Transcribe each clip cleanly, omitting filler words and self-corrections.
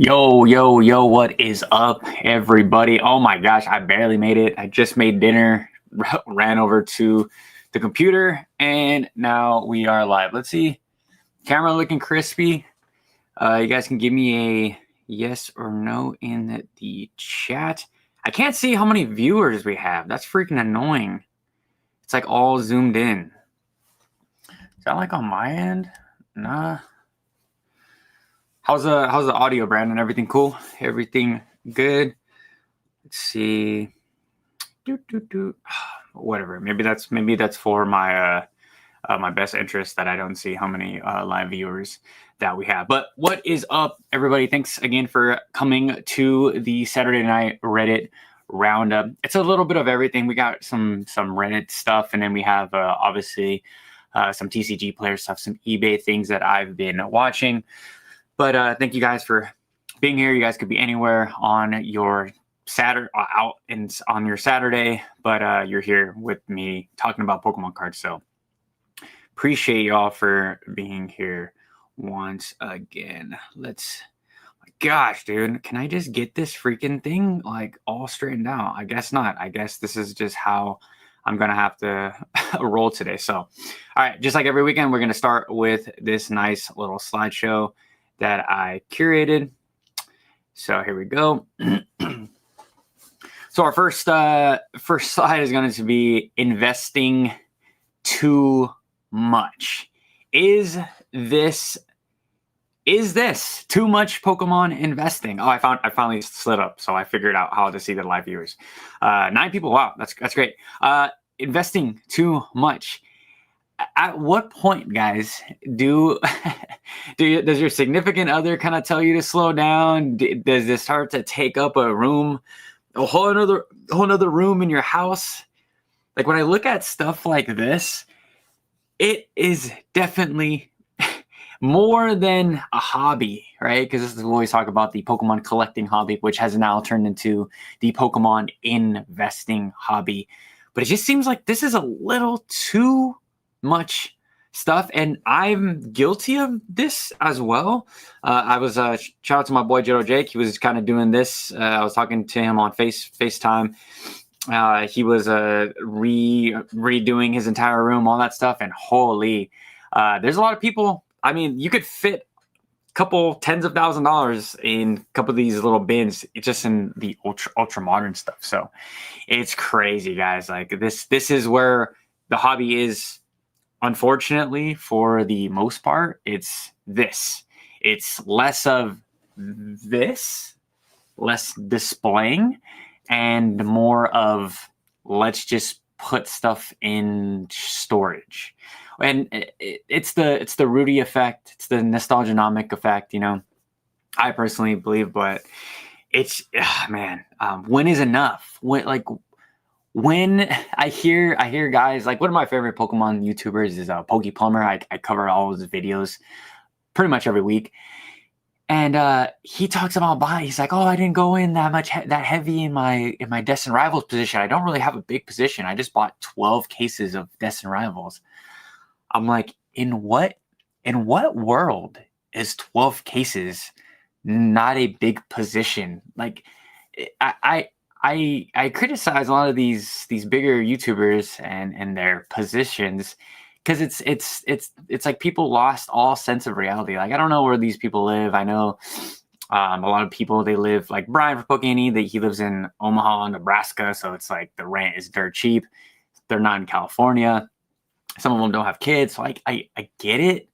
Yo, yo, yo, what is up, everybody? Oh my gosh, I barely made it. I just made dinner, ran over to the computer, and now we are live. Let's see. Camera looking crispy. You guys can give me a yes or no in the chat. I can't see how many viewers we have. That's freaking annoying. It's like all zoomed in. Is that like on my end? Nah. How's the audio, Brandon? Everything cool? Everything good? Let's see. Whatever. Maybe that's for my my best interest that I don't see how many live viewers that we have. But what is up, everybody? Thanks again for coming to the Saturday night Reddit roundup. It's a little bit of everything. We got some Reddit stuff, and then we have obviously some TCG player stuff, some eBay things that I've been watching. But thank you guys for being here. You guys could be anywhere on your Saturday, on your Saturday, but you're here with me talking about Pokemon cards. So appreciate y'all for being here once again. Gosh, dude, can I just get this freaking thing like all straightened out? I guess not. I guess this is just how I'm going to have to roll today. So, all right, just like every weekend, we're going to start with this nice little slideshow that I curated. So here we go. So our first slide is going to be investing too much. Is this too much Pokemon investing? Oh, I finally slid up, so I figured out how to see the live viewers. 9 people. Wow, that's great. Investing too much. At what point, guys, does your significant other kind of tell you to slow down? Does this start to take up a whole another room in your house? Like when I look at stuff like this, it is definitely more than a hobby, right? Because this is what we talk about, the Pokemon collecting hobby, which has now turned into the Pokemon investing hobby. But it just seems like this is a little too much stuff, and I'm guilty of this as well. I was shout out to my boy Jito Jake. He was kind of doing this. I was talking to him on FaceTime. He was redoing his entire room, all that stuff, and holy, there's a lot of people. I mean, you could fit a couple tens of $1,000s in a couple of these little bins, just in the ultra modern stuff. So it's crazy, guys. Like this is where the hobby is. Unfortunately, for the most part, it's this. It's less of this, less displaying, and more of let's just put stuff in storage. And it's the Rudy effect. It's the nostalgianomic effect. You know, I personally believe, but it's man. When is enough? When I hear guys, like one of my favorite Pokemon YouTubers is PokePlumber. I cover all of his videos pretty much every week. And he talks about buying. He's like, oh, I didn't go in that heavy in my Destined Rivals position. I don't really have a big position. I just bought 12 cases of Destined Rivals. I'm like, in what world is 12 cases not a big position? Like I criticize a lot of these bigger YouTubers and their positions because it's like people lost all sense of reality. Like I don't know where these people live. I know a lot of people, they live like Brian for Pokini, that he lives in Omaha, Nebraska, so it's like the rent is dirt cheap. They're not in California. Some of them don't have kids, so I get it.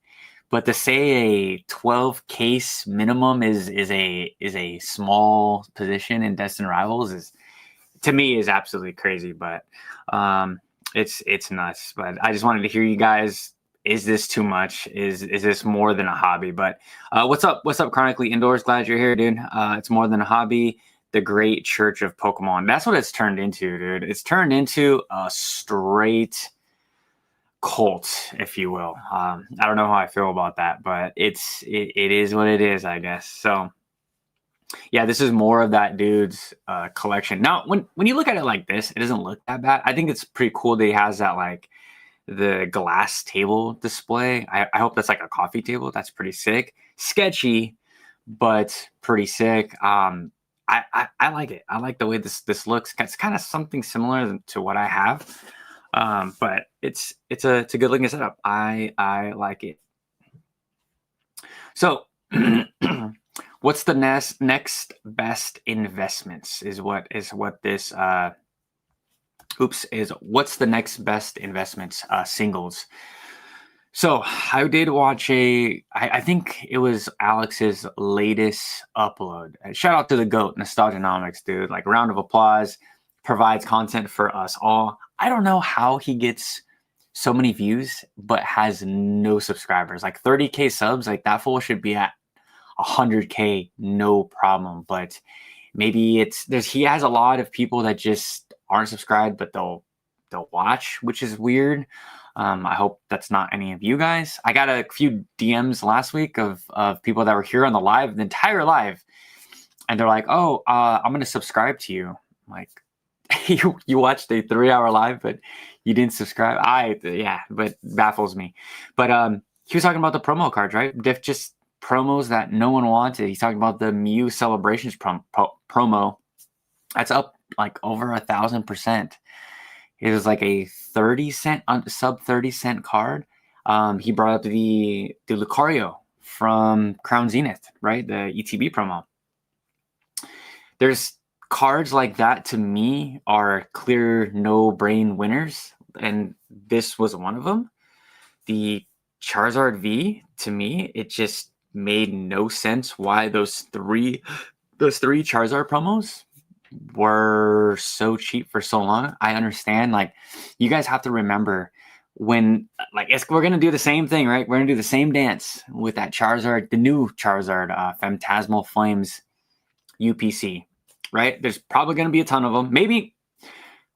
But to say a 12 case minimum is a small position in Destined Rivals is, to me, is absolutely crazy. But it's nuts. But I just wanted to hear you guys. Is this too much? Is this more than a hobby? But what's up? What's up, Chronically Indoors? Glad you're here, dude. It's more than a hobby. The Great Church of Pokemon. That's what it's turned into, dude. It's turned into a straight cult, if you will. I don't know how I feel about that, but it is what it is, I guess. So yeah, this is more of that dude's collection. Now, when you look at it like this, it doesn't look that bad. I think it's pretty cool that he has that, like, the glass table display. I hope that's like a coffee table. That's pretty sick. Sketchy, but pretty sick. I like it. I like the way this looks. It's kind of something similar to what I have, but it's a good looking setup. I like it. So, what's the next best investments is what this is what's the next best investments singles. So I did watch I think it was Alex's latest upload. Shout out to the GOAT, Nostalgianomics, dude. Like, round of applause. Provides content for us all. I don't know how he gets so many views, but has no subscribers. Like 30K subs, like that fool should be at 100K, no problem. But maybe he has a lot of people that just aren't subscribed, but they'll watch, which is weird. I hope that's not any of you guys. I got a few DMs last week of people that were here on the entire live, and they're like, "Oh, I'm gonna subscribe to you." I'm like, you watched a 3-hour live, but you didn't subscribe. But baffles me. But he was talking about the promo cards, right? Just promos that no one wanted. He's talking about the Mew Celebrations promo. That's up like over 1,000%. It was like a 30-cent, sub 30-cent card. He brought up the Lucario from Crown Zenith, right? The ETB promo. There's cards like that, to me, are clear no-brain winners, and this was one of them. The Charizard V, to me, it just made no sense why those three Charizard promos were so cheap for so long. I understand, like, you guys have to remember when, like, we're gonna do the same thing, right? We're gonna do the same dance with that Charizard, the new Charizard, Phantasmal Flames UPC, right? There's probably gonna be a ton of them. Maybe,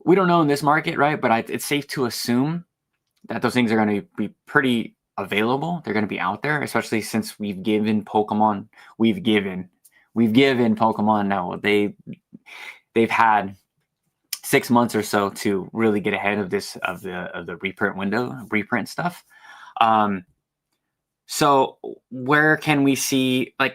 we don't know in this market, right? But it's safe to assume that those things are going to be pretty available. They're going to be out there, especially since we've given Pokemon. We've given Pokemon now. They've had 6 months or so to really get ahead of the reprint stuff. So where can we see, like,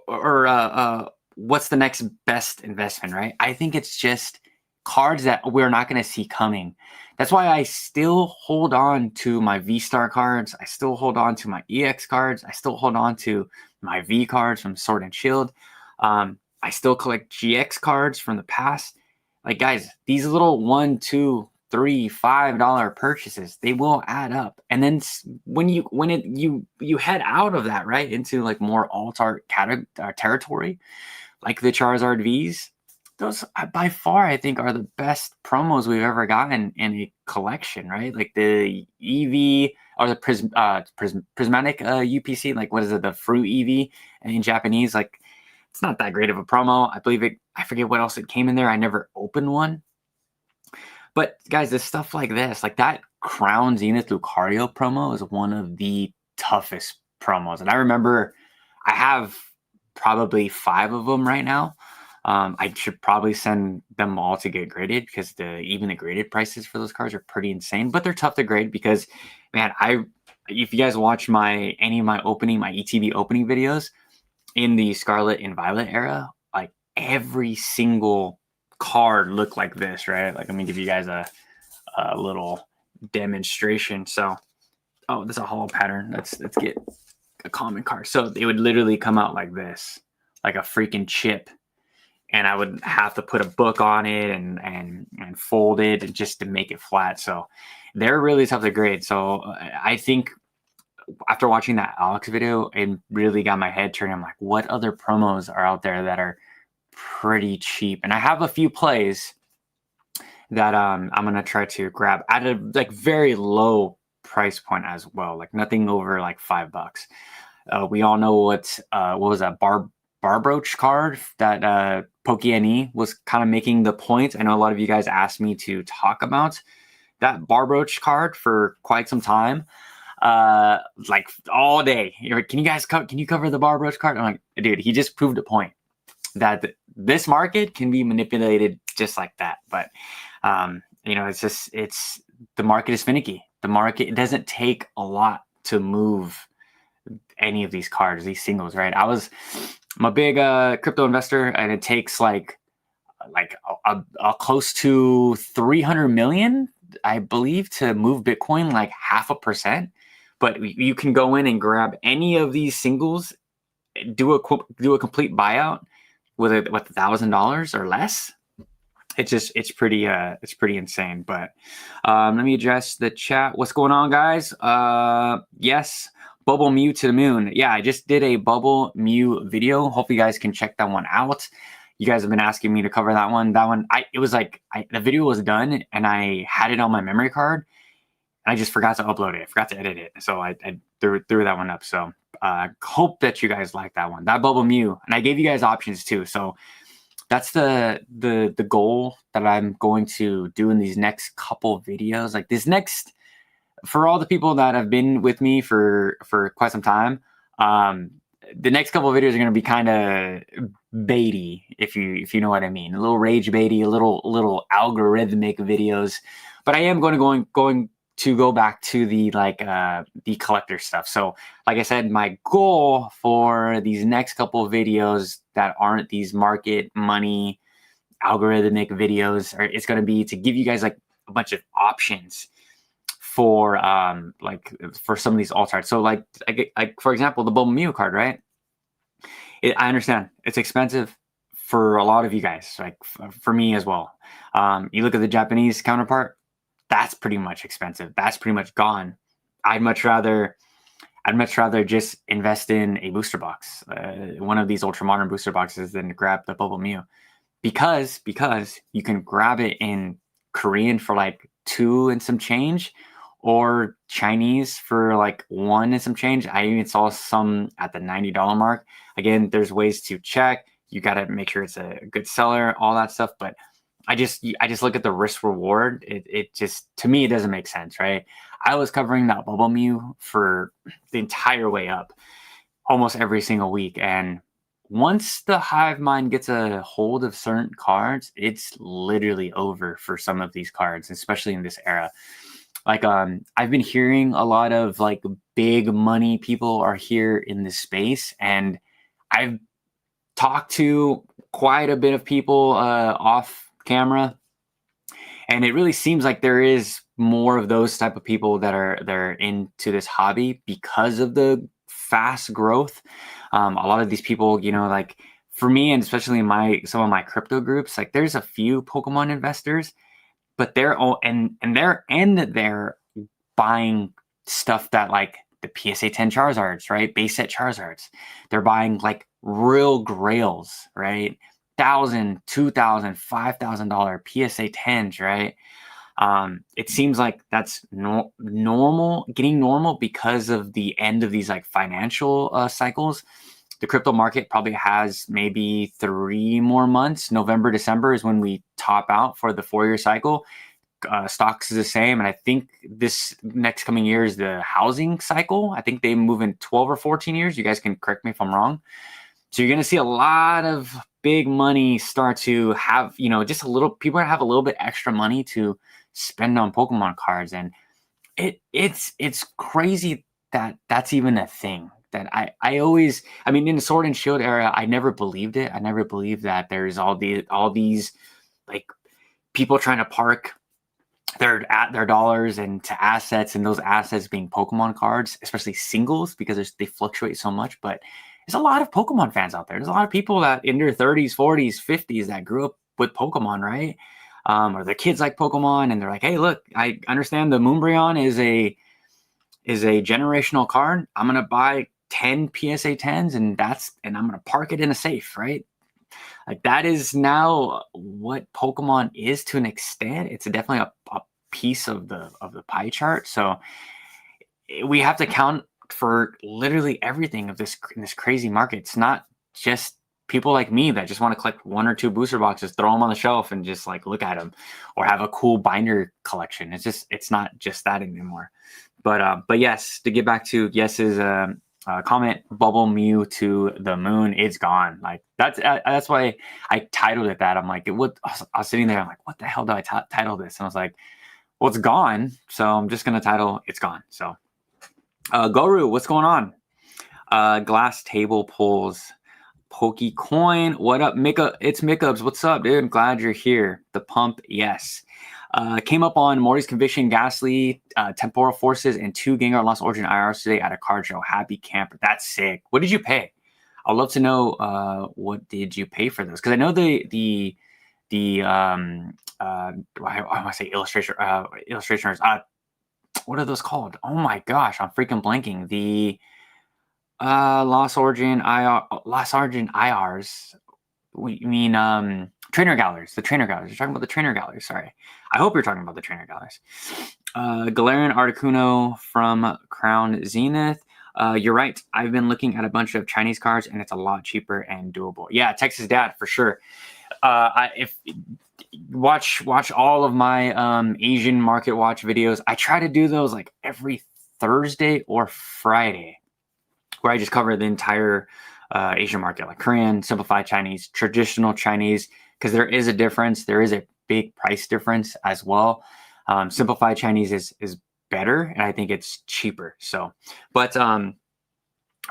or what's the next best investment, right? I think it's just cards that we're not going to see coming. That's why I still hold on to my V-Star cards. I still hold on to my EX cards. I still hold on to my V cards from Sword and Shield. I still collect GX cards from the past. Like, guys, these little $1, $2, $3, $5 purchases, they will add up. And then when you head out of that, right, into like more alt-art territory, like the Charizard Vs, those by far, I think, are the best promos we've ever gotten in a collection, right? Like the EV or the prismatic UPC, like, what is it, the Fruit EV in Japanese? Like, it's not that great of a promo. I believe it. I forget what else it came in there. I never opened one. But guys, the stuff like this, like that Crown Zenith Lucario promo, is one of the toughest promos. And I remember I have probably 5 of them right now. I should probably send them all to get graded, because even the graded prices for those cards are pretty insane. But they're tough to grade because, man, if you guys watch any of my ETB opening videos in the Scarlet and Violet era, like, every single card looked like this, right? Like, let me give you guys a little demonstration. So, there's a holo pattern. Let's get a common card. So it would literally come out like this, like a freaking chip. And I would have to put a book on it and fold it, and just to make it flat. So they're really tough to grade. So I think after watching that Alex video, it really got my head turning. I'm like, what other promos are out there that are pretty cheap? And I have a few plays that I'm gonna try to grab at a like very low price point as well, like nothing over like $5. We all know what was that Barbroach card that PokeNE was kind of making the point. I know a lot of you guys asked me to talk about that Barbroach card for quite some time, like all day. Can you cover the Barbroach card? I'm like, dude, he just proved a point that this market can be manipulated just like that. But it's the market is finicky. The market, it doesn't take a lot to move any of these cards, these singles, right? I'm a big crypto investor, and it takes like a close to 300 million, I believe, to move Bitcoin like 0.5%. But you can go in and grab any of these singles, do a complete buyout with $1,000 or less. It's pretty insane. But let me address the chat. What's going on, guys? Yes, Bubble Mew to the moon. Yeah, I just did a Bubble Mew video. Hope you guys can check that one out. You guys have been asking me to cover that one. The video was done and I had it on my memory card. And I just forgot to upload it. I forgot to edit it. So I threw that one up. So hope that you guys like that one. That Bubble Mew. And I gave you guys options too. So that's the goal that I'm going to do in these next couple videos. Like this next, for all the people that have been with me for quite some time, the next couple of videos are going to be kind of baity, if you know what I mean. A little rage baity, a little algorithmic videos. But I am going to go back to the the collector stuff. So like I said, my goal for these next couple of videos that aren't these market money algorithmic videos it's going to be to give you guys like a bunch of options for for some of these alt charts. So like for example, the Bubble Mew card, right? I understand it's expensive for a lot of you guys, like for me as well. You look at the Japanese counterpart, that's pretty much expensive. That's pretty much gone. I'd much rather just invest in a booster box, one of these ultra modern booster boxes, than to grab the Bubble Mew, because you can grab it in Korean for like 2 and some change, or Chinese for like 1 and some change. I even saw some at the $90 mark. Again, there's ways to check. You got to make sure it's a good seller, all that stuff. But I just look at the risk reward. It just, to me, it doesn't make sense, right? I was covering that Bubble Mew for the entire way up, almost every single week. And once the hive mind gets a hold of certain cards, it's literally over for some of these cards, especially in this era. Like I've been hearing a lot of like big money people are here in this space, and I've talked to quite a bit of people off camera, and it really seems like there is more of those type of people that are into this hobby because of the fast growth. A lot of these people, you know, like for me, and especially in some of my crypto groups, like there's a few Pokemon investors, but they're all they're buying stuff that like the PSA 10 Charizards, right? Base set Charizards. They're buying like real grails, right? $1,000, $2,000, $5,000 PSA 10s, right? It seems like that's getting normal because of the end of these like financial cycles. The crypto market probably has maybe 3 more months. November, December is when we top out for the 4-year cycle. Stocks is the same. And I think this next coming year is the housing cycle. I think they move in 12 or 14 years. You guys can correct me if I'm wrong. So you're going to see a lot of big money start to have, you know, just a little, people have a little bit extra money to spend on Pokemon cards. And it's crazy that that's even a thing. That I mean, in the Sword and Shield era, I never believed it. I never believed that there's all these like people trying to park their dollars into assets, and those assets being Pokemon cards, especially singles, because they fluctuate so much. But there's a lot of Pokemon fans out there. There's a lot of people that in their 30s, 40s, 50s that grew up with Pokemon, right? Or their kids like Pokemon, and they're like, hey, look, I understand the Moonbryon is a generational card. I'm gonna buy 10 PSA 10s, and I'm gonna park it in a safe, right? Like that is now what Pokemon is to an extent. It's definitely a piece of the pie chart. So we have to count for literally everything of this in this crazy market. It's not just people like me that just want to collect 1 or 2 booster boxes, throw them on the shelf, and just like look at them, or have a cool binder collection. It's not just that anymore. But yes, to get back to Yes's comment, Bubble Mew to the moon, it's gone. Like that's why I titled it that. I'm like, I was sitting there, I'm like, what the hell do I title this? And I was like, well, it's gone, so I'm just gonna title it's gone. So Goru, what's going on? Glass table pulls. Pokey Coin, what up, Mika? It's Mikubs. What's up, dude? Glad you're here. The pump, yes. Came up on Morty's Conviction, Ghastly, Temporal Forces, and 2 Gengar Lost Origin IRs today at a card show. Happy camper. That's sick. What did you pay? I'd love to know what did you pay for those? Because I know the I want to say illustrations. What are those called? Oh my gosh, I'm freaking blanking. The Lost Origin IRs. We mean trainer galleries. The trainer galleries. You're talking about the trainer galleries. Sorry. I hope you're talking about the trainer galleries. Galarian Articuno from Crown Zenith. You're right. I've been looking at a bunch of Chinese cards, and it's a lot cheaper and doable. Yeah, Texas Dad for sure. If watch all of my Asian Market Watch videos. I try to do those like every Thursday or Friday, where I just cover the entire Asian market, like Korean, simplified Chinese, traditional Chinese, because there is a difference. There is a big price difference as well. Simplified Chinese is better, and I think it's cheaper. So, but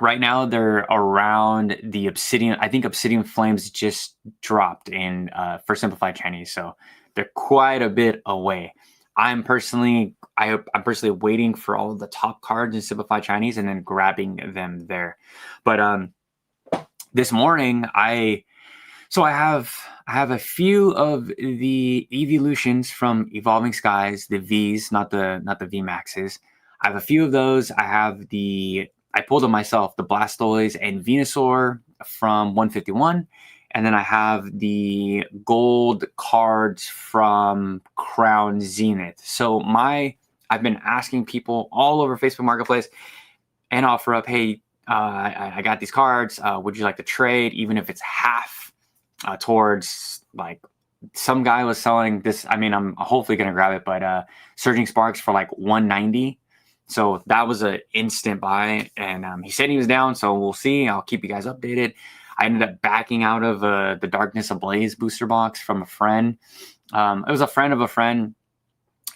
right now they're around the Obsidian. I think Obsidian Flames just dropped in for simplified Chinese, so they're quite a bit away. I'm personally waiting for all of the top cards in simplified Chinese and then grabbing them there. But this morning I have a few of the evolutions from Evolving Skies, the V's, not the VMAXs. I have a few of those. I pulled them myself, the Blastoise and Venusaur from 151. And then I have the gold cards from Crown Zenith. So I've been asking people all over Facebook Marketplace and offer up, hey, I got these cards. Would you like to trade, even if it's half towards, like, some guy was selling this. I mean, I'm hopefully going to grab it, but Surging Sparks for like 190. So that was an instant buy, and he said he was down, so we'll see. I'll keep you guys updated. I ended up backing out of the Darkness Ablaze booster box from a friend. It was a friend of a friend.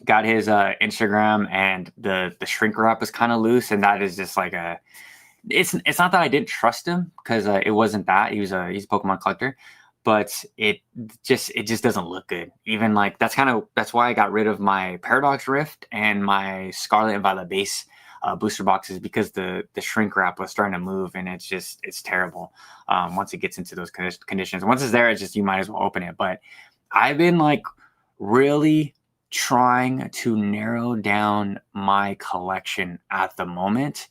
Got his Instagram, and the shrink wrap was kind of loose, and that is just like it's not that I didn't trust him, because it wasn't that. He's a Pokemon collector, but it just doesn't look good. Even like that's why I got rid of my Paradox Rift and my Scarlet and Violet base booster boxes, because the shrink wrap was starting to move, and it's terrible once it gets into those conditions. Once it's there, it's just, you might as well open it. But I've been like really trying to narrow down my collection at the moment,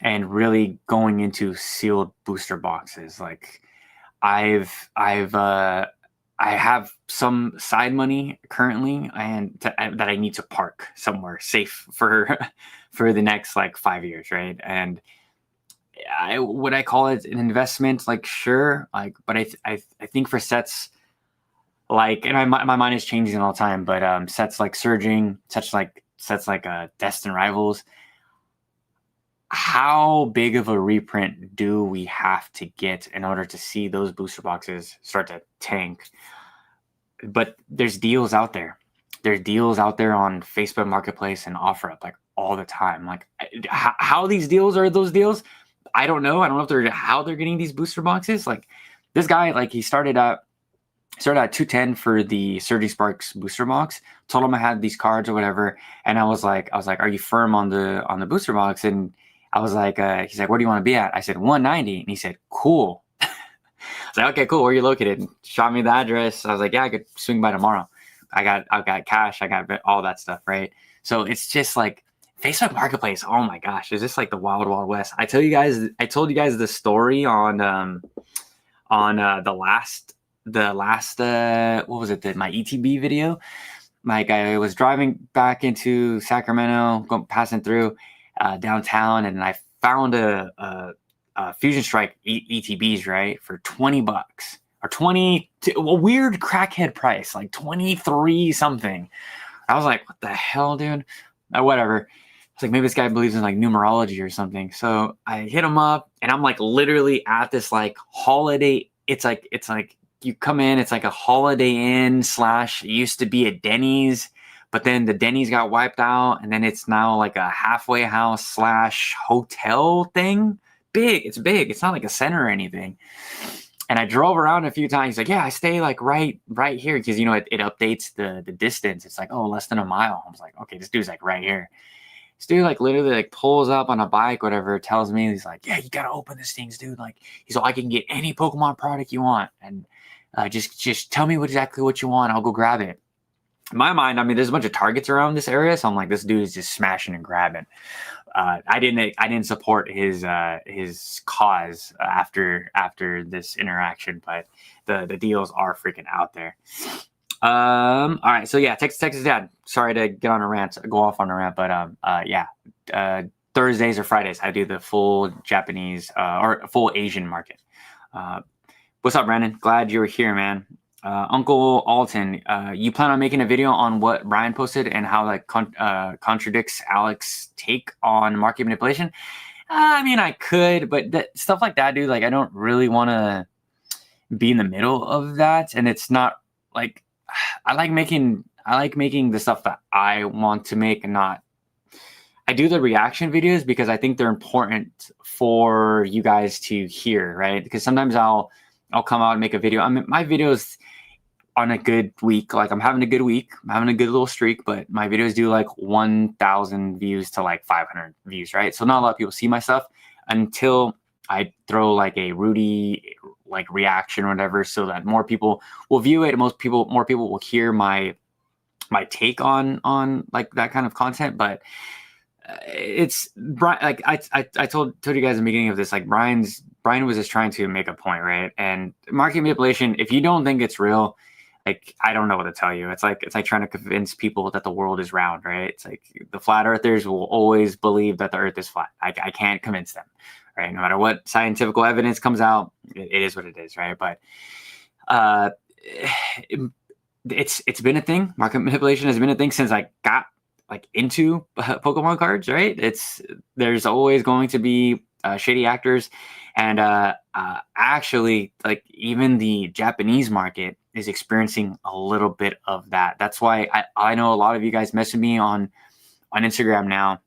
and really going into sealed booster boxes. Like I have some side money currently, and that I need to park somewhere safe for the next like 5 years, right? And would I call it an investment? Like, sure, like, but I think for sets like, and my mind is changing all the time, but sets like Surging, sets like Destined Rivals. How big of a reprint do we have to get in order to see those booster boxes start to tank? But there's deals out there. There's deals out there on Facebook Marketplace and OfferUp like all the time. Like, how these deals are those deals, I don't know. I don't know if how they're getting these booster boxes. Like this guy, like he started at 210 for the Surging Sparks booster box. Told him I had these cards or whatever, and I was like, are you firm on the booster box? And I was like, he's like, where do you want to be at? I said 190, and he said, cool. I was like, okay, cool. Where are you located? Shot me the address. I was like, yeah, I could swing by tomorrow. I got cash. I got all that stuff, right? So it's just like Facebook Marketplace. Oh my gosh, it's just like the wild, wild west. I told you guys the story on the last what was it? My ETB video. Like I was driving back into Sacramento, passing through downtown, and I found a Fusion Strike ETBs, right, for $20 or 20, a weird crackhead price, like 23 something. I was like, what the hell, dude? Whatever. It's like, maybe this guy believes in like numerology or something. So I hit him up, and I'm like literally at this like holiday. It's like you come in, it's like a Holiday Inn / it used to be a Denny's, but then the Denny's got wiped out, and then it's now like a halfway house / hotel thing big. It's big. It's not like a center or anything. And I drove around a few times. He's like, yeah, I stay like right here. Cause it updates the distance. It's like, oh, less than a mile. I was like, okay, this dude's like right here. This dude like literally like pulls up on a bike, whatever, tells me, he's like, yeah, you gotta open this thing, dude. Like, he's like, I can get any Pokemon product you want. And just tell me exactly what you want. I'll go grab it. In my mind, I mean, there's a bunch of Targets around this area. So I'm like, this dude is just smashing and grabbing. I didn't support his cause after this interaction, but the deals are freaking out there. All right, so yeah, Texas Dad. Sorry to go off on a rant, but Thursdays or Fridays I do the full Japanese or full Asian market. What's up, Brandon? Glad you're here, man. Uncle Alton, you plan on making a video on what Brian posted and how that contradicts Alex's take on market manipulation? I mean, I could, but stuff like that, dude, like I don't really want to be in the middle of that. And it's not like I like making the stuff that I want to make, and not. I do the reaction videos because I think they're important for you guys to hear, right? Because sometimes I'll come out and make a video. I mean, my videos on a good week, like I'm having a good week, I'm having a good little streak, but my videos do like 1,000 views to like 500 views, right? So not a lot of people see my stuff until I throw like a Rudy like reaction or whatever, so that more people will view it. More people will hear my take on like that kind of content. But it's like I told you guys in the beginning of this, like Brian was just trying to make a point, right? And market manipulation, if you don't think it's real, like I don't know what to tell you. It's like trying to convince people that the world is round, right? It's like the flat earthers will always believe that the earth is flat. I can't convince them, right? No matter what scientific evidence comes out, it is what it is, right? But it's been a thing. Market manipulation has been a thing since I got like into Pokemon cards, right? There's always going to be shady actors, and actually, like even the Japanese market is experiencing a little bit of that. That's why I know a lot of you guys message me on Instagram now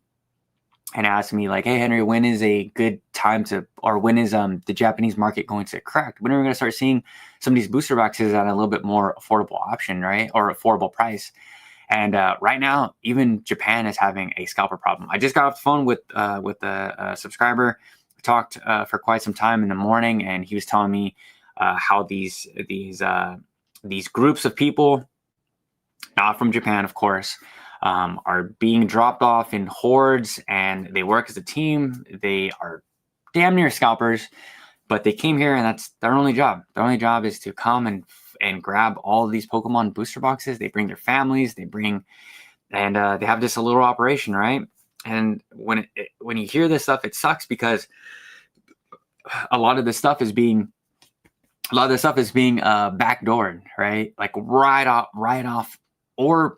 and ask me like, hey Henry, when is a good time or when is the Japanese market going to crack? When are we going to start seeing some of these booster boxes at a little bit more affordable option, right? Or affordable price? And right now, even Japan is having a scalper problem. I just got off the phone with a subscriber. We talked for quite some time in the morning, and he was telling me how these groups of people, not from Japan, of course, are being dropped off in hordes, and they work as a team. They are damn near scalpers, but they came here, and that's their only job. Their only job is to come and grab all of these Pokemon booster boxes. They bring their families. They have this little operation, right? And when you hear this stuff, it sucks because a lot of this stuff is being backdoored, right? Like right off, or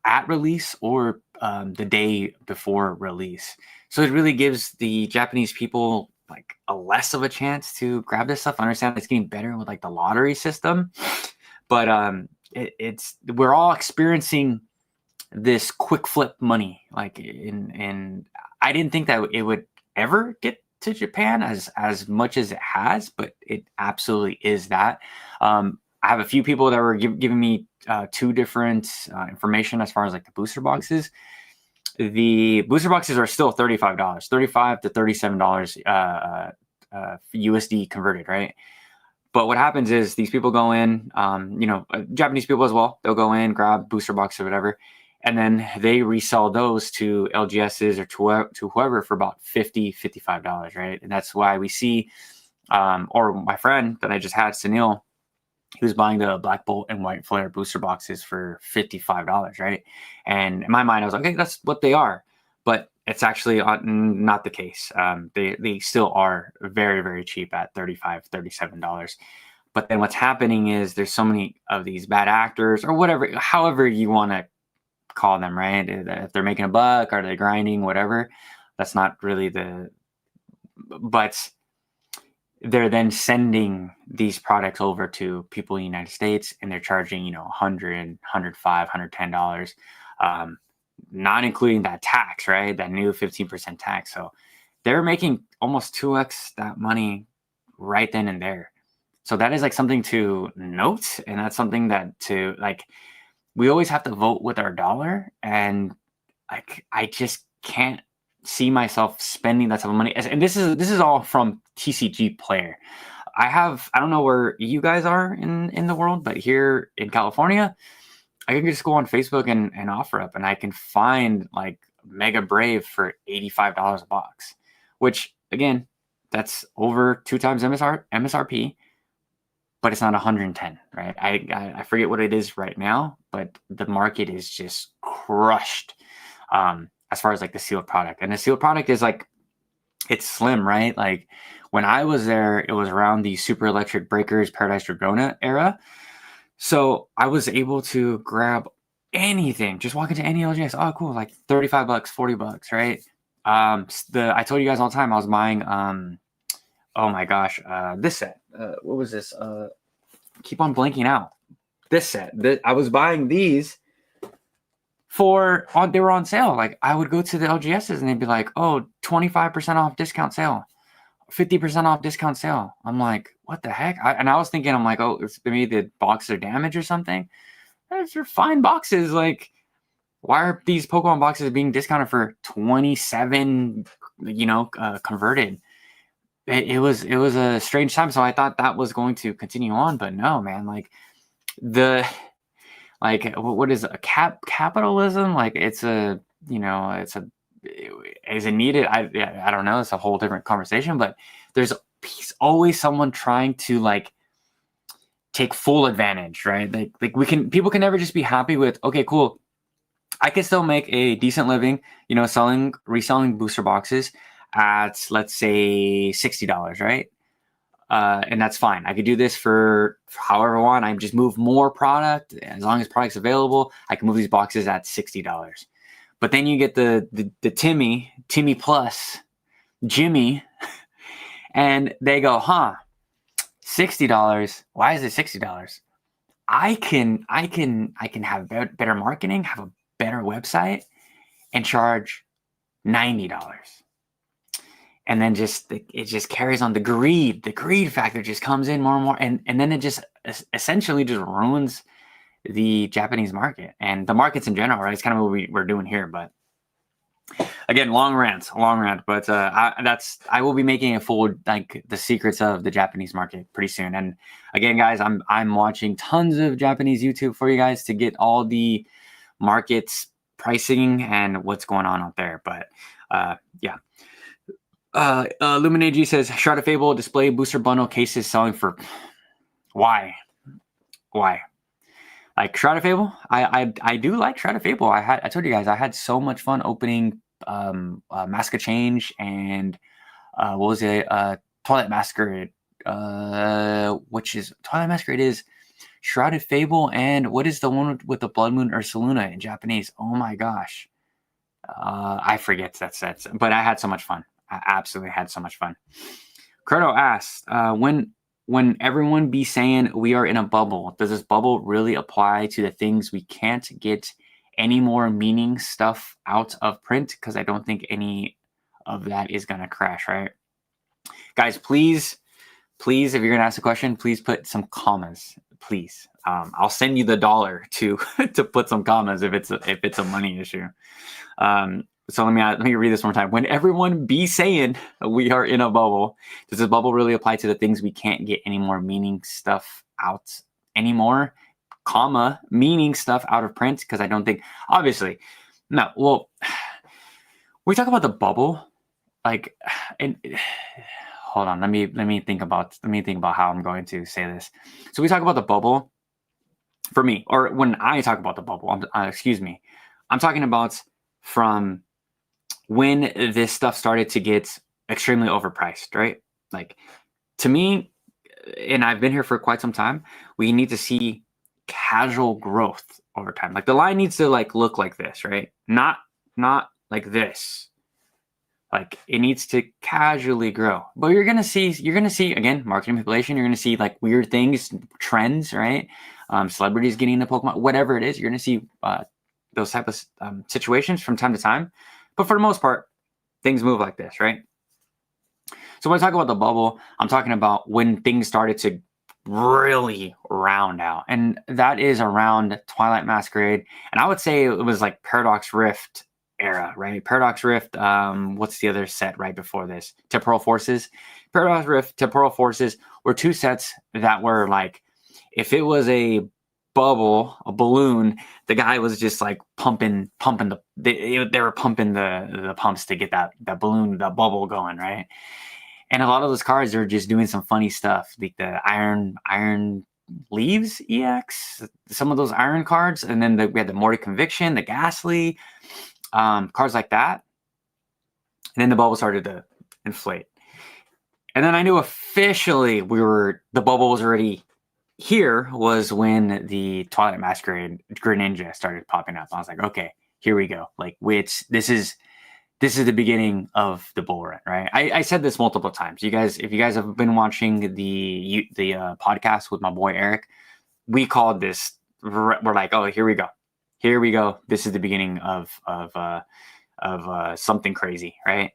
at release, or the day before release. So it really gives the Japanese people like a less of a chance to grab this stuff. I understand it's getting better with like the lottery system, but we're all experiencing this quick flip money. Like and I didn't think that it would ever get to Japan as much as it has, but it absolutely is that. I have a few people that were giving me two different information as far as like the booster boxes. The booster boxes are still $35, $35 to $37 USD converted, right? But what happens is these people go in, Japanese people as well, they'll go in, grab booster box or whatever, and then they resell those to LGSs or to whoever for about $50, $55, right? And that's why we see, or my friend that I just had, Sunil, he was buying the Black Bolt and White Flare booster boxes for $55, right? And in my mind, I was like, okay, that's what they are. But it's actually not the case. They still are very, very cheap at $35, $37. But then what's happening is there's so many of these bad actors or whatever, however you want to call them, right? If they're making a buck, are they grinding, whatever. That's not really but they're then sending these products over to people in the United States, and they're charging, $100, $105, $110, not including that tax, right? That new 15% tax. So they're making almost 2x that money right then and there. So that is like something to note, and that's something that to like we always have to vote with our dollar, and like I just can't see myself spending that type of money. And this is all from TCG Player. I don't know where you guys are in the world, but here in California, I can just go on Facebook and OfferUp, and I can find like Mega Brave for $85 a box, which again, that's over 2 times MSRP, but it's not 110, right? I forget what it is right now, but the market is just crushed as far as like the sealed product. And the sealed product is like, it's slim, right? Like when I was there, it was around the Super Electric Breakers Paradise Dragona era. So I was able to grab anything, just walk into any LGS. Oh, cool. Like $35, $40, right? I told you guys all the time, I was buying, oh my gosh, this set. What was this? Keep on blanking out. This set. I was buying these they were on sale. Like I would go to the LGSs and they'd be like, oh, 25% off discount sale, 50% off discount sale. I'm like, what the heck? I was thinking, I'm like, oh, it's maybe the boxes are damaged or something. Those are fine boxes. Like, why are these Pokemon boxes being discounted for 27, converted? It was a strange time. So I thought that was going to continue on, but no, man, what is a capitalism? Like is it needed? I don't know. It's a whole different conversation, but there's always someone trying to like take full advantage, right? Like people can never just be happy with, okay, cool, I can still make a decent living, reselling booster boxes at, let's say, $60, right? And that's fine. I could do this for however I want. I just move more product. As long as product's available, I can move these boxes at $60. But then you get the Timmy Plus, Jimmy, and they go, $60. Why is it $60? I can have better marketing, have a better website, and charge $90. And then it just carries on. The greed factor just comes in more and more, and then it just essentially just ruins the Japanese market and the markets in general, right? It's kind of what we're doing here. But again, long rant. But I will be making a full like the secrets of the Japanese market pretty soon. And again, guys, I'm watching tons of Japanese YouTube for you guys to get all the markets pricing and what's going on out there. But yeah. Luminag G says Shroud of Fable display booster bundle cases selling for why? Like Shroud of Fable, I do like Shroud of Fable. I told you guys I had so much fun opening Mask of Change and what was it? Twilight Masquerade, which is Twilight Masquerade is Shrouded Fable, and what is the one with the Blood Moon Ursaluna in Japanese? Oh my gosh, I forget that set, but I had so much fun. I absolutely had so much fun. Croto asked, when everyone be saying we are in a bubble, does this bubble really apply to the things we can't get any more meaning stuff out of print? Because I don't think any of that is going to crash, right? Guys, please, if you're going to ask a question, please put some commas, please. I'll send you the dollar to put some commas if it's a money issue. So let me read this one more time. When everyone be saying we are in a bubble, does this bubble really apply to the things we can't get any more meaning stuff out anymore? Comma, meaning stuff out of print? Because I don't think, obviously, no. Well, we talk about the bubble, like, and hold on. Let me think about how I'm going to say this. So we talk about the bubble. For me, or when I talk about the bubble, I'm talking about from when this stuff started to get extremely overpriced, right? Like, to me, and I've been here for quite some time, we need to see casual growth over time. Like the line needs to like look like this, right? Not like this. Like it needs to casually grow. But you're gonna see again marketing manipulation. You're gonna see like weird things, trends, right? Celebrities getting into Pokemon, whatever it is. You're gonna see those type of situations from time to time. But for the most part, things move like this, right? So when I talk about the bubble, I'm talking about when things started to really round out. And that is around Twilight Masquerade. And I would say it was like Paradox Rift era, right? Paradox Rift, what's the other set right before this? Temporal Forces. Paradox Rift, Temporal Forces were two sets that were like, if it was a bubble, a balloon, the guy was just like pumping they were pumping the pumps to get that balloon, that bubble going, right? And a lot of those cards are just doing some funny stuff, like the Iron Leaves EX, some of those iron cards, and then we had the Morty Conviction, the Ghastly, cards like that. And then the bubble started to inflate. And then I knew officially the bubble was already here was when the Twilight Masquerade Greninja started popping up. I was like, okay, here we go. Like, this is the beginning of the bull run, right? I said this multiple times. You guys, if you guys have been watching the podcast with my boy Eric, we called this. We're like, oh, here we go. This is the beginning of something crazy, right?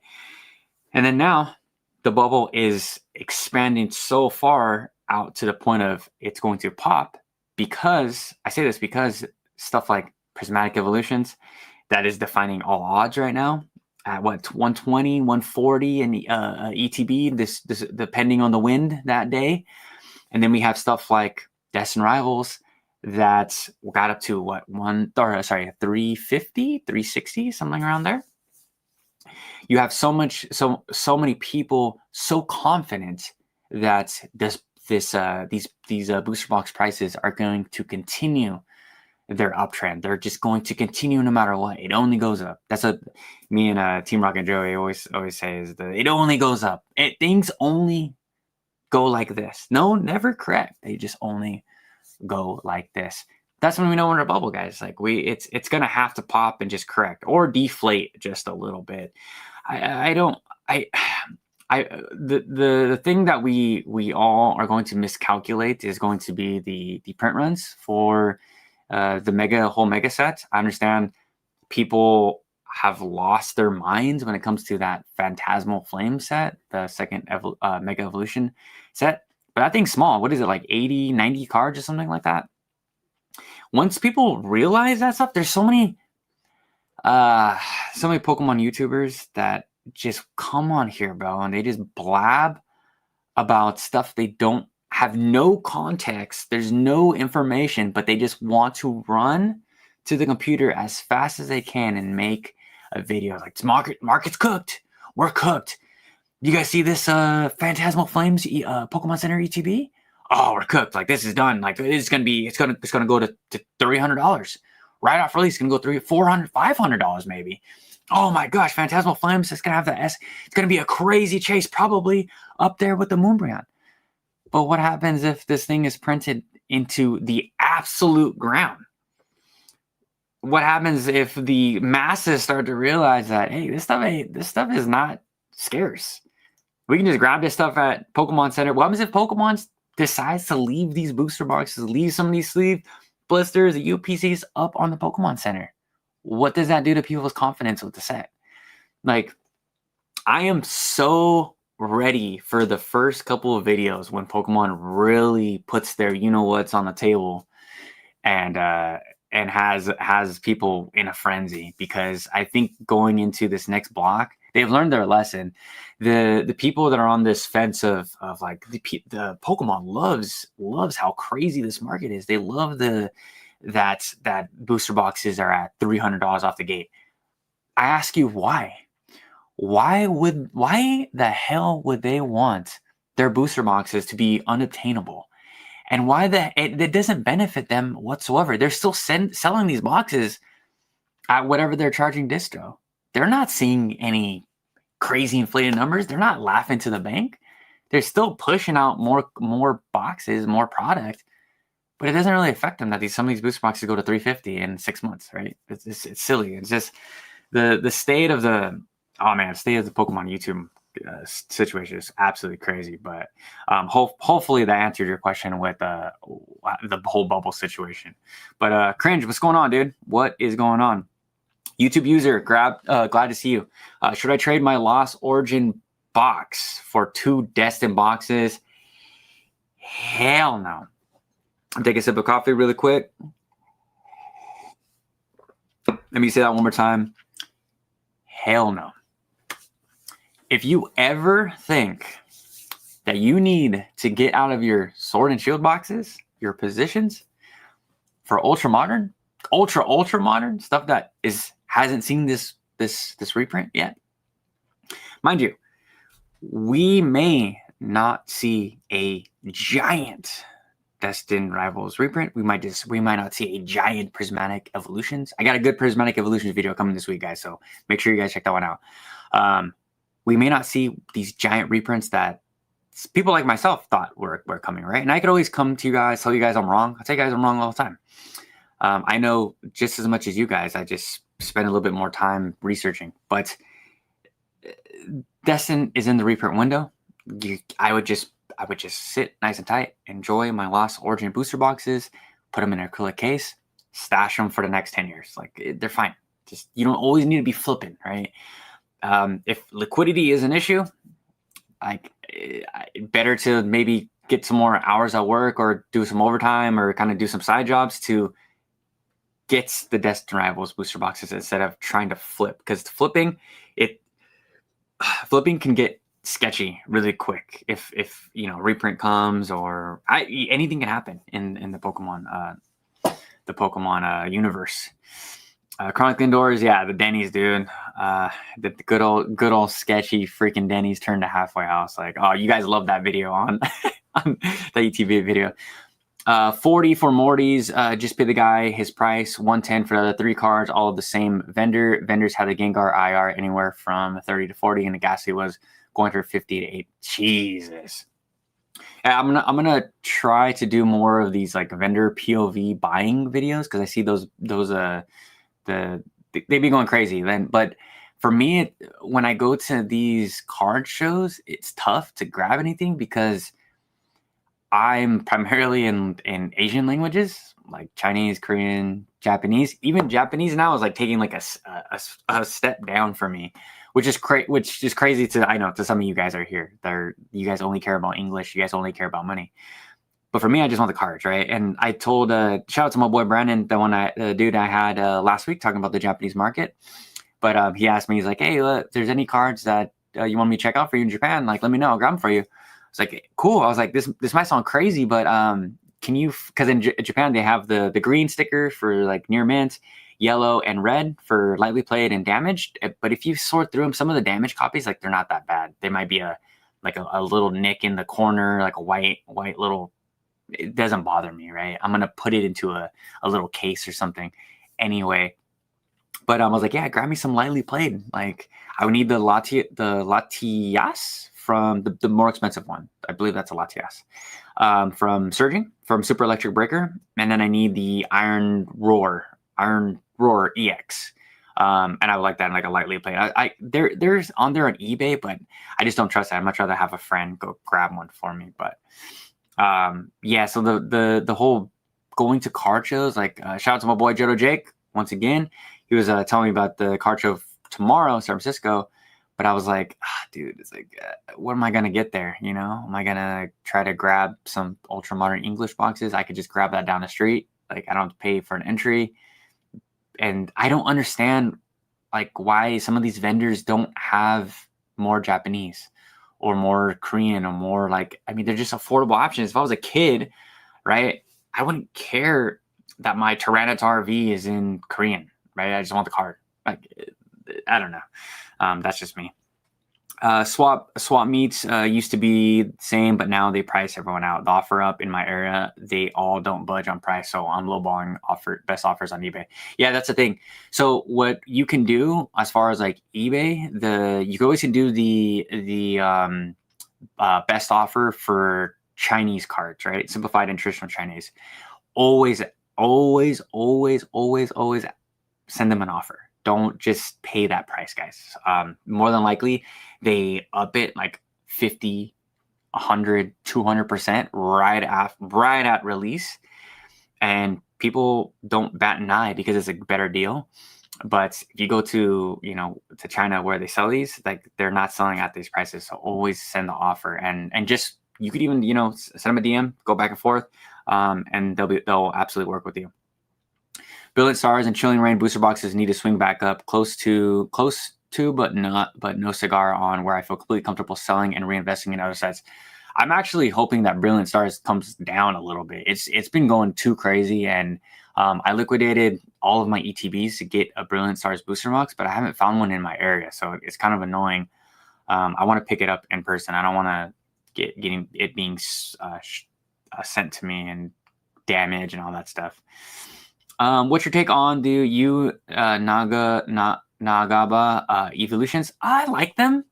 And then now the bubble is expanding so far out to the point of it's going to pop, because I say this because stuff like Prismatic Evolutions, that is defying all odds right now at what, 120, 140 in the ETB, this depending on the wind that day. And then we have stuff like Destined Rivals that got up to what, 350, 360, something around there. You have so many people so confident that these booster box prices are going to continue their uptrend. They're just going to continue no matter what. It only goes up. That's what me and Team Rock and Joey always say, is it only goes up. Things only go like this. No, never correct. They just only go like this. That's when we know we're in a bubble, guys. Like it's gonna have to pop and just correct or deflate just a little bit. The thing that we all are going to miscalculate is going to be the print runs for the whole mega set. I understand people have lost their minds when it comes to that Phantasmal Flame set, the second Mega Evolution set. But that thing's small. What is it, like 80, 90 cards or something like that? Once people realize that stuff, there's so many Pokemon YouTubers that just come on here, bro, and they just blab about stuff they don't have no context. There's no information, but they just want to run to the computer as fast as they can and make a video like, market's cooked. We're cooked. You guys see this Phantasmal Flames Pokemon Center ETB? Oh, we're cooked. Like, this is done. Like, it's gonna go to $300. Right off release, it's gonna go $400, $500 maybe. Oh my gosh, Phantasmal Flames is gonna have the S. It's gonna be a crazy chase, probably up there with the Moonbryon. But what happens if this thing is printed into the absolute ground? What happens if the masses start to realize that, hey, this stuff is not scarce? We can just grab this stuff at Pokemon Center. What happens if Pokemon decides to leave these booster boxes, leave some of these sleeve blisters, the UPCs up on the Pokemon Center? What does that do to people's confidence with the set? Like, I am so ready for the first couple of videos when Pokemon really puts their what's on the table and has people in a frenzy, because I think going into this next block, they've learned their lesson. The people that are on this fence of like the Pokemon loves how crazy this market is. They love that booster boxes are at $300 off the gate. I ask you, why? Why the hell would they want their booster boxes to be unobtainable? And why it doesn't benefit them whatsoever? They're still selling these boxes at whatever they're charging distro. They're not seeing any crazy inflated numbers. They're not laughing to the bank. They're still pushing out more boxes, more product, but it doesn't really affect them that some of these booster boxes go to $350 in 6 months, right? It's silly. It's just the state of the Pokemon YouTube situation is absolutely crazy. But hopefully that answered your question with the whole bubble situation. But Cringe, what's going on, dude? What is going on? YouTube user, glad to see you. Should I trade my Lost Origin box for 2 Destin boxes. Hell no. I'll take a sip of coffee really quick. Let me say that one more time. Hell no. If you ever think that you need to get out of your Sword and Shield boxes, your positions, for ultra modern stuff that hasn't seen this reprint yet, mind you, we may not see a giant Destin Rivals reprint. We might not see a giant Prismatic Evolutions. I got a good Prismatic Evolutions video coming this week, guys, so make sure you guys check that one out. We may not see these giant reprints that people like myself thought were coming, right? And I could always come to you guys, tell you guys I'm wrong. I tell you guys I'm wrong all the time. I know just as much as you guys. I just spend a little bit more time researching. But Destin is in the reprint window. I would just sit nice and tight, enjoy my Lost Origin booster boxes, put them in an acrylic case, stash them for the next 10 years. Like, they're fine. Just, you don't always need to be flipping, right? If liquidity is an issue, better to maybe get some more hours at work or do some overtime or kind of do some side jobs to get the Destin Rivals booster boxes instead of trying to flip, because flipping can get sketchy really quick if reprint comes, or anything can happen in the Pokemon universe. Chronic Indoors, yeah, the Denny's, dude. The good old sketchy freaking Denny's turned to halfway house. Like, oh, you guys love that video on the ETV video. 40 for Morty's. Just pay the guy his price. 110 for the other 3 cards. All of the same vendor. Vendors had the Gengar IR anywhere from 30 to 40, and the Ghastly was going for 50 to 8. Jesus. Yeah, I'm gonna try to do more of these like vendor POV buying videos, because I see those they be going crazy then. But for me, when I go to these card shows, it's tough to grab anything because I'm primarily in Asian languages like Chinese, Korean, Japanese. Even Japanese now is like taking like a step down for me, which is crazy to some of you guys are here. You guys only care about English. You guys only care about money. But for me, I just want the cards, right? And I told, shout out to my boy Brandon, the dude I had last week talking about the Japanese market. But he asked me, he's like, hey, if there's any cards that you want me to check out for you in Japan, like, let me know, I'll grab them for you. It's like, cool. I was like, this might sound crazy, but can you, because in Japan, they have the green sticker for like near mint, yellow and red for lightly played and damaged. But if you sort through them, some of the damaged copies, like, they're not that bad. They might be a little nick in the corner, like a white little. It doesn't bother me, right? I'm gonna put it into a little case or something anyway. But I was like, yeah, grab me some lightly played. Like, I would need the Latias from the more expensive one. I believe that's a Latias. From Surging, from Super Electric Breaker, and then I need the Iron Roar EX. And I would like that in like a lightly played. There's on there on eBay, but I just don't trust that. I'd much rather have a friend go grab one for me. But yeah, so the whole going to card shows, like, shout out to my boy Jodo Jake once again. He was telling me about the card show tomorrow in San Francisco, but I was like, dude, it's like, what am I gonna get there? Am I gonna try to grab some ultra modern English boxes? I could just grab that down the street. Like, I don't have to pay for an entry, and I don't understand like why some of these vendors don't have more Japanese or more Korean or more, like, I mean, they're just affordable options. If I was a kid, right, I wouldn't care that my Tyranitar V is in Korean, right? I just want the card. Like, I don't know. That's just me. Swap meets used to be the same, but now they price everyone out. The offer up in my area, they all don't budge on price, so I'm lowballing best offers on eBay. Yeah, that's the thing. So what you can do as far as like eBay, you always can do the best offer for Chinese cards, right? Simplified and traditional Chinese. Always send them an offer. Don't just pay that price, guys. More than likely, they up it like 50, 100, 200% right at release. And people don't bat an eye because it's a better deal. But if you go to, to China where they sell these, like they're not selling at these prices. So always send the offer, and just, you could even, send them a DM, go back and forth, and they'll absolutely work with you. Brilliant Stars and Chilling Rain booster boxes need to swing back up close to, but no cigar on where I feel completely comfortable selling and reinvesting in other sets. I'm actually hoping that Brilliant Stars comes down a little bit. It's been going too crazy, and I liquidated all of my ETBs to get a Brilliant Stars booster box, but I haven't found one in my area, so it's kind of annoying. I want to pick it up in person. I don't want to getting it being sent to me and damage and all that stuff. What's your take on the Nagaba evolutions? I like them.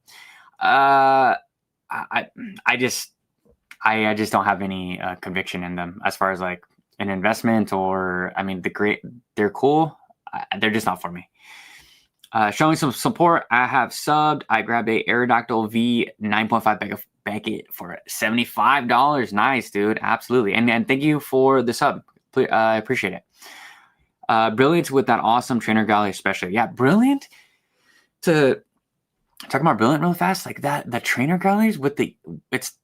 I just don't have any conviction in them as far as like an investment, or I mean, they're cool. They're just not for me. Showing some support, I have subbed. I grabbed a Aerodactyl V 9.5 Beckett for $75. Nice, dude. Absolutely. And thank you for the sub. I appreciate it. Brilliant with that awesome trainer gallery, especially. Yeah, brilliant. To talk about Brilliant real fast, like that, the trainer galleries with the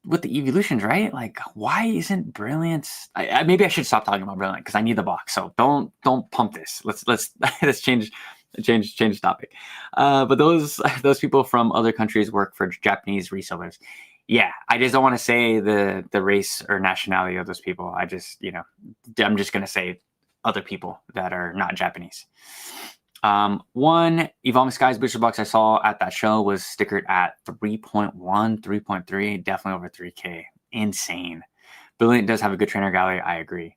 evolutions, right? Like, why isn't Brilliant? Maybe I should stop talking about Brilliant because I need the box. So don't pump this. Let's change the topic. But those people from other countries work for Japanese resellers. Yeah, I just don't want to say the race or nationality of those people. I'm just gonna say other people that are not Japanese. One Evolving Skies booster box I saw at that show was stickered at 3.1, 3.3, definitely over 3K. Insane. Brilliant does have a good trainer gallery. I agree.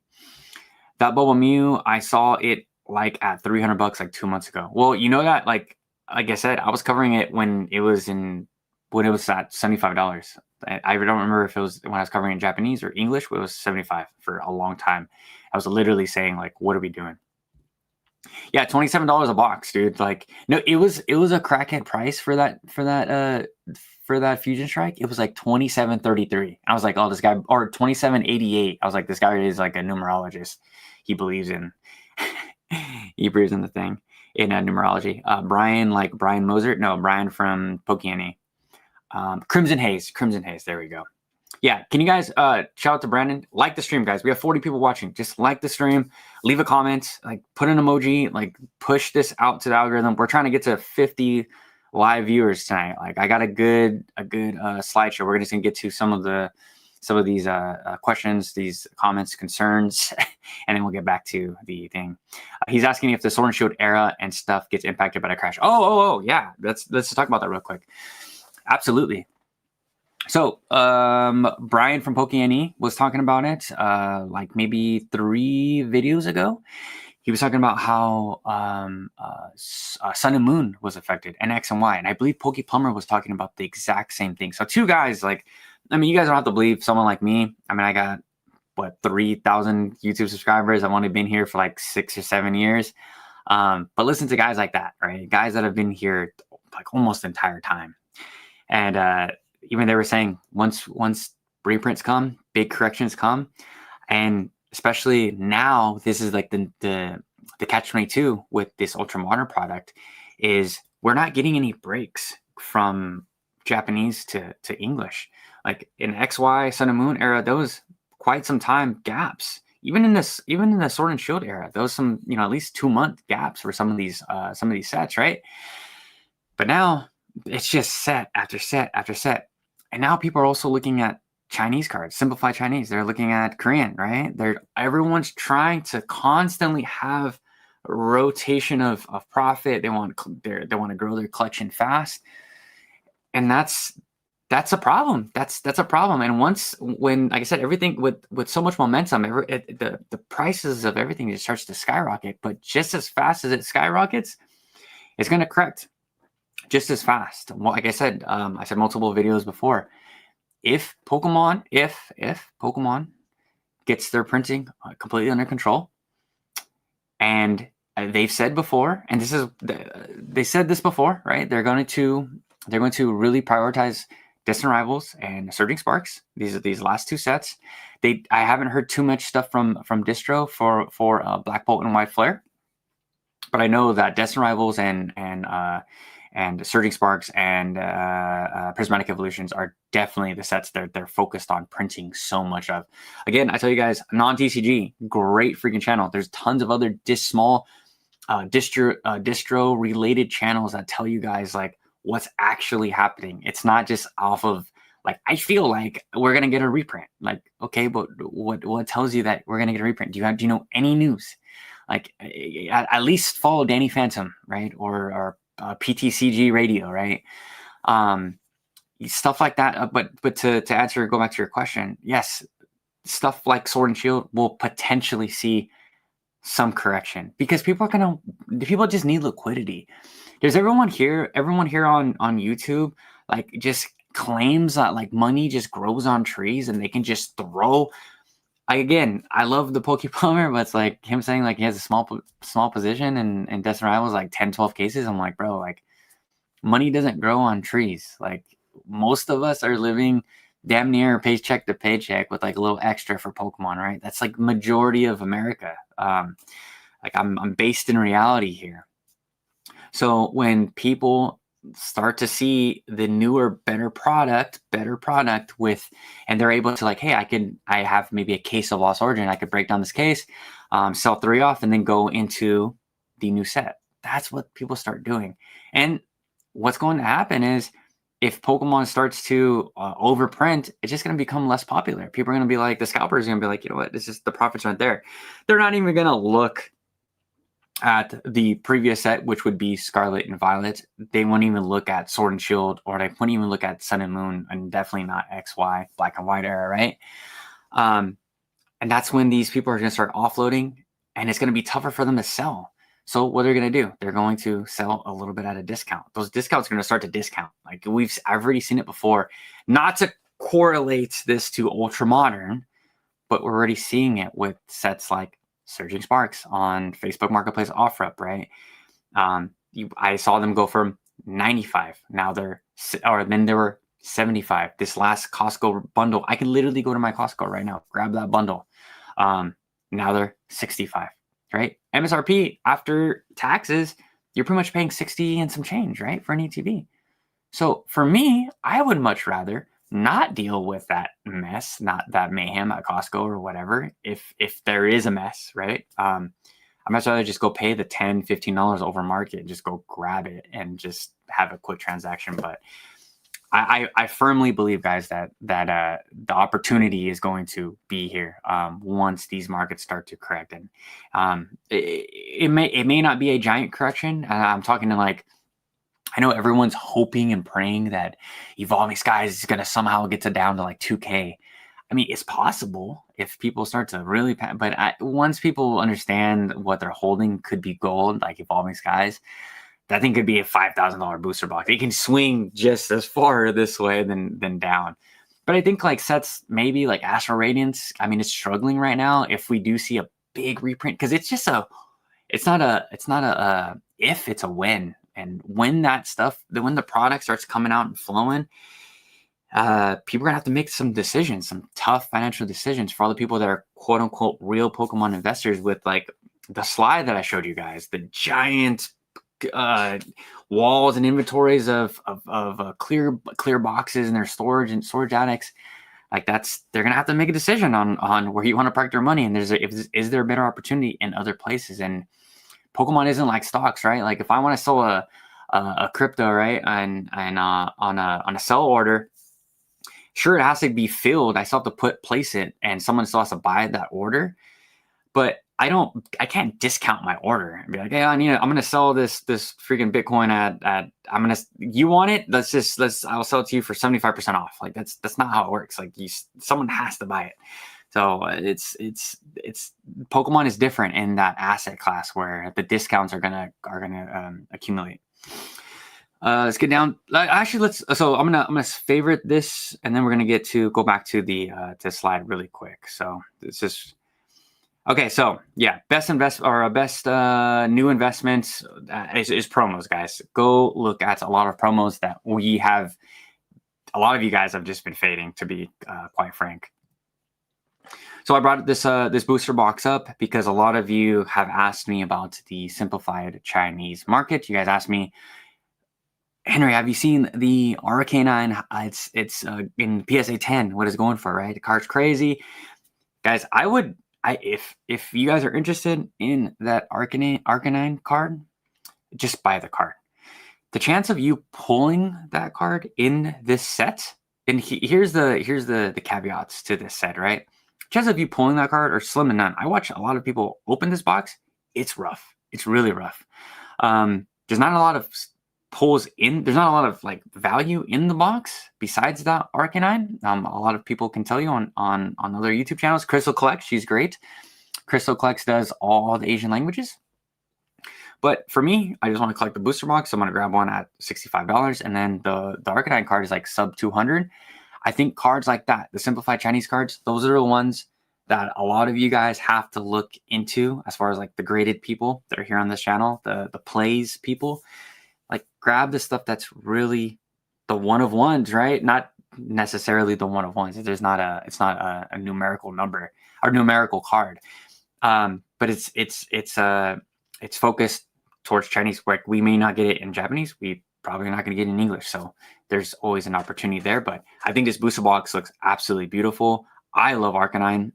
That Bubble Mew, I saw it like at $300 like 2 months ago. Well, you know that, like I said, I was covering it when it was at $75. I don't remember if it was when I was covering in Japanese or English, but it was $75 for a long time. I was literally saying, like, what are we doing? Yeah, $27 a box, dude. Like, no, it was a crackhead price for that Fusion Strike. It was like $27.33. I was like, oh, this guy, or $27.88. I was like, this guy is like a numerologist. He believes in the thing in numerology. Brian Moser. No, Brian from Pokemon. Crimson Haze. There we go. Yeah, can you guys shout out to Brandon? Like the stream, guys. We have 40 people watching. Just like the stream, leave a comment, like put an emoji, like push this out to the algorithm. We're trying to get to 50 live viewers tonight. Like, I got a good slideshow. We're just gonna get to some of these questions, these comments, concerns, and then we'll get back to the thing. He's asking if the Sword and Shield era and stuff gets impacted by the crash. Oh, yeah. Let's talk about that real quick. Absolutely. So, Brian from Pokemon was talking about it, like maybe 3 videos ago. He was talking about how Sun and Moon was affected, and X and Y, and I believe Poke Plumber was talking about the exact same thing. So 2 guys, like, I mean, you guys don't have to believe someone like me. I mean, I got 3,000 YouTube subscribers. I've only been here for like 6 or 7 years, but listen to guys like that, right? Guys that have been here like almost the entire time, and even they were saying once reprints come, big corrections come, and especially now, this is like the catch-22 with this Ultra Modern product is we're not getting any breaks from Japanese to English. Like in XY Sun and Moon era, there was quite some time gaps. Even in the Sword and Shield era, there was some at least 2-month gaps for some of these sets, right? But now it's just set after set after set. And now people are also looking at Chinese cards, simplified Chinese. They're looking at Korean, right? Everyone's trying to constantly have a rotation of profit. They want to grow their collection fast, and that's a problem. That's a problem. And when like I said, everything with so much momentum, the prices of everything just starts to skyrocket. But just as fast as it skyrockets, it's going to correct just as fast. Well, like I said multiple videos before, if Pokemon gets their printing completely under control, and they've said before, and they said this before, right? They're going to really prioritize Distant Rivals and Surging Sparks. These last 2 sets. I haven't heard too much stuff from Distro for Black Bolt and White Flare. but I know that Destin Rivals and Surging Sparks and Prismatic Evolutions are definitely the sets they're focused on printing so much of. Again, I tell you guys, non-TCG, great freaking channel. There's tons of other small distro related channels that tell you guys like what's actually happening. It's not just off of like, I feel like we're gonna get a reprint. Like, okay, but what tells you that we're gonna get a reprint? Do you know any news? Like, at least follow Danny Phantom, right? Or PTCG Radio, right? Stuff like that. But to answer, go back to your question, yes, stuff like Sword and Shield will potentially see some correction because people just need liquidity. There's everyone here on YouTube like just claims that like money just grows on trees and they can just throw. I love the Pokeplumber, but it's like him saying like he has a small position and Destin Rivals like 10, 12 cases. I'm like, bro, like money doesn't grow on trees. Like most of us are living damn near paycheck to paycheck with like a little extra for Pokemon, right? That's like majority of America. Like I'm based in reality here. So when people start to see the newer, better product with, and they're able to like, hey, I have maybe a case of Lost Origin. I could break down this case, sell 3 off, and then go into the new set. That's what people start doing. And what's going to happen is if Pokemon starts to overprint, it's just going to become less popular. People are going to be like, the scalpers are going to be like, you know what, this is the profits aren't there. They're not even going to look at the previous set, which would be Scarlet and Violet. They won't even look at Sword and Shield, or they won't even look at Sun and Moon, and definitely not XY, Black and White era, right? And that's when these people are going to start offloading, and it's going to be tougher for them to sell. So what they're going to do, they're going to sell a little bit at a discount. Those discounts are going to start to discount. Like I've already seen it before. Not to correlate this to Ultra Modern, but we're already seeing it with sets like Surging Sparks on Facebook Marketplace OfferUp, right? I saw them go from 95. Now then they were 75. This last Costco bundle, I can literally go to my Costco right now, grab that bundle. Now they're 65. Right? MSRP after taxes, you're pretty much paying 60 and some change, right? For an ETB. So for me, I would much rather not deal with that mess, not that mayhem at Costco or whatever. If there is a mess, right? I'd much rather just go pay the $10, $15 over market and just go grab it and just have a quick transaction. But I firmly believe, guys, that the opportunity is going to be here once these markets start to correct. And it may not be a giant correction. I'm talking to like, I know everyone's hoping and praying that Evolving Skies is going to somehow get down to like 2K. I mean, it's possible if people start to really, but once people understand what they're holding could be gold, like Evolving Skies, that thing could be a $5,000 booster box. It can swing just as far this way than down. But I think like sets maybe like Astral Radiance, I mean, it's struggling right now. If we do see a big reprint, because it's not a if, it's a when. And when when the product starts coming out and flowing, people are gonna have to make some decisions, some tough financial decisions for all the people that are quote unquote real Pokemon investors. With like the slide that I showed you guys, the giant walls and inventories of clear boxes and their storage attics, like they're gonna have to make a decision on where you want to park their money. And is there a better opportunity in other places? And Pokemon isn't like stocks, right? Like if I want to sell a crypto, right, and on a sell order, sure, it has to be filled. I still have to place it, and someone still has to buy that order. But I can't discount my order and be like, hey, I'm going to sell this freaking Bitcoin at you want it? I'll sell it to you for 75% off. Like that's not how it works. Like someone has to buy it. So it's Pokemon is different in that asset class where the discounts are gonna accumulate. Let's get down. Actually, so I'm gonna favorite this, and then we're gonna go back to the slide really quick. So it's just. Okay, so yeah, best new investments is promos, guys. Go look at a lot of promos that we have. A lot of you guys have just been fading, to be quite frank. So I brought this booster box up because a lot of you have asked me about the simplified Chinese market. You guys asked me, Henry, have you seen the RK9? It's in PSA 10. What is it going for? Right, the card's crazy, guys. If you guys are interested in that RK9 card, just buy the card. The chance of you pulling that card in this set, and here's the caveats to this set, right? Chance of you pulling that card are slim to none. I watch a lot of people open this box. It's rough. It's really rough. There's not a lot of pulls in. There's not a lot of like value in the box besides that RK9. A lot of people can tell you on other YouTube channels. Crystal Collects, she's great. Crystal Collects does all the Asian languages. But for me, I just want to collect the booster box. So I'm going to grab one at $65. And then the RK9 card is like sub 200. I think cards like that, the simplified Chinese cards, those are the ones that a lot of you guys have to look into as far as like the graded people that are here on this channel, the plays people. Like grab the stuff that's really the one of ones, right? Not necessarily the one of ones. It's not a numerical number or numerical card. But it's focused towards Chinese. Like we may not get it in Japanese. We probably not going to get it in English. So there's always an opportunity there. But I think this booster box looks absolutely beautiful. I love Arcanine.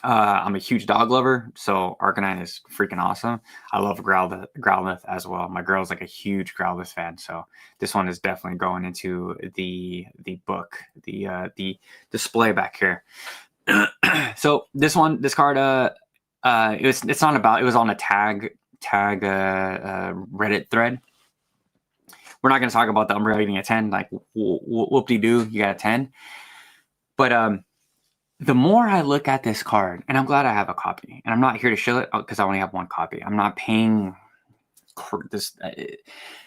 I'm a huge dog lover, so Arcanine is freaking awesome. I love Growlithe as well. My girl's like a huge Growlithe fan, so this one is definitely going into the book, the display back here. So this card, it was on a tag Reddit thread. We're not going to talk about the Umbreon getting a 10, like whoop-de-doo, you got a 10. But the more I look at this card, and I'm glad I have a copy, and I'm not here to show it because I only have one copy. I'm not paying this.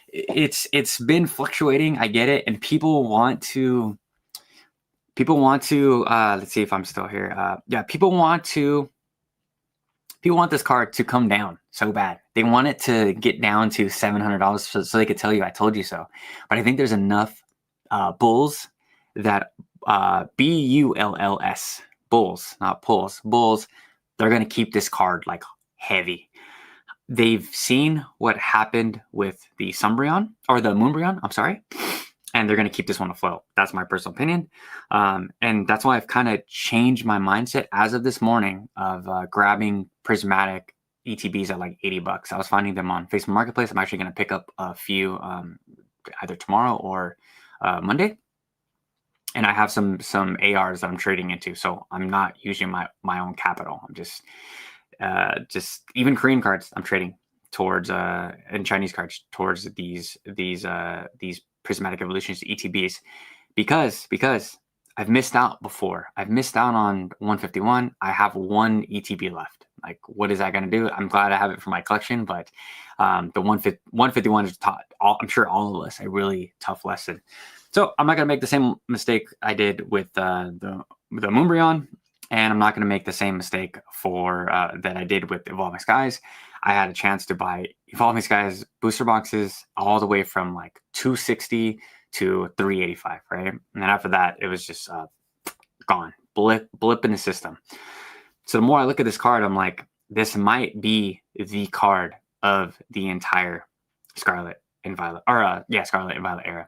It's been fluctuating. I get it, and people want to. Let's see if I'm still here. Yeah, people want this card to come down so bad. They want it to get down to $700 so they could tell you I told you so. But I think there's enough bulls that BULLS, bulls, not pulls, bulls, they're going to keep this card like heavy. They've seen what happened with the Umbreon, or the Moonbreon, I'm sorry, and they're going to keep this one afloat. That's my personal opinion. And that's why I've kind of changed my mindset as of this morning of grabbing prismatic ETBs at like $80. I was finding them on Facebook Marketplace. I'm actually going to pick up a few either tomorrow or Monday. And I have some ARs that I'm trading into, so I'm not using my own capital. I'm just even Korean cards I'm trading towards and Chinese cards towards these prismatic evolutions ETBs because I've missed out before. I've missed out on 151. I have one ETB left. Like, what is that going to do? I'm glad I have it for my collection, but the 151 is taught. I'm sure all of us a really tough lesson. So I'm not going to make the same mistake I did with the Moonbreon, and I'm not going to make the same mistake that I did with Evolving Skies. I had a chance to buy Evolving Skies booster boxes all the way from like $260 to $385, right? And then after that, it was just gone, blip in the system. So the more I look at this card, I'm like, this might be the card of the entire Scarlet and Violet, or Scarlet and Violet era.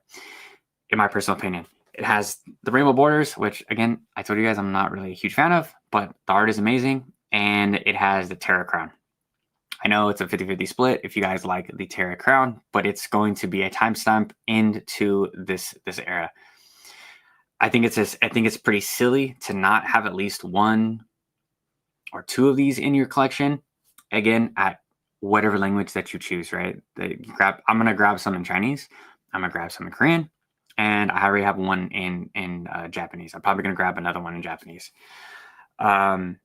In my personal opinion, it has the rainbow borders, which again, I told you guys I'm not really a huge fan of, but the art is amazing. And it has the Terra Crown. I know it's a 50-50 split if you guys like the Terra Crown, but it's going to be a timestamp into this era. I think it's pretty silly to not have at least one or two of these in your collection. Again, at whatever language that you choose, right? I'm gonna grab some in Chinese. I'm gonna grab some in Korean. And I already have one in Japanese. I'm probably going to grab another one in Japanese. I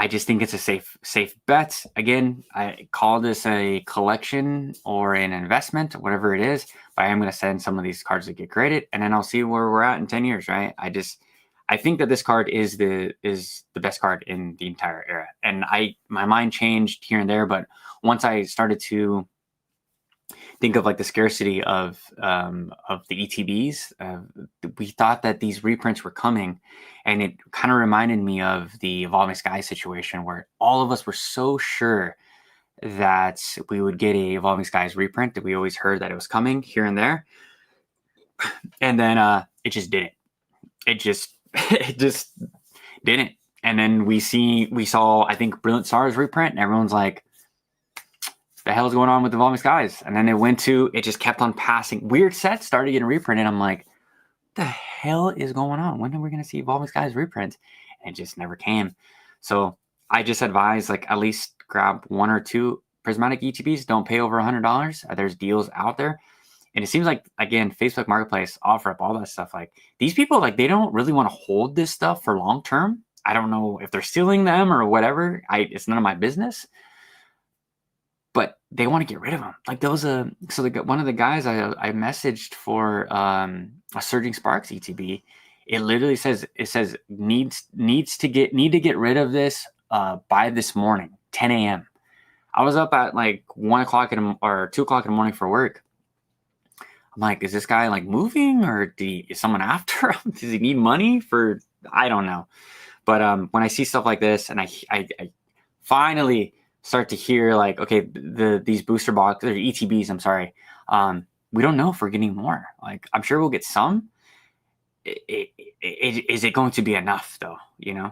just think it's a safe bet. Again, I call this a collection or an investment, whatever it is. But I am going to send some of these cards to get graded, and then I'll see where we're at in 10 years, right? I think that this card is the best card in the entire era. And my mind changed here and there, but once I started to think of like the scarcity of the ETBs. We thought that these reprints were coming, and it kind of reminded me of the Evolving Sky situation where all of us were so sure that we would get a Evolving Skies reprint, that we always heard that it was coming here and there, and then it just didn't. It just it just didn't. And then we saw, I think, Brilliant Stars reprint, and everyone's like, the hell's going on with Evolving Skies? And then it just kept on passing. Weird sets started getting reprinted. I'm like, the hell is going on? When are we going to see Evolving Skies reprint? And it just never came. So I just advise, like, at least grab 1 or 2 prismatic ETBs. Don't pay over $100. There's deals out there. And it seems like, again, Facebook Marketplace, OfferUp, all that stuff. Like, these people, like, they don't really want to hold this stuff for long term. I don't know if they're stealing them or whatever. It's none of my business. But they want to get rid of them. Like, those one of the guys I messaged for a Surging Sparks ETB, it literally says need to get rid of this by this morning, 10 a.m. I was up at like 1 o'clock or 2 o'clock in the morning for work. I'm like, is this guy like moving, or is someone after him? Does he need money for? I don't know. But when I see stuff like this, and I finally start to hear like, okay, these booster boxes or ETBs, I'm sorry, we don't know if we're getting more. Like, I'm sure we'll get some. Is it going to be enough though?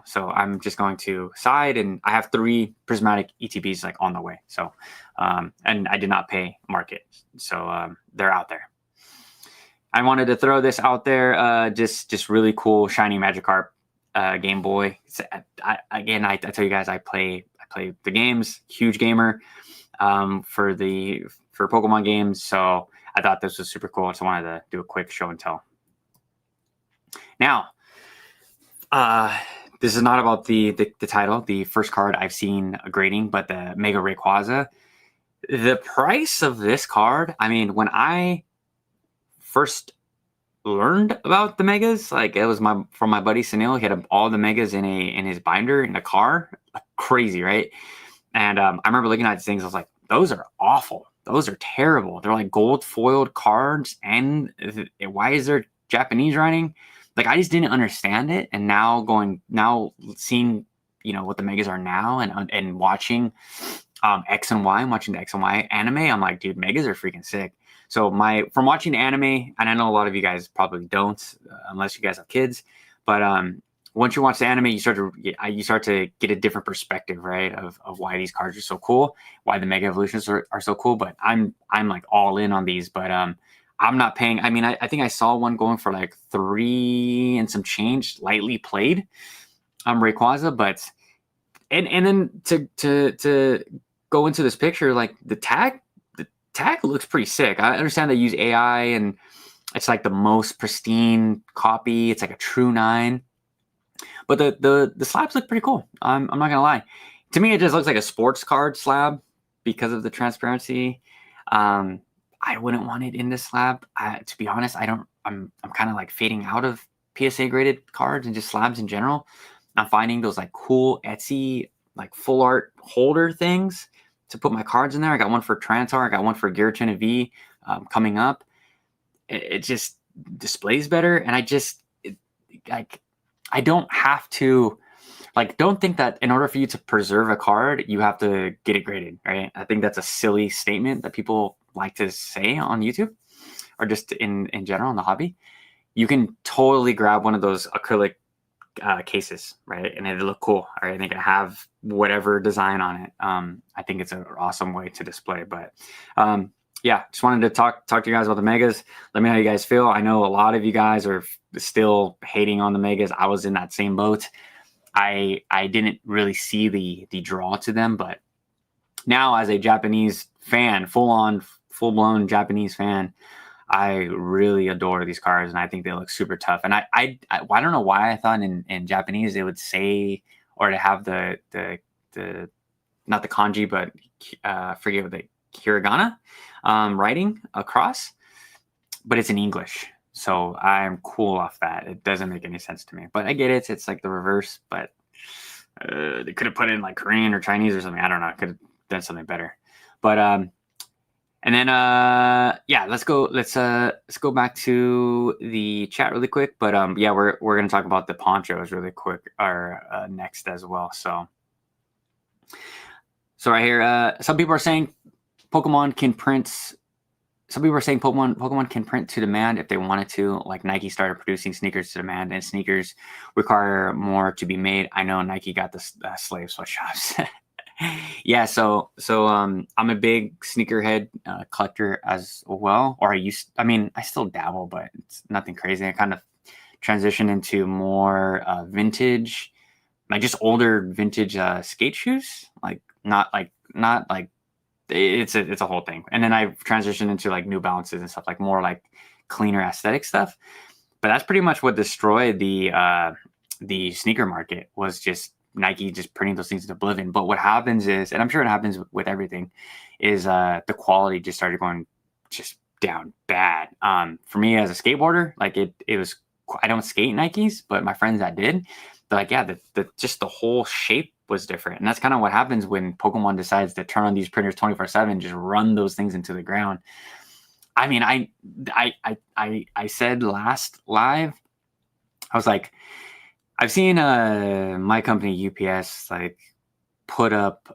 So I'm just going to side, and I have 3 prismatic ETBs like on the way. So, and I did not pay market, so they're out there. I wanted to throw this out there. Just really cool shiny Magikarp Game Boy. I tell you guys, I play the games, huge gamer for Pokemon games. So I thought this was super cool. So I wanted to do a quick show and tell. Now, this is not about the title, the first card I've seen grading, but the Mega Rayquaza. The price of this card, I mean, when I first learned about the megas, like, it was from my buddy Sunil. He had all the megas in his binder in a car. Crazy, right? And I remember looking at these things. I was like, those are awful. Those are terrible. They're like gold foiled cards, and why is there Japanese writing? Like, I just didn't understand it. And now seeing what the megas are now, and watching X and Y, I'm watching the X and Y anime, I'm like, dude, megas are freaking sick. So from watching the anime, and I know a lot of you guys probably don't, unless you guys have kids, but once you watch the anime, you start to get a different perspective, right, of why these cards are so cool, why the Mega Evolutions are so cool. But I'm like all in on these, but I'm not paying. I mean, I think I saw one going for like 3 and some change, lightly played, Rayquaza, but and then to go into this picture, like the tag looks pretty sick. I understand they use AI, and it's like the most pristine copy. It's like a true 9. But the slabs look pretty cool. I'm not gonna lie. To me, it just looks like a sports card slab because of the transparency. I wouldn't want it in this slab. To be honest, I'm kind of like fading out of PSA graded cards and just slabs in general. I'm finding those like cool Etsy like full art holder things to put my cards in there. I got one for Trantar. I got one for Giratina V coming up. It just displays better, and I don't have to, like, don't think that in order for you to preserve a card, you have to get it graded, right? I think that's a silly statement that people like to say on YouTube, or just in general in the hobby. You can totally grab one of those acrylic cases, right? And it'll look cool, right? And it can have whatever design on it. I think it's an awesome way to display. But yeah, just wanted to talk to you guys about the megas. Let me know how you guys feel. I know a lot of you guys are still hating on the megas. I was in that same boat. I didn't really see the draw to them, but now as a Japanese fan, full-blown Japanese fan, I really adore these cards, and I think they look super tough. And I don't know why I thought in Japanese it would say, or to have the not the kanji, but forget what the hiragana writing across, but it's in English. So I'm cool off that. It doesn't make any sense to me, but I get it. It's like the reverse, but they could have put it in like Korean or Chinese or something. I don't know. I could have done something better. But And then yeah, let's go back to the chat really quick. But yeah, we're gonna talk about the ponchos really quick or next as well. So right here, some people are saying Pokemon can print. Some people are saying Pokemon can print to demand if they wanted to. Like Nike started producing sneakers to demand, and sneakers require more to be made. I know Nike got the slave sweatshops. Yeah, so I'm a big sneakerhead collector as well. Or I still dabble, but it's nothing crazy. I kind of transitioned into more vintage, like just older vintage skate shoes. Like not like it's a whole thing. And then I transitioned into like New Balances and stuff, like more like cleaner aesthetic stuff. But that's pretty much what destroyed the sneaker market, was just Nike just printing those things into oblivion. But what happens is, and I'm sure it happens with everything, is the quality just started going just down bad. For me as a skateboarder, like it was, I don't skate Nikes, but my friends that did, they're like, yeah, just the whole shape was different. And that's kind of what happens when Pokemon decides to turn on these printers 24/7, just run those things into the ground. I mean, I said last live, I was like, I've seen my company UPS like put up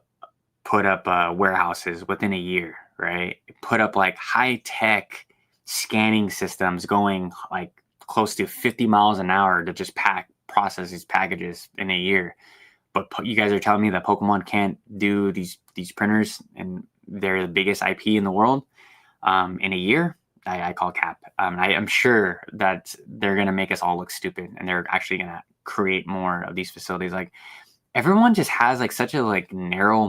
warehouses within a year, right? Put up like high tech scanning systems going like close to 50 miles an hour to just process these packages in a year. But you guys are telling me that Pokemon can't do these printers, and they're the biggest IP in the world in a year? I call cap. I'm sure that they're gonna make us all look stupid, and they're actually gonna create more of these facilities. Like everyone just has like such a like narrow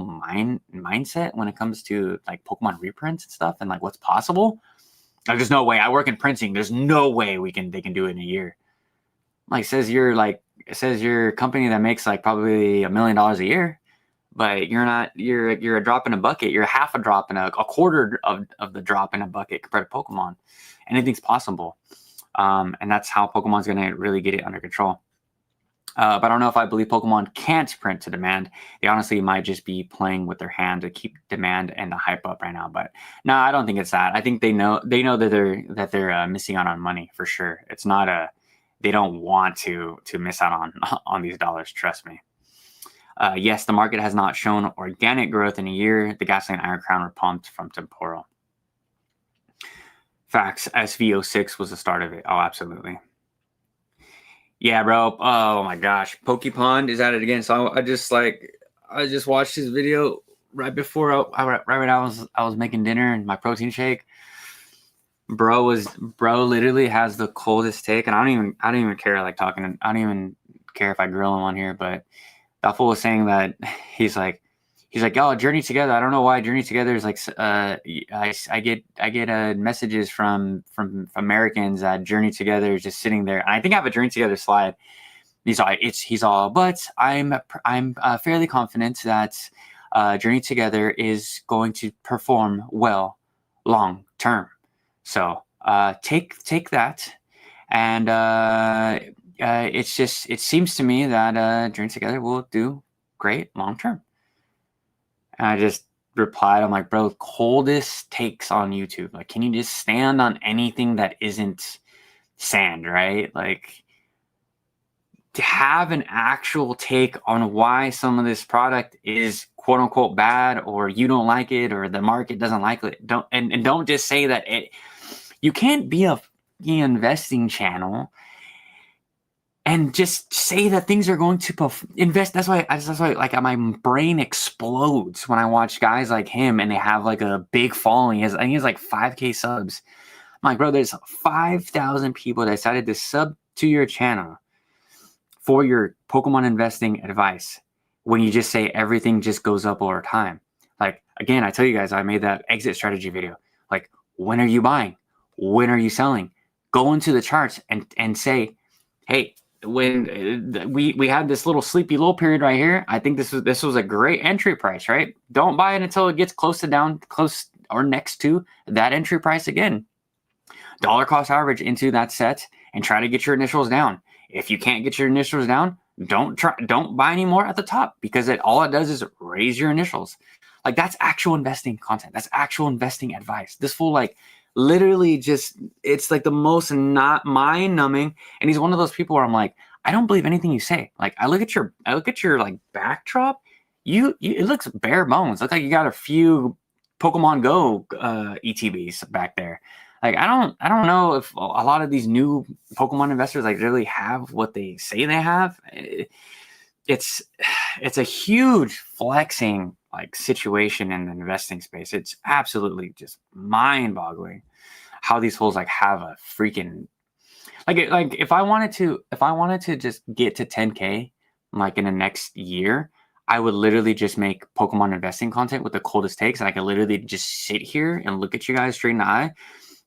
mindset when it comes to like Pokemon reprints and stuff, and like what's possible. Like there's no way. I work in printing. There's no way they can do it in a year. Like it says your company that makes like probably $1 million a year, but you're a drop in a bucket. You're half a drop in a quarter of the drop in a bucket compared to Pokemon. Anything's possible. And that's how Pokemon's going to really get it under control. But I don't know if I believe Pokemon can't print to demand. They honestly might just be playing with their hand to keep demand and the hype up right now. But no, I don't think it's that. I think they know that they're missing out on money for sure. It's not they don't want to miss out on these dollars. Trust me. Yes, the market has not shown organic growth in a year. The Gasoline Iron Crown were pumped from temporal. Facts. SV06 was the start of it. Oh, absolutely. Yeah, bro. Oh my gosh, Pokepond is at it again. So I just watched his video right before right when I was making dinner and my protein shake. Bro literally has the coldest take, and I don't even care like talking. I don't even care if I grill him on here, but that fool was saying that he's like, oh, Journey Together. I don't know why Journey Together is like. I get messages from Americans that Journey Together is just sitting there, and I think I have a Journey Together slide. He's all, but I'm fairly confident that Journey Together is going to perform well long term. So take that, and it seems to me that Journey Together will do great long term. And I just replied, I'm like, bro, coldest takes on YouTube. Like, can you just stand on anything that isn't sand, right? Like, to have an actual take on why some of this product is quote unquote bad, or you don't like it, or the market doesn't like it. Don't just say that you can't be a investing channel and just say that things are going to invest. That's why like my brain explodes when I watch guys like him and they have like a big following. I think he has like 5K subs. I'm like, bro, there's 5,000 people that decided to sub to your channel for your Pokemon investing advice when you just say everything just goes up over time. Like, again, I tell you guys, I made that exit strategy video. Like, when are you buying? When are you selling? Go into the charts and say, hey, when we had this little sleepy low period right here, I think this was a great entry price, right? Don't buy it until it gets close or next to that entry price again. Dollar cost average into that set and try to get your initials down. If you can't get your initials down, don't buy any more at the top, because all it does is raise your initials. Like that's actual investing content. That's actual investing advice. This fool like literally just, it's like the most not mind numbing. And he's one of those people where I'm like, I don't believe anything you say. Like I look at your like backdrop. You it looks bare bones. Looks like you got a few Pokemon Go ETBs back there. Like I don't know if a lot of these new Pokemon investors like really have what they say they have. It's a huge flexing like situation in the investing space. It's absolutely just mind-boggling how these fools like have a freaking like if I wanted to just get to 10K like in the next year, I would literally just make Pokemon investing content with the coldest takes, and I could literally just sit here and look at you guys straight in the eye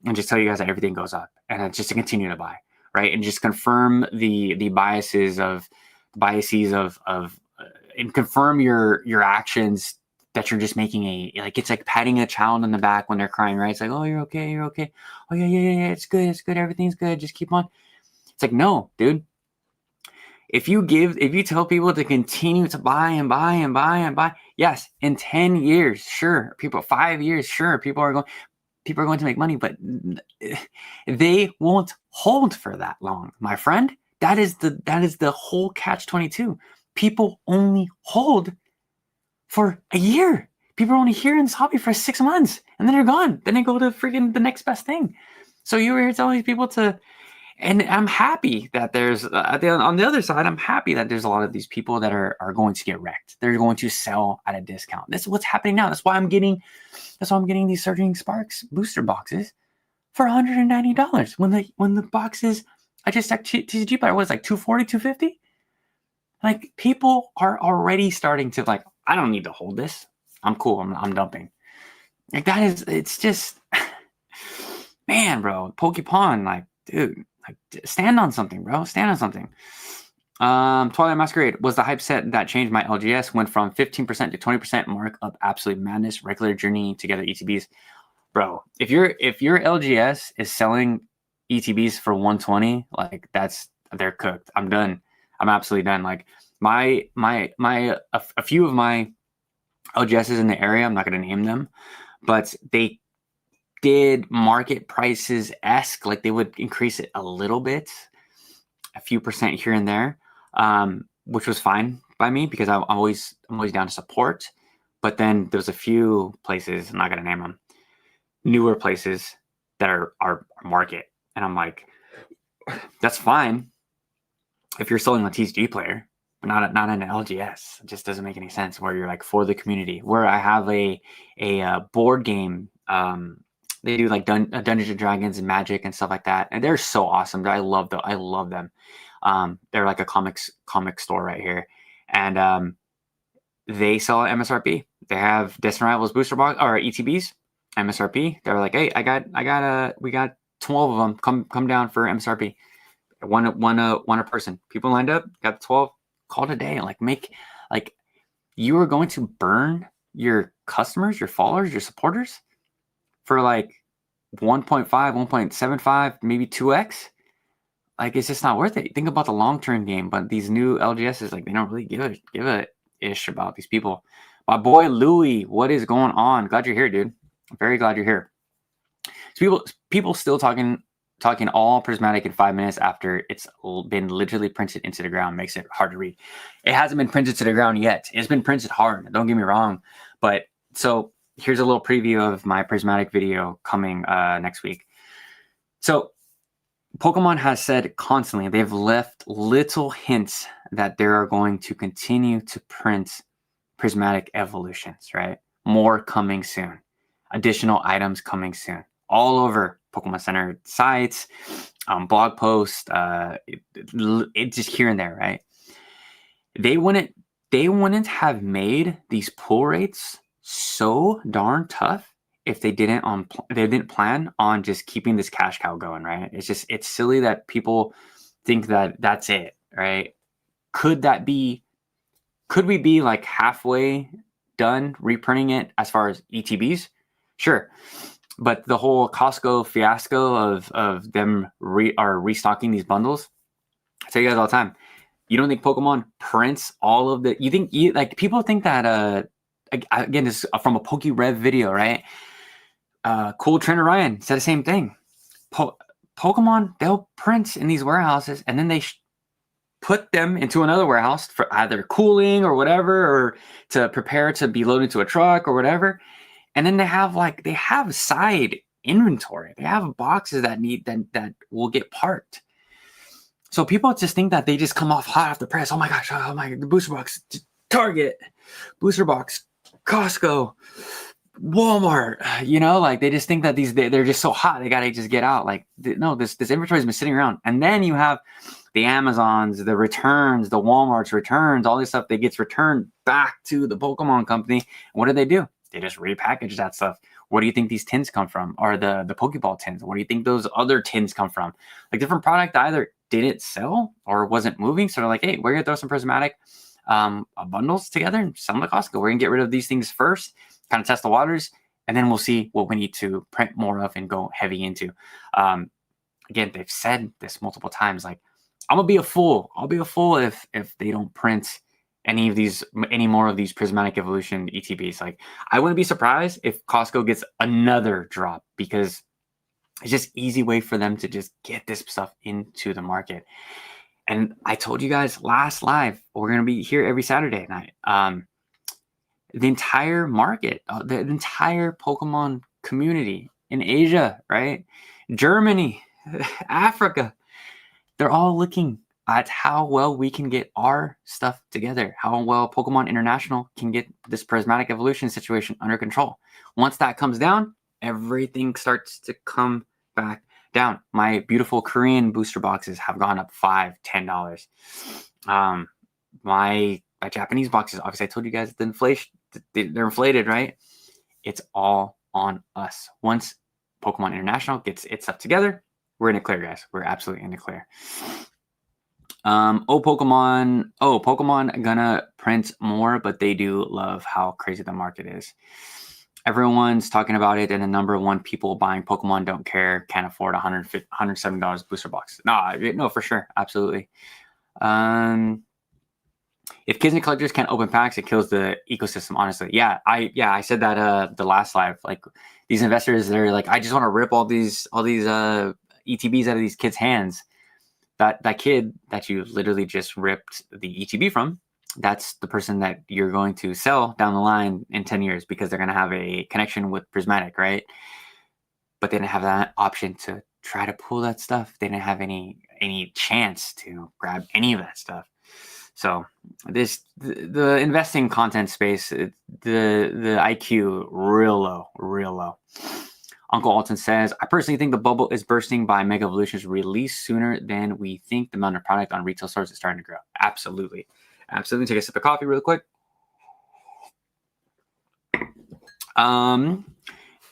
and just tell you guys that everything goes up and just to continue to buy, right? And just confirm the biases of and confirm your actions that you're just making it's like patting a child on the back when they're crying, right? It's like, oh, you're okay. Oh yeah, it's good, everything's good, just keep on. It's like, no, dude. If you tell people to continue to buy and buy and buy and buy, yes, in 10 years, sure, 5 years, sure, people are going to make money, but they won't hold for that long, my friend. That is the whole catch-22. People only hold for a year. People are only here in this hobby for 6 months, and then they're gone. Then they go to freaking the next best thing. So you were here telling these people to, and I'm happy that there's on the other side. I'm happy that there's a lot of these people that are going to get wrecked. They're going to sell at a discount. That's what's happening now. That's why I'm getting these Surging Sparks booster boxes for $190 when the boxes I just checked TCG Player was like $240, $250. Like people are already starting to like, I don't need to hold this. I'm cool. I'm dumping. Like that is, it's just, man, bro, Pokemon, like, dude, like stand on something, bro. Stand on something. Twilight Masquerade was the hype set that changed my LGS. Went from 15% to 20% mark up. Absolute madness. Regular Journey Together ETBs, bro. If your LGS is selling ETBs for 120, like they're cooked. I'm done. I'm absolutely done. Like a few of my LGSs in the area, I'm not going to name them, but they did market prices esque, like they would increase it a little bit, a few percent here and there, which was fine by me because I'm always down to support. But then there's a few places, I'm not going to name them, newer places that are market. And I'm like, that's fine if you're selling a TCG Player, but not in an LGS. It just doesn't make any sense where you're like for the community. Where I have a board game, they do like Dungeons and Dragons and Magic and stuff like that, and they're so awesome. I love them. They're like a comic store right here, and they sell at MSRP. They have Destiny Rivals booster box or ETBs MSRP. They're like, hey, we got 12 of them. Come down for MSRP. One a person. People lined up, got 12, called a day. Like you are going to burn your customers, your followers, your supporters for like 1.5, 1.75, maybe 2x. Like it's just not worth it. Think about the long-term game, but these new LGSs, like they don't really give a ish about these people. My boy Louie, what is going on? Glad you're here, dude. I'm very glad you're here. So people still talking all prismatic in 5 minutes after it's been literally printed into the ground makes it hard to read. It hasn't been printed to the ground yet. It's been printed hard. Don't get me wrong. But so here's a little preview of my prismatic video coming next week. So Pokemon has said constantly, they've left little hints that they are going to continue to print prismatic evolutions, right? More coming soon. Additional items coming soon. All over Pokemon Center sites, blog posts, it just here and there, right? They wouldn't have made these pull rates so darn tough if they didn't plan on just keeping this cash cow going, right? It's silly that people think that that's it, right? Could we be like halfway done reprinting it as far as ETBs? Sure. But the whole Costco fiasco of them restocking these bundles, I tell you guys all the time, you don't think Pokemon prints all of the, like people think that again, this is from a PokeRev video, right? Cool Trainer Ryan said the same thing. Pokemon, they'll print in these warehouses, and then they put them into another warehouse for either cooling or whatever, or to prepare to be loaded to a truck or whatever. And then they have side inventory. They have boxes that will get parked. So people just think that they just come off hot off the press. Oh my gosh, the booster box, Target, booster box, Costco, Walmart, like they just think that they're just so hot. They got to just get out. Like, no, this inventory has been sitting around. And then you have the Amazons, the returns, the Walmart's returns, all this stuff that gets returned back to the Pokemon company. And what do? They just repackage that stuff. What do you think these tins come from? Or the Pokeball tins? What do you think those other tins come from? Like, different product either didn't sell or wasn't moving. So they're like, hey, we're going to throw some prismatic bundles together and sell them to Costco. We're going to get rid of these things first, kind of test the waters, and then we'll see what we need to print more of and go heavy into. Again, they've said this multiple times. Like, I'm going to be a fool. I'll be a fool if they don't print any more of these Prismatic Evolution ETBs. Like, I wouldn't be surprised if Costco gets another drop, because it's just easy way for them to just get this stuff into the market. And I told you guys last live, we're going to be here every Saturday night. The entire market, the entire Pokemon community in Asia, right? Germany, Africa, they're all looking at how well we can get our stuff together, how well Pokemon International can get this Prismatic Evolution situation under control. Once that comes down, everything starts to come back down. My beautiful Korean booster boxes have gone up $5, $10. My Japanese boxes, obviously I told you guys the inflation, they're inflated, right? It's all on us. Once Pokemon International gets its stuff together, we're in the clear, guys. We're absolutely in the clear. Pokemon gonna print more, but they do love how crazy the market is. Everyone's talking about it, and the number one people buying Pokemon don't care, can't afford $107 booster box. No, for sure, absolutely. If kids and collectors can't open packs, it kills the ecosystem, honestly. Yeah, I said that the last live. Like, these investors, they're like, I just want to rip all these ETBs out of these kids' hands. That kid that you literally just ripped the ETB from, that's the person that you're going to sell down the line in 10 years, because they're going to have a connection with Prismatic, right? But they didn't have that option to try to pull that stuff. They didn't have any chance to grab any of that stuff. So the investing content space, the IQ real low. Uncle Alton says, I personally think the bubble is bursting by Mega Evolution's release sooner than we think. The amount of product on retail stores is starting to grow. Absolutely. Take a sip of coffee real quick.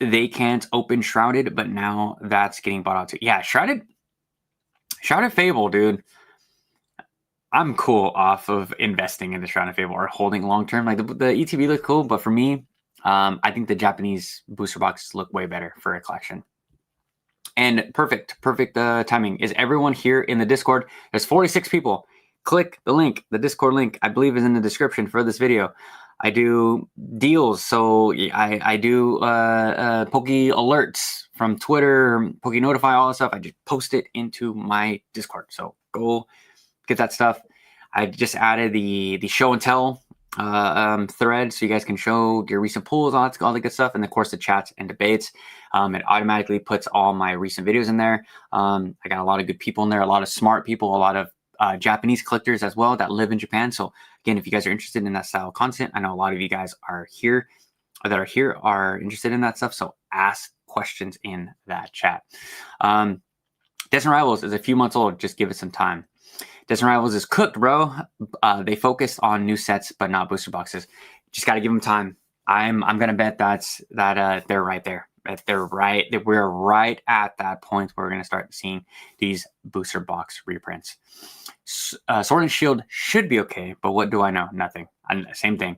They can't open Shrouded, but now that's getting bought out too. Yeah, Shrouded Fable, dude. I'm cool off of investing in the Shrouded Fable or holding long term. Like, the ETB looks cool, but for me, I think the Japanese booster boxes look way better for a collection. And perfect timing. Is everyone here in the Discord? There's 46 people. Click the link. The Discord link, I believe, is in the description for this video. I do deals, so I do Poke alerts from Twitter, Poke Notify, all that stuff. I just post it into my Discord. So go get that stuff. I just added the show and tell thread, so you guys can show your recent pulls, all the good stuff, and of course the chats and debates. It automatically puts all my recent videos in there. I got a lot of good people in there, a lot of smart people, a lot of Japanese collectors as well that live in Japan. So again, if you guys are interested in that style of content, I know a lot of you guys are interested in that stuff. So ask questions in that chat. Destined Rivals is a few months old. Just give it some time. Destined Rivals is cooked, bro. They focused on new sets, but not booster boxes. Just got to give them time. I'm gonna bet that they're right there. We're right at that point where we're gonna start seeing these booster box reprints. Sword and Shield should be okay, but what do I know? Nothing. Same thing.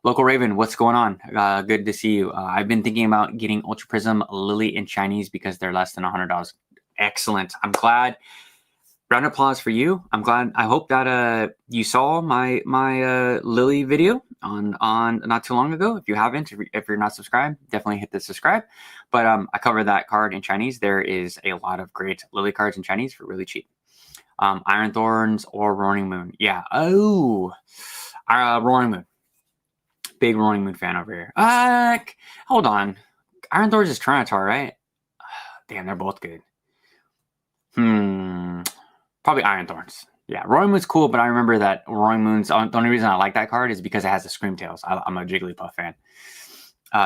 Local Raven, what's going on? Good to see you. I've been thinking about getting Ultra Prism Lily in Chinese because they're less than $100. Excellent. I'm glad. Round of applause for you. I'm glad. I hope that you saw my Lily video. on not too long ago. If you haven't, if you're not subscribed, definitely hit the subscribe. But I covered that card in Chinese. There is a lot of great Lily cards in Chinese for really cheap. Iron Thorns or Roaring Moon. Yeah. Oh, Roaring Moon. Big Roaring Moon fan over here. Hold on. Iron Thorns is Tyranitar, right? Damn, they're both good. Probably Iron Thorns. Yeah, Roaring Moon's cool, but I remember that Roaring Moon's the only reason I like that card is because it has the Screamtails. I'm a Jigglypuff fan.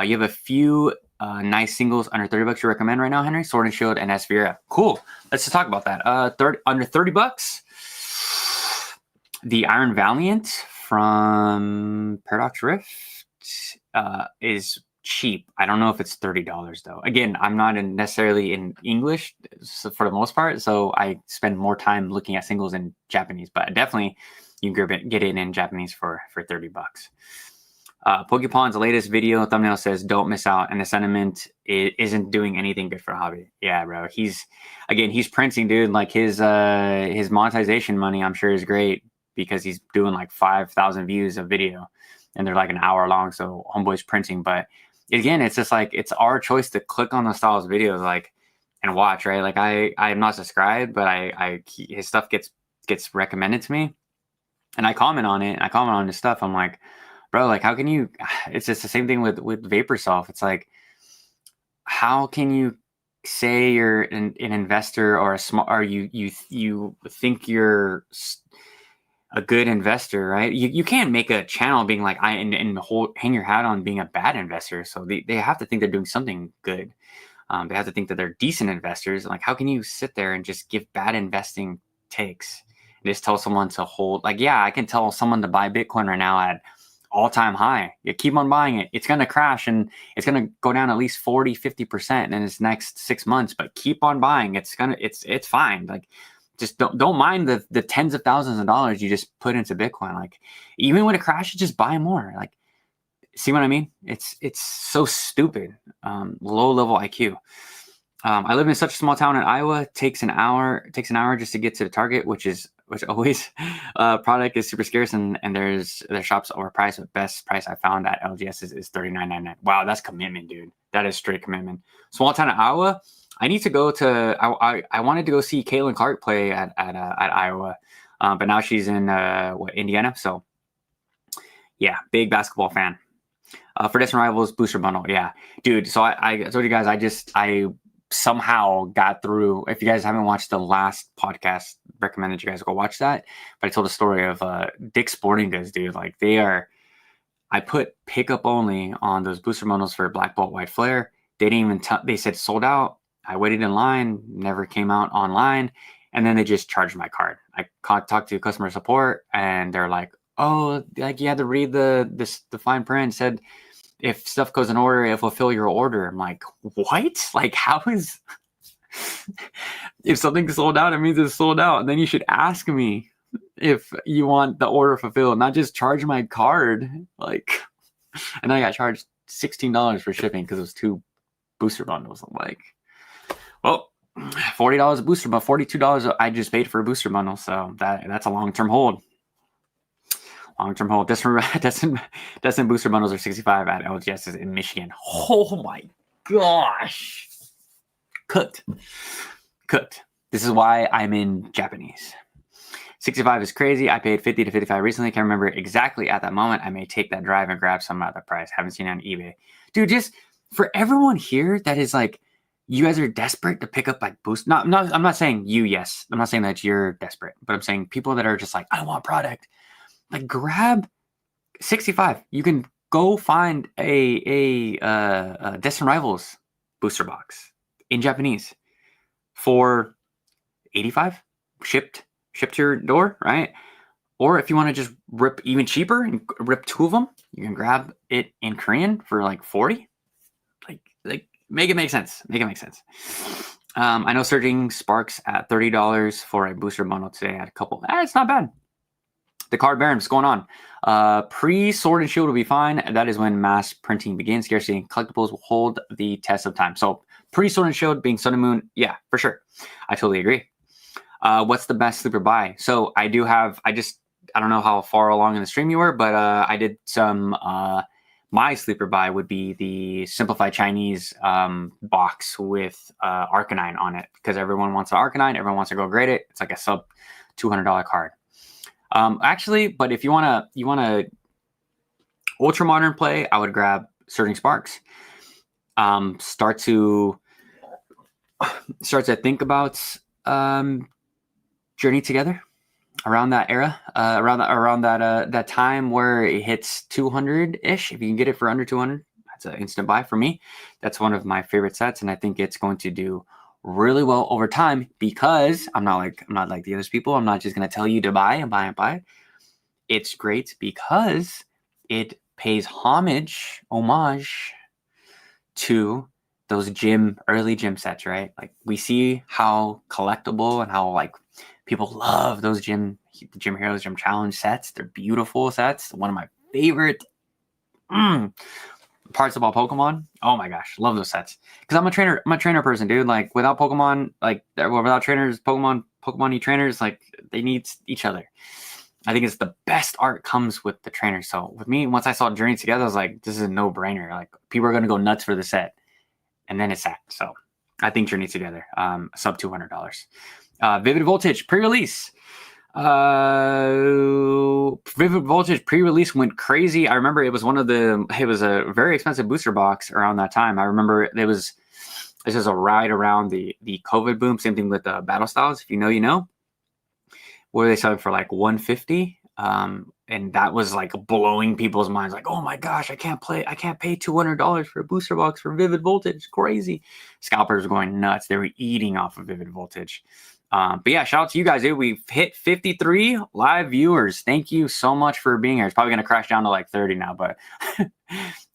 You have a few nice singles under $30 you recommend right now, Henry? Sword and Shield and Esfera. Cool. Let's just talk about that. Under $30, the Iron Valiant from Paradox Rift is cheap. I don't know if it's $30 though. Again, I'm not necessarily in English for the most part, so I spend more time looking at singles in Japanese. But definitely, you can get it in Japanese for $30. Pokepon's latest video thumbnail says, "Don't miss out," and the sentiment isn't doing anything good for hobby. Yeah, bro. He's printing, dude. Like his monetization money, I'm sure is great because he's doing like 5,000 views of video, and they're like an hour long. So homeboy's printing, but again, it's just like it's our choice to click on those styles of videos, like and watch, right? Like I am not subscribed, but his stuff gets recommended to me, and I comment on it. I comment on his stuff. I'm like, bro, like how can you? It's just the same thing with VaporSoft. It's like, how can you say you're an investor or a small, or you think you're a good investor, right? You can't make a channel being like hang your hat on being a bad investor. So they have to think they're doing something good. They have to think that they're decent investors. Like, how can you sit there and just give bad investing takes and just tell someone to hold? Like, yeah, I can tell someone to buy Bitcoin right now at all-time high. You keep on buying it. It's going to crash and it's going to go down at least 40-50% in its next 6 months, but keep on buying. It's fine. Like, just don't mind the tens of thousands of dollars you just put into Bitcoin. Like, even when it crashes, just buy more. Like, see what I mean? It's so stupid. Low level IQ. I live in such a small town in Iowa. It takes an hour just to get to the Target, which always product is super scarce, and their shops overpriced. The best price I found at LGS is $39.99. Wow, that's commitment, dude. That is straight commitment. Small town in Iowa. I need to go to. I wanted to go see Caitlin Clark play at Iowa, but now she's in Indiana. So yeah, big basketball fan. For Destined Rivals booster bundle, yeah, dude. So I told you guys I somehow got through. If you guys haven't watched the last podcast, recommended you guys go watch that. But I told the story of Dick's Sporting Goods, dude. Like I put pickup only on those booster bundles for Black Bolt White Flare. They didn't even they said sold out. I waited in line, never came out online, and then they just charged my card. I talked to customer support, and they're like, "Oh, like you had to read the fine print. Said if stuff goes in order, it'll fulfill your order." I'm like, "What? Like, how is if something's sold out, it means it's sold out. And then you should ask me if you want the order fulfilled, not just charge my card." Like, and I got charged $16 for shipping because it was 2 booster bundles. I'm like, well, $40 a booster, but $42 I just paid for a booster bundle. So that's a long-term hold. Long-term hold. Destin booster bundles are $65 at LGS in Michigan. Oh my gosh. Cooked. This is why I'm in Japanese. $65 is crazy. I paid $50 to $55 recently. Can't remember exactly at that moment. I may take that drive and grab some at the price. Haven't seen it on eBay. Dude, just for everyone here that is like, you guys are desperate to pick up like boost. I'm not saying you, yes. I'm not saying that you're desperate, but I'm saying people that are just like, I want product. Like, grab $65. You can go find a Destined Rivals booster box in Japanese for $85 shipped to your door, right? Or if you want to just rip even cheaper and rip 2 of them, you can grab it in Korean for like $40. Like make it make sense. I know Surging Sparks at $30 for a booster bundle today. I had a couple. It's not bad. The Card Baron, what's going on? Pre-Sword and Shield will be fine. That is when mass printing begins. Scarcity and collectibles will hold the test of time. So pre-Sword and Shield being Sun and Moon, yeah, for sure. I totally agree. What's the best sleeper buy? So I I don't know how far along in the stream you were, but I did some. My sleeper buy would be the Simplified Chinese box with Arcanine on it, because everyone wants an Arcanine, everyone wants to go grade it. It's like a sub $200 card. Actually, but if you wanna ultra modern play, I would grab Surging Sparks. Start to think about Journey Together around that era, around that time where it hits 200-ish. If you can get it for under 200, that's an instant buy for me. That's one of my favorite sets, and I think it's going to do really well over time, because I'm not like the other people. I'm not just going to tell you to buy and buy and buy. It's great because it pays homage to those early gym sets, right? Like, we see how collectible and how like people love those Gym Heroes, Gym Challenge sets. They're beautiful sets. One of my favorite parts about Pokemon. Oh my gosh, love those sets. Because I'm a trainer person, dude. Like, without Pokemon, without trainers, Pokemon trainers, like, they need each other. I think it's the best art comes with the trainer. So with me, once I saw Journey Together, I was like, this is a no-brainer. Like, people are gonna go nuts for the set. And then it's that. So I think Journey Together, sub $200. Vivid Voltage pre-release. Vivid Voltage pre-release went crazy. I remember it was a very expensive booster box around that time. I remember this is a ride around the COVID boom. Same thing with the Battle Styles. If you know, you know, where they selling for like $150. And that was like blowing people's minds. Like, oh my gosh, I can't pay $200 for a booster box for Vivid Voltage. Crazy. Scalpers were going nuts. They were eating off of Vivid Voltage. But yeah, shout out to you guys, dude. We've hit 53 live viewers. Thank you so much for being here. It's probably going to crash down to like 30 now, but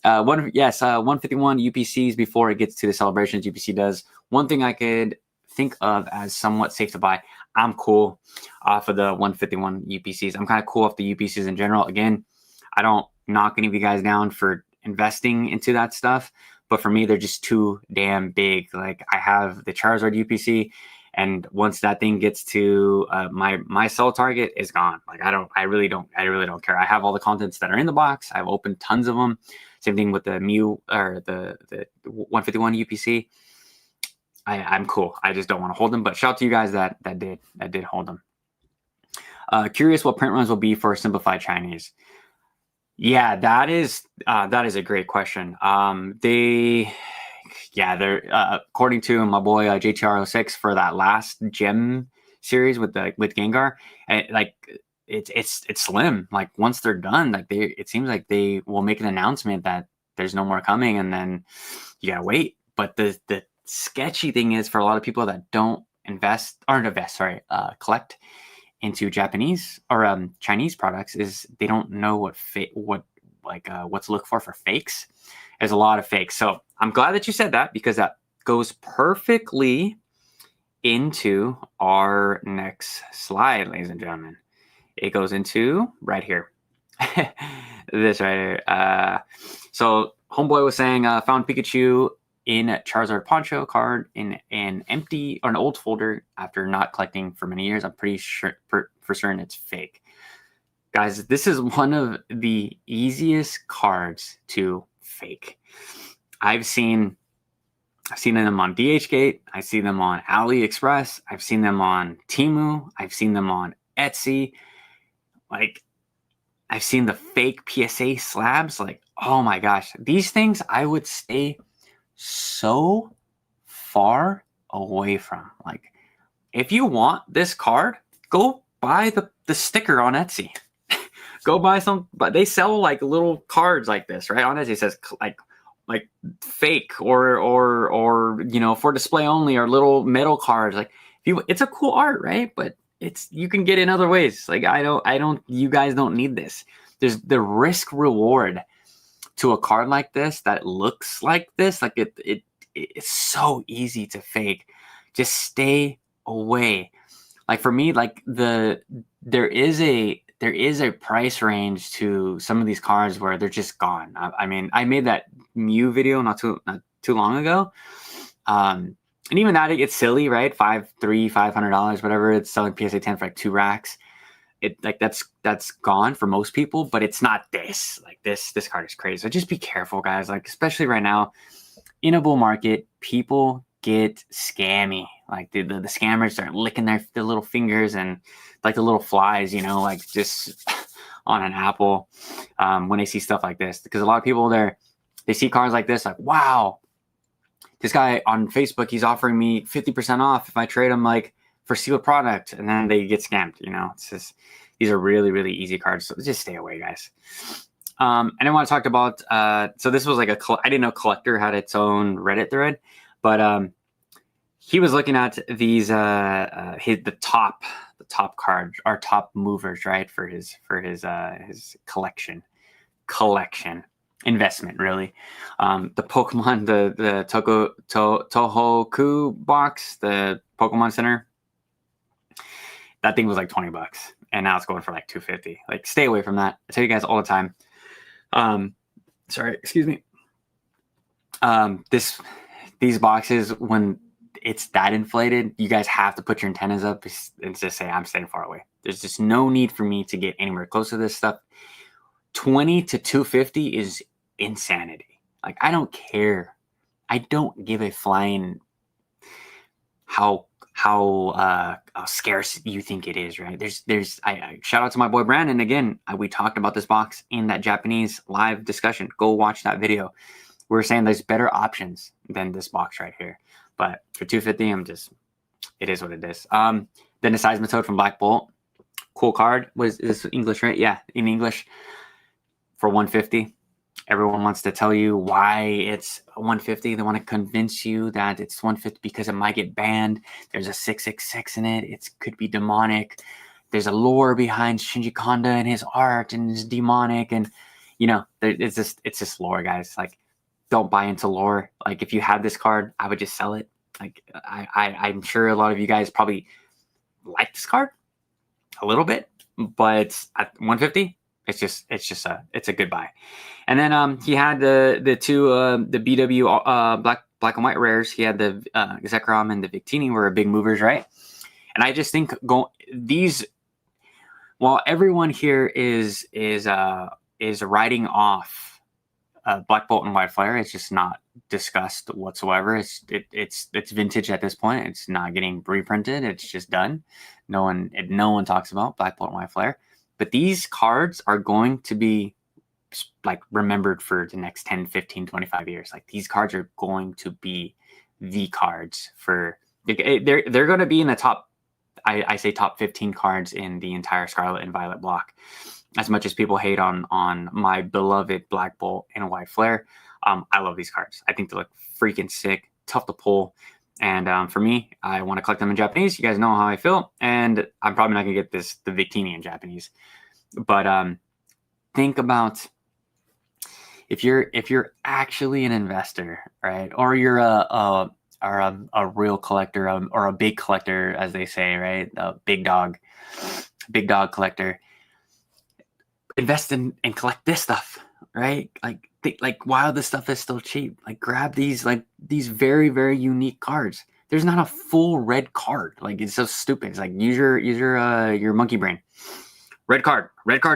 151 UPCs before it gets to the celebrations. UPC does. One thing I could think of as somewhat safe to buy. I'm cool off of the 151 UPCs. I'm kind of cool off the UPCs in general. Again, I don't knock any of you guys down for investing into that stuff, but for me, they're just too damn big. Like, I have the Charizard UPC, and once that thing gets to my sell target is gone. Like, I really don't care. I have all the contents that are in the box. I've opened tons of them. Same thing with the Mew or the 151 UPC. I'm cool. I just don't want to hold them. But shout out to you guys that did hold them. Curious what print runs will be for Simplified Chinese. Yeah, that is a great question. They're according to my boy JTR06 for that last gem series with Gengar, it's slim. Like, once they're done, like, it seems like they will make an announcement that there's no more coming, and then you gotta wait. But the sketchy thing is, for a lot of people that don't collect into Japanese or Chinese products, is they don't know what to look for fakes. There's a lot of fakes. So I'm glad that you said that, because that goes perfectly into our next slide, ladies and gentlemen. It goes into right here. This right here. So homeboy was saying, found Pikachu in Charizard Poncho card in an empty or an old folder after not collecting for many years. I'm pretty sure for certain it's fake. Guys, this is one of the easiest cards to fake. I've seen them on DHgate. I see them on AliExpress. I've seen them on Temu. I've seen them on Etsy. Like, I've seen the fake PSA slabs. Like, oh my gosh, these things I would stay so far away from. Like, if you want this card, go buy the sticker on Etsy. Go buy some, but they sell like little cards like this, right? On Etsy it says like fake or you know, for display only, or little metal cards. Like, it's a cool art, right? But you can get in other ways. Like, you guys don't need this. There's the risk reward to a card like this that looks like this. Like, it's so easy to fake. Just stay away. Like, for me, like, there is a price range to some of these cards where they're just gone. I mean, I made that Mew video not too long ago. And even that, it gets silly, right? $500, whatever. It's selling PSA 10 for like 2 racks. it like that's gone for most people, but it's not this. Like this card is crazy. So just be careful, guys. Like especially right now in a bull market, people get scammy. Like the scammers start licking their little fingers and like the little flies, like just on an apple when they see stuff like this. Because a lot of people they see cards like this, like, wow, this guy on Facebook, he's offering me 50% off if I trade him like for sealed product, and then they get scammed. It's just, these are really, really easy cards. So just stay away, guys. And I want to talk about, so this was like I didn't know Collector had its own Reddit thread, but he was looking at these, the top cards, our top movers, right, for his collection investment, really. The Pokemon, the Tohoku box, the Pokemon Center, that thing was like $20, and now it's going for like $250. Like, stay away from that. I tell you guys all the time. Sorry, excuse me. These boxes, when it's that inflated, you guys have to put your antennas up and just say, I'm staying far away. There's just no need for me to get anywhere close to this stuff. 20 to 250 is insanity. Like, I don't care. I don't give a flying how scarce you think it is, right? I shout out to my boy Brandon again. We talked about this box in that Japanese live discussion. Go watch that video. We're saying there's better options than this box right here. But for 250, it is what it is. Then the Seismitoad from Black Bolt, cool card. Is this English, right? Yeah, in English for 150. Everyone wants to tell you why it's 150. They want to convince you that it's 150 because it might get banned. There's a 666 in it. It could be demonic. There's a lore behind Shinji Kanda and his art, and it's demonic. And it's just lore, guys. Like, don't buy into lore. Like, if you have this card, I would just sell it. Like, I'm sure a lot of you guys probably like this card a little bit, but at 150. It's a good buy. And then he had the two the BW black and white rares. He had the Zekrom and the Victini were big movers, right? And I just think these, while everyone here is writing off Black Bolt and White Flare, it's just not discussed whatsoever. It's vintage at this point. It's not getting reprinted. It's just done. No one talks about Black Bolt and White Flare. But these cards are going to be like remembered for the next 10, 15, 25 years. Like, these cards are going to be the cards for, they're going to be in the top, I say top 15 cards in the entire Scarlet and Violet block. As much as people hate on my beloved Black Bolt and White Flare, I love these cards. I think they look freaking sick, tough to pull. And for me, I want to collect them in Japanese. You guys know how I feel. And I'm probably not going to get the Victini in Japanese. But think about if you're actually an investor, right? Or you're a real collector, or a big collector, as they say, right? A big dog collector. Invest in and collect this stuff, right? Like while this stuff is still cheap, like grab these very, very unique cards. There's not a full red card. Like, it's so stupid. It's like, use your monkey brain. Red card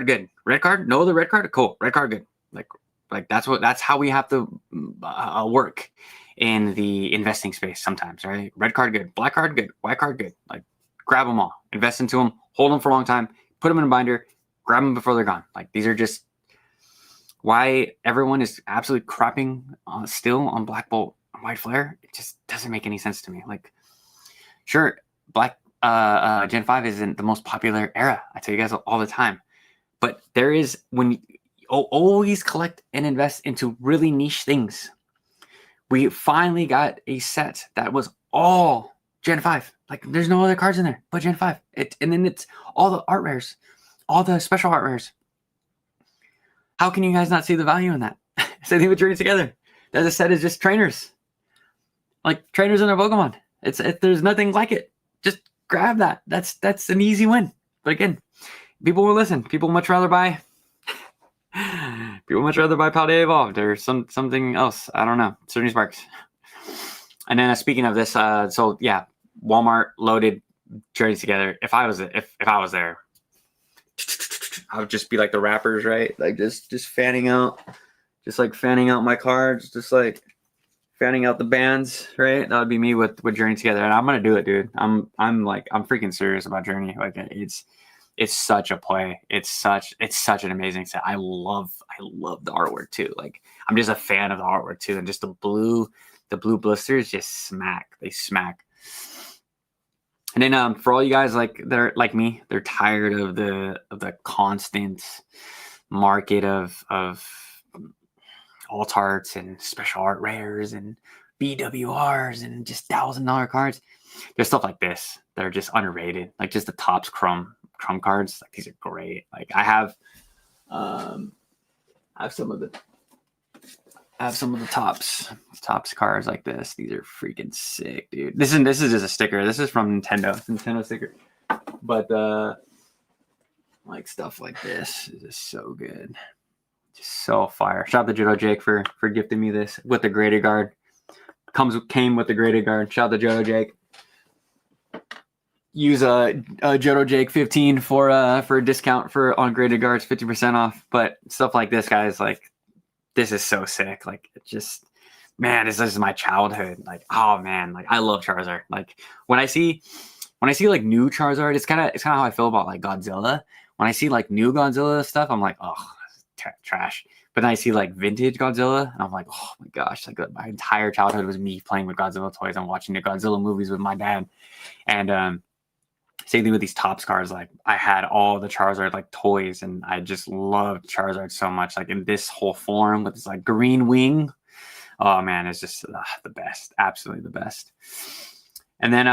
good. Red card, no other red card, cool. Red card good. Like that's how we have to work in the investing space sometimes, right? Red card good, black card good, white card good. Like, grab them all, invest into them, hold them for a long time, put them in a binder, grab them before they're gone. Like, these are just why everyone is absolutely crapping still on Black Bolt and White Flare. It just doesn't make any sense to me. Like, sure, Black Gen 5 isn't the most popular era. I tell you guys all the time. But there is, when you always collect and invest into really niche things. We finally got a set that was all Gen 5. Like, there's no other cards in there but Gen 5. And then it's all the art rares, all the special art rares. How can you guys not see the value in that? Same thing with Journey Together. That a set is just trainers. Like, trainers in their Pokemon. There's nothing like it. Just grab that. That's an easy win. But again, people will listen. People much rather buy Paldea Evolved or something else. I don't know. Certainly Sparks. And then speaking of this, so yeah, Walmart loaded Journeys Together. If I was there, I would just be like the rappers, right? Like just fanning out, just like fanning out my cards, just like fanning out the bands, right? That would be me with Journey Together, and I'm gonna do it, dude. I'm freaking serious about Journey. Like it's such a play. It's such an amazing set. I love the artwork too. Like I'm just a fan of the artwork too, and just the blue blisters just smack. They smack. And then for all you guys like that are like me, they're tired of the constant market of alt arts and special art rares and BWRs and just $1,000 cards. There's stuff like this that are just underrated. Like just the Topps Chrome cards. Like these are great. Like I have some of the Topps cards like this. These are freaking sick, dude. This is just a sticker. This is from Nintendo. It's a Nintendo sticker. But like stuff like this is just so good. Just so fire. Shout out to Jodo Jake for gifting me this with the graded guard. Came with the graded guard. Shout out to Jodo Jake. Use Jodo Jake 15 for a discount for on graded guards, 50% off. But stuff like this, guys, like this is so sick. Like it just, man, this is my childhood. Like, oh man, like I love Charizard. Like when I see like new Charizard, it's kind of how I feel about like Godzilla. When I see like new Godzilla stuff, I'm like, oh, trash. But then I see like vintage Godzilla, and I'm like, oh my gosh, like my entire childhood was me playing with Godzilla toys and watching the Godzilla movies with my dad. And same thing with these Topps cards. Like I had all the Charizard like toys, and I just loved Charizard so much. Like in this whole form with this like green wing. Oh man, it's just the best, absolutely the best. And then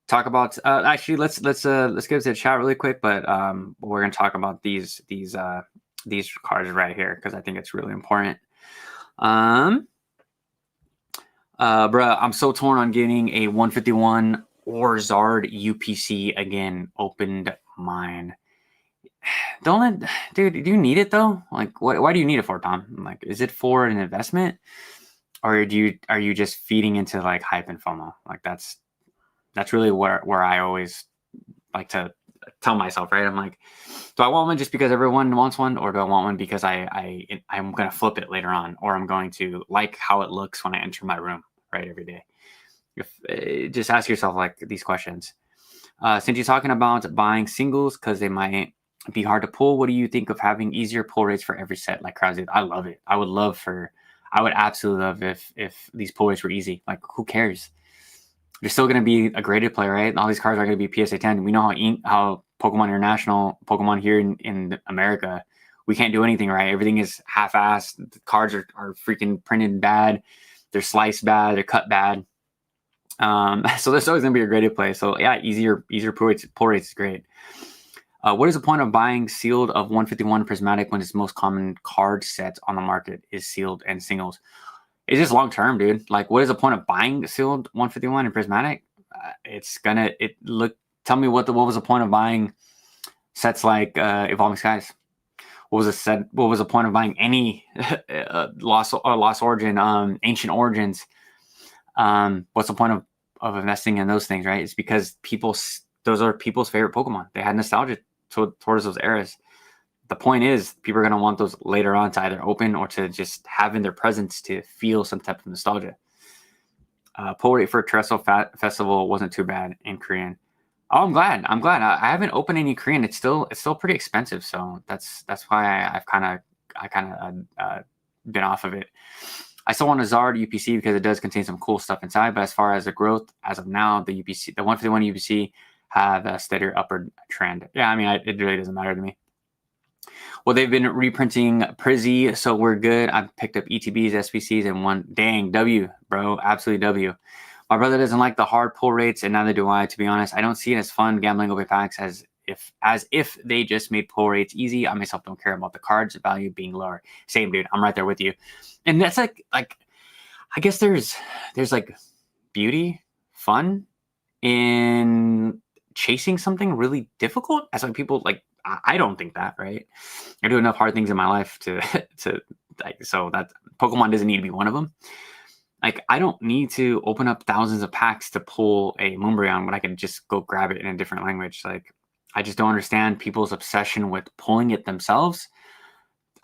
talk about actually let's get to the chat really quick, but we're gonna talk about these cards right here because I think it's really important. Bruh, I'm so torn on getting a 151 or Zard UPC again. Opened mine. Don't let, dude. Do you need it though? Like, why do you need it for, Tom? Like, is it for an investment, or are you just feeding into like hype and FOMO? Like that's really where I always like to tell myself, right? I'm like, do I want one just because everyone wants one, or do I want one because I'm gonna flip it later on, or I'm going to like how it looks when I enter my room, right, every day? Just ask yourself like these questions. Since you're talking about buying singles because they might be hard to pull, what do you think of having easier pull rates for every set like Krause did? I love it. I would absolutely love if these pull rates were easy. Like who cares? You're still going to be a graded player, right? All these cards are going to be PSA 10. We know how Pokemon International, Pokemon here in America, we can't do anything right. Everything is half-assed. The cards are freaking printed bad. They're sliced bad. They're cut bad. So there's always going to be a graded play. So yeah, easier pull rates is great. What is the point of buying sealed of 151 prismatic when its most common card set on the market is sealed and singles? It's just long term, dude. Like, what is the point of buying sealed 151 and prismatic? Tell me what was the point of buying sets like Evolving Skies? What was the point of buying any Lost Origin, Ancient Origins? What's the point of investing in those things, right? It's because those are people's favorite Pokemon. They had nostalgia towards those eras. The point is, people are going to want those later on to either open or to just have in their presence to feel some type of nostalgia. Pull rate for Terrestrial Festival wasn't too bad in Korean. Oh, I'm glad. I haven't opened any Korean. It's still pretty expensive, so that's why I've kind of been off of it. I still want a Zard UPC because it does contain some cool stuff inside. But as far as the growth, as of now, the 151 UPC have a steadier upward trend. Yeah, I mean, it really doesn't matter to me. Well, they've been reprinting Prizzy, so we're good. I've picked up ETBs, SPCs, and one. Dang, W, bro. Absolutely W. My brother doesn't like the hard pull rates, and neither do I, to be honest. I don't see it as fun gambling open packs as if they just made pull rates easy. I myself don't care about the cards value being lower. Same, dude. I'm right there with you. And that's like I guess there's like beauty, fun in chasing something really difficult. As like people like, I don't think that, right? I do enough hard things in my life to like, so that Pokemon doesn't need to be one of them. Like, I don't need to open up thousands of packs to pull a Moonbreon when I can just go grab it in a different language. Like, I just don't understand people's obsession with pulling it themselves.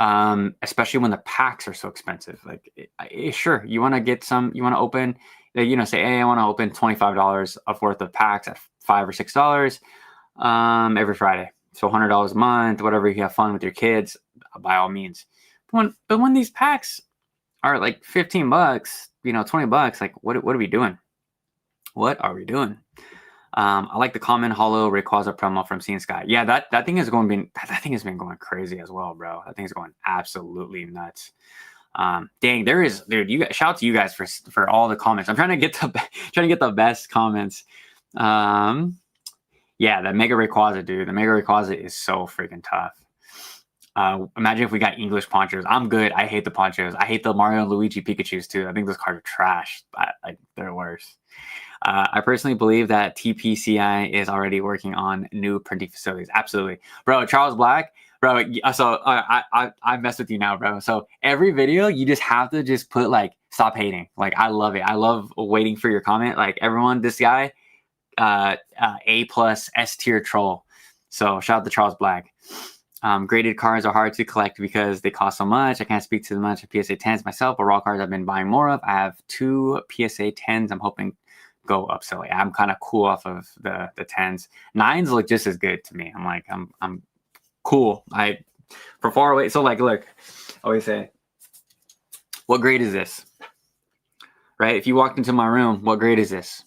Especially when the packs are so expensive. Like, sure, you want to get some, you want to open, say, hey, I want to open $25 of worth of packs at $5 or $6 every Friday. So $100 a month, whatever, you have fun with your kids, by all means. But when these packs are like $15, $20, like what are we doing? What are we doing? I like the common hollow Rayquaza promo from Seeing Sky. Yeah, that thing has been going crazy as well, bro. That thing's going absolutely nuts. Dang, there is, dude. Shout out to you guys for all the comments. I'm trying to get the best comments. Yeah, that Mega Rayquaza, dude. The Mega Rayquaza is so freaking tough. Imagine if we got English Ponchos. I'm good. I hate the Ponchos. I hate the Mario and Luigi Pikachus too. I think those cards are trash. Like, they're worse. I personally believe that TPCI is already working on new printing facilities. Absolutely, bro. Charles Black, bro. So I mess with you now, bro. So every video you just have to just put like, stop hating. Like, I love it. I love waiting for your comment. Like, everyone, this guy, A+ S tier troll. So shout out to Charles Black. Graded cards are hard to collect because they cost so much. I can't speak to much of PSA 10s myself, but raw cards I've been buying more of. I have 2 PSA 10s. I'm hoping go up silly. I'm kind of cool off of the 10s. 9s look just as good to me. I'm like, I'm cool. For far away. So like, look, I always say, what grade is this? Right? If you walked into my room, what grade is this?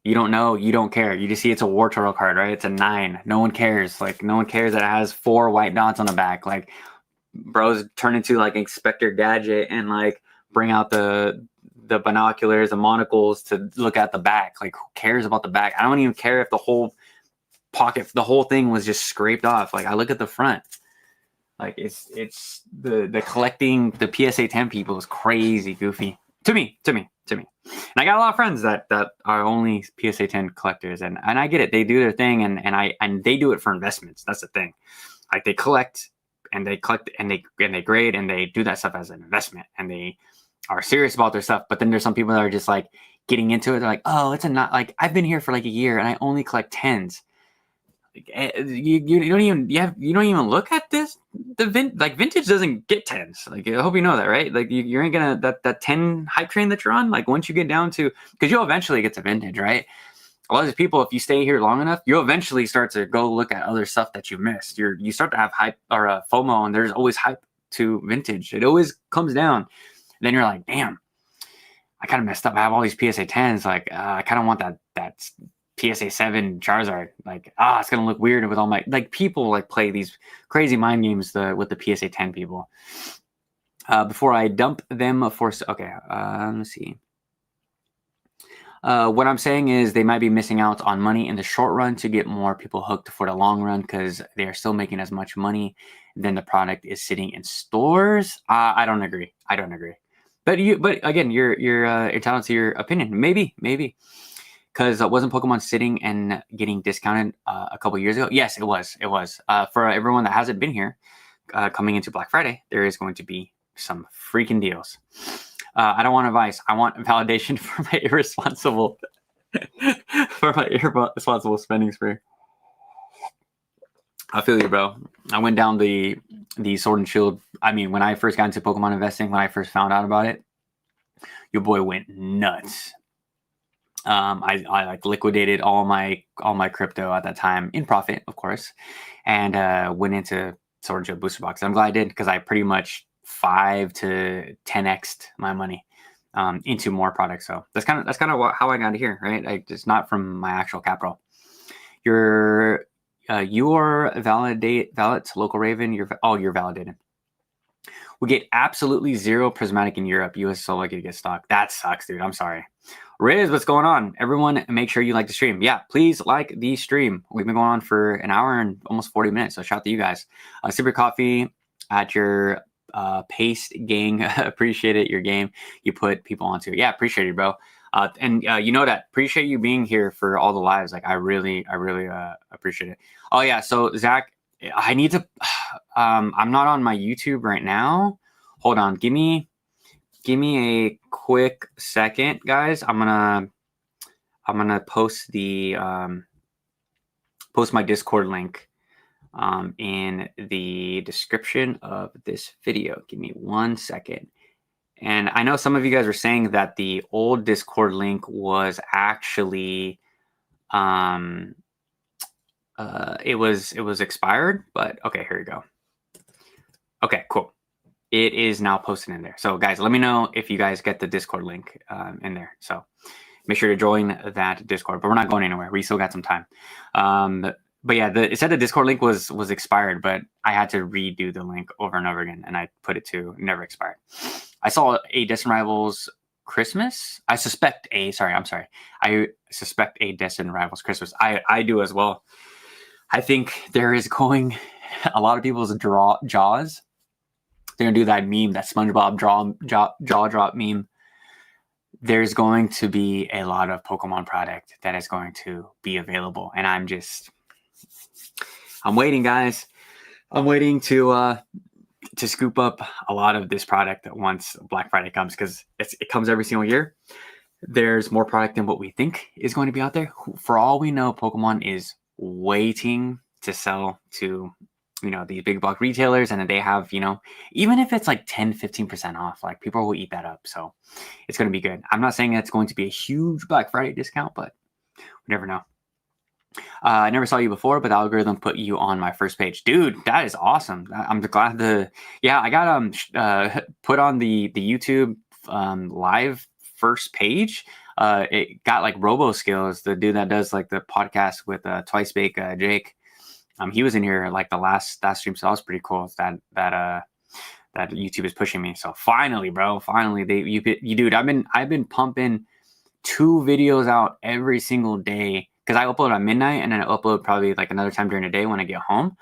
You don't know. You don't care. You just see it's a Wartortle card, right? It's a 9. No one cares. Like, no one cares that it has 4 white dots on the back. Like, bros turn into like Inspector Gadget and like bring out the binoculars, the monocles to look at the back. Like, who cares about the back? I don't even care if the whole pocket, the whole thing was just scraped off. Like, I look at the front. Like, it's the collecting the PSA 10 people is crazy goofy to me. And I got a lot of friends that are only PSA 10 collectors, and I get it. They do their thing, and they do it for investments. That's the thing. Like, they collect and they grade and they do that stuff as an investment, and they are serious about their stuff. But then there's some people that are just like getting into it. They're like, oh, it's not like I've been here for like a year and I only collect 10s. You don't even look at this. Vintage doesn't get 10s. Like, I hope you know that, right? Like, you ain't gonna that 10 hype train that you're on. Like, once you get down to, because you'll eventually get to vintage, right? A lot of these people, if you stay here long enough, you'll eventually start to go look at other stuff that you missed. You start to have hype or FOMO, and there's always hype to vintage. It always comes down. And then you're like, damn, I kind of messed up. I have all these PSA 10s. Like, I kind of want that PSA 7 Charizard. Like, it's gonna look weird with all my, like, people like play these crazy mind games with the PSA 10 people. Before I dump them for, okay, let's see. What I'm saying is they might be missing out on money in the short run to get more people hooked for the long run, because they are still making as much money than the product is sitting in stores. I don't agree. But again, you're entitled to your opinion. Maybe. Because wasn't Pokemon sitting and getting discounted a couple years ago? Yes, it was. For everyone that hasn't been here, coming into Black Friday, there is going to be some freaking deals. I don't want advice. I want validation for my irresponsible spending spree. I feel you, bro. I went down the Sword and Shield. I mean, when I first got into Pokemon investing, when I first found out about it, your boy went nuts. I like liquidated all my crypto at that time in profit, of course, and went into Sword and Shield booster box. I'm glad I did, because I pretty much 5 to 10x'd my money into more products. So that's kind of how I got here, right? Like, it's not from my actual capital. Your valid local Raven. You're validated. We get absolutely 0 prismatic in Europe. US is so lucky to get stock. That sucks, dude. I'm sorry. Riz, what's going on? Everyone, make sure you like the stream. Yeah, please like the stream. We've been going on for an hour and almost 40 minutes, so shout out to you guys. Super Coffee at your paste gang. Appreciate it. Your game. You put people onto it. Yeah, appreciate it, bro. And you know that. Appreciate you being here for all the lives. Like, I really appreciate it. Oh yeah. So Zach, I need to. I'm not on my YouTube right now. Hold on. Give me a quick second, guys. I'm gonna post the post my Discord link in the description of this video. Give me 1 second. And I know some of you guys are saying that the old Discord link was actually it was expired, but okay, here we go. Okay, cool. It is now posted in there. So guys, let me know if you guys get the Discord link in there. So make sure to join that Discord, but we're not going anywhere. We still got some time. But yeah, it said the Discord link was expired, but I had to redo the link over and over again, and I put it to never expired. I saw a Destin Rivals Christmas. I suspect a Destin Rivals Christmas. I do as well. I think there is going a lot of people's jaws. They're gonna do that meme, that SpongeBob jaw drop meme. There's going to be a lot of Pokemon product that is going to be available, and I'm waiting, guys. I'm waiting to scoop up a lot of this product once Black Friday comes, because it comes every single year. There's more product than what we think is going to be out there. For all we know, Pokemon is waiting to sell to, these big box retailers, and then they have, even if it's like 10-15% off, like people will eat that up. So it's going to be good. I'm not saying it's going to be a huge Black Friday discount, but we never know. I never saw you before, but the algorithm put you on my first page. Dude, that is awesome. I'm glad I got put on the YouTube live first page. It got like Robo Skills, the dude that does like the podcast with Twice Bake Jake. He was in here like the last stream, so that was pretty cool. That YouTube is pushing me. So finally, bro, you dude, I've been pumping 2 videos out every single day, because I upload at midnight, and then I upload probably like another time during the day when I get home,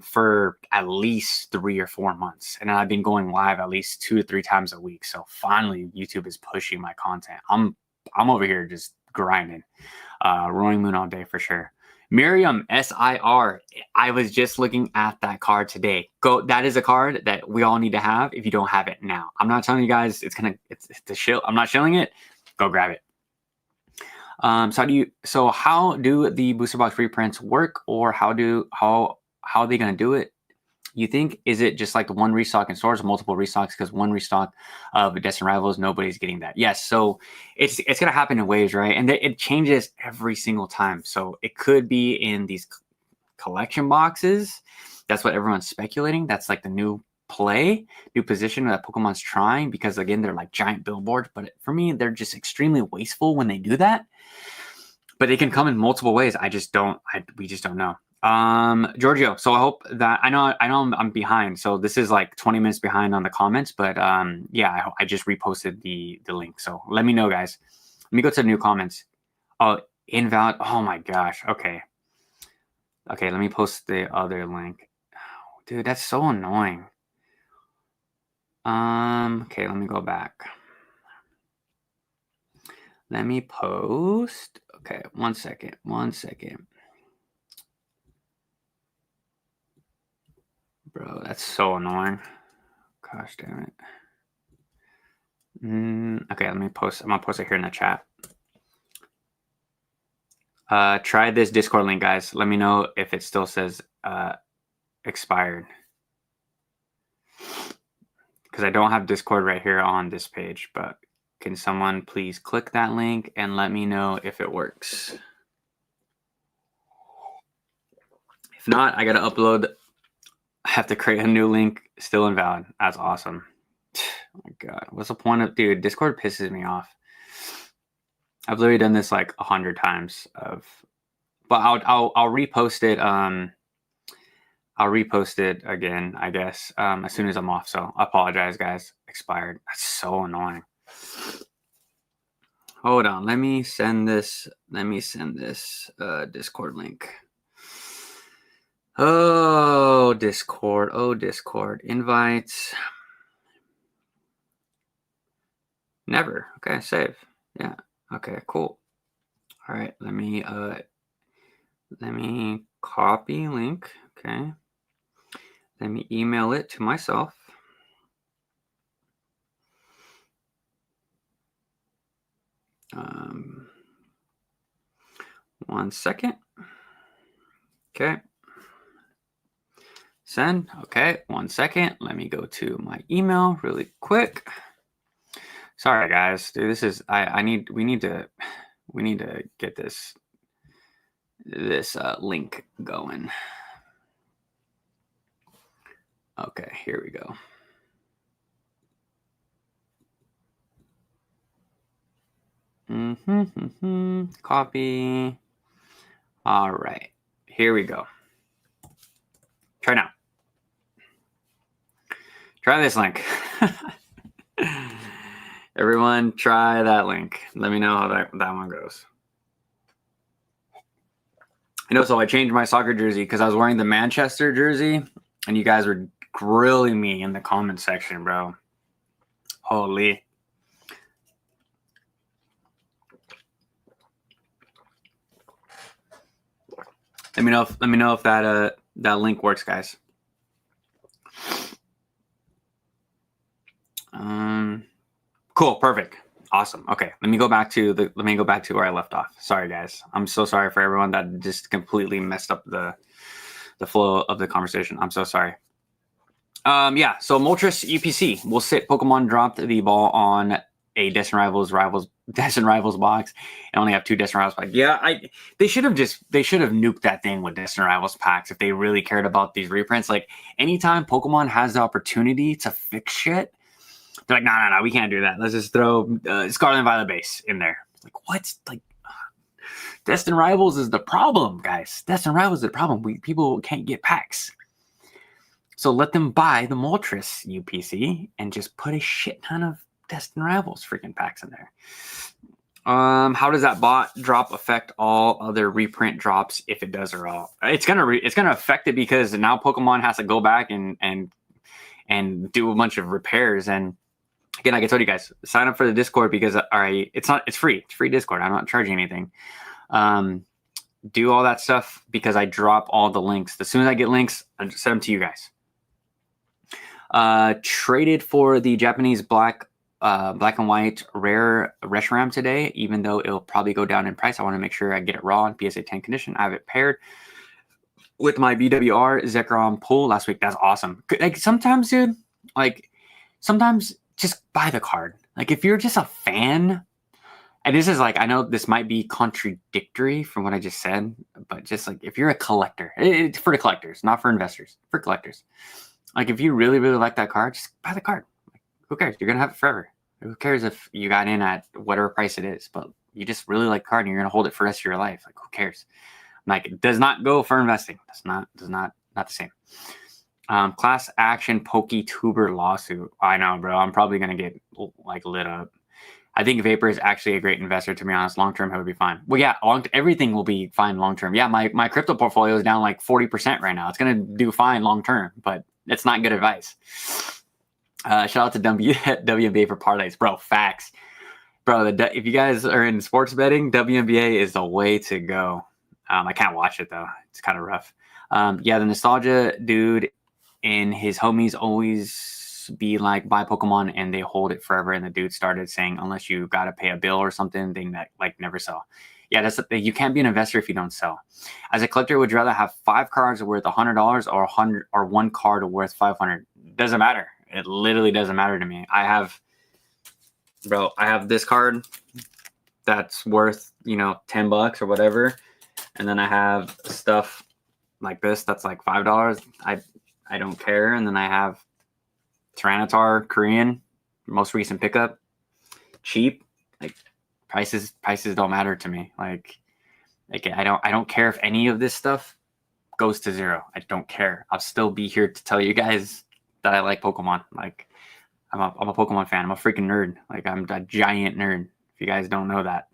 for at least 3 or 4 months. And I've been going live at least 2 to 3 times a week. So finally YouTube is pushing my content. I'm over here just grinding, Roaring Moon all day for sure. Miriam SIR. I was just looking at that card today. That is a card that we all need to have if you don't have it now. I'm not telling you guys it's a shill. I'm not shilling it. Go grab it. So how do the booster box reprints work, or how are they going to do it? You think, is it just like the one restock in stores, multiple restocks? Because one restock of Destin Rivals, nobody's getting that. Yes, so it's going to happen in waves, right? And it changes every single time. So it could be in these collection boxes. That's what everyone's speculating. That's like the new position that Pokemon's trying, because again, they're like giant billboards. But for me, they're just extremely wasteful when they do that. But it can come in multiple ways. We just don't know. Giorgio, so I hope that I know I'm behind, so this is like 20 minutes behind on the comments, but yeah, I just reposted the link, so let me know, guys. Let me go to the new comments. Oh, invalid. Oh my gosh. Okay, let me post the other link. Dude, that's so annoying. Okay, let me go back. Let me post. Okay, 1 second. Bro, that's so annoying. Gosh damn it. Okay, let me post. I'm gonna post it here in the chat. Try this Discord link, guys. Let me know if it still says expired, because I don't have Discord right here on this page. But can someone please click that link and let me know if it works? If not, I gotta upload. I have to create a new link. Still invalid. That's awesome. Oh my god, what's the point of, dude? Discord pisses me off. I've literally done this like 100 times. But I'll repost it. I'll repost it again, I guess, as soon as I'm off. So I apologize, guys. Expired. That's so annoying. Hold on. Let me send this. Discord link. Oh, Discord. Invites. Never. Okay, save. Yeah. Okay, cool. All right. Let me copy link. Okay. Let me email it to myself. One second. Okay. Send. Okay, 1 second. Let me go to my email really quick. Sorry guys, dude. This is we need to get this link going. Okay, here we go. Copy. All right, here we go. Try now. Try this link. Everyone try that link. Let me know how that one goes. So I changed my soccer jersey because I was wearing the Manchester jersey and you guys were grilling me in the comment section, bro. Holy. Let me know if that link works, guys. Cool, perfect. Awesome. Okay, let me go back to where I left off. Sorry guys. I'm so sorry for everyone that just completely messed up the flow of the conversation. I'm so sorry. Yeah, so Moltres UPC will sit. Pokemon dropped the ball on a Destined Rivals box and only have 2 Destined Rivals packs. Yeah, they should have nuked that thing with Destined Rivals packs if they really cared about these reprints. Like anytime Pokemon has the opportunity to fix shit, they're like, no, we can't do that. Let's just throw Scarlet and Violet base in there. Like what? Like Destined Rivals is the problem, guys. Destined Rivals is the problem. People can't get packs. So let them buy the Moltres UPC and just put a shit ton of Destined Rivals freaking packs in there. How does that bot drop affect all other reprint drops if it does or all? It's gonna affect it because now Pokemon has to go back and do a bunch of repairs. And again, like I told you guys, sign up for the Discord because it's free. It's free Discord. I'm not charging anything. Do all that stuff because I drop all the links. As soon as I get links, I send them to you guys. Traded for the Japanese black and white rare Reshiram today, even though it'll probably go down in price. I want to make sure I get it raw in PSA 10 condition. I have it paired with my BWR Zekrom pull last week. That's awesome. Like sometimes, dude, sometimes just buy the card. Like if you're just a fan, and this is I know this might be contradictory from what I just said, but just if you're a collector, it's for the collectors, not for investors, for collectors. If you really, really like that card, just buy the card. Who cares? You're going to have it forever. Who cares if you got in at whatever price it is, but you just really like the card and you're going to hold it for the rest of your life. Who cares? It does not go for investing. That's not the same. Class action PokeTuber lawsuit. I know, bro. I'm probably going to get lit up. I think Vapor is actually a great investor, to be honest. Long-term, it would be fine. Well, yeah, everything will be fine long-term. Yeah, my crypto portfolio is down 40% right now. It's going to do fine long-term, but it's not good advice. Shout out to WNBA for parlays. Bro, facts. Bro, if you guys are in sports betting, WNBA is the way to go. I can't watch it, though. It's kind of rough. Yeah, the nostalgia dude and his homies always be buy Pokemon and they hold it forever. And the dude started saying, unless you got to pay a bill or something, they never sell. Yeah, that's the thing. You can't be an investor if you don't sell. As a collector, would you rather have 5 cards worth $100 or 1 card worth $500? Doesn't matter. It literally doesn't matter to me. I have this card that's worth, $10 or whatever. And then I have stuff like this that's $5. I don't care. And then I have Tyranitar Korean, most recent pickup, cheap. Prices don't matter to me. I don't care if any of this stuff goes to zero. I don't care. I'll still be here to tell you guys that I like Pokemon. I'm a Pokemon fan. I'm a freaking nerd. I'm a giant nerd. If you guys don't know that.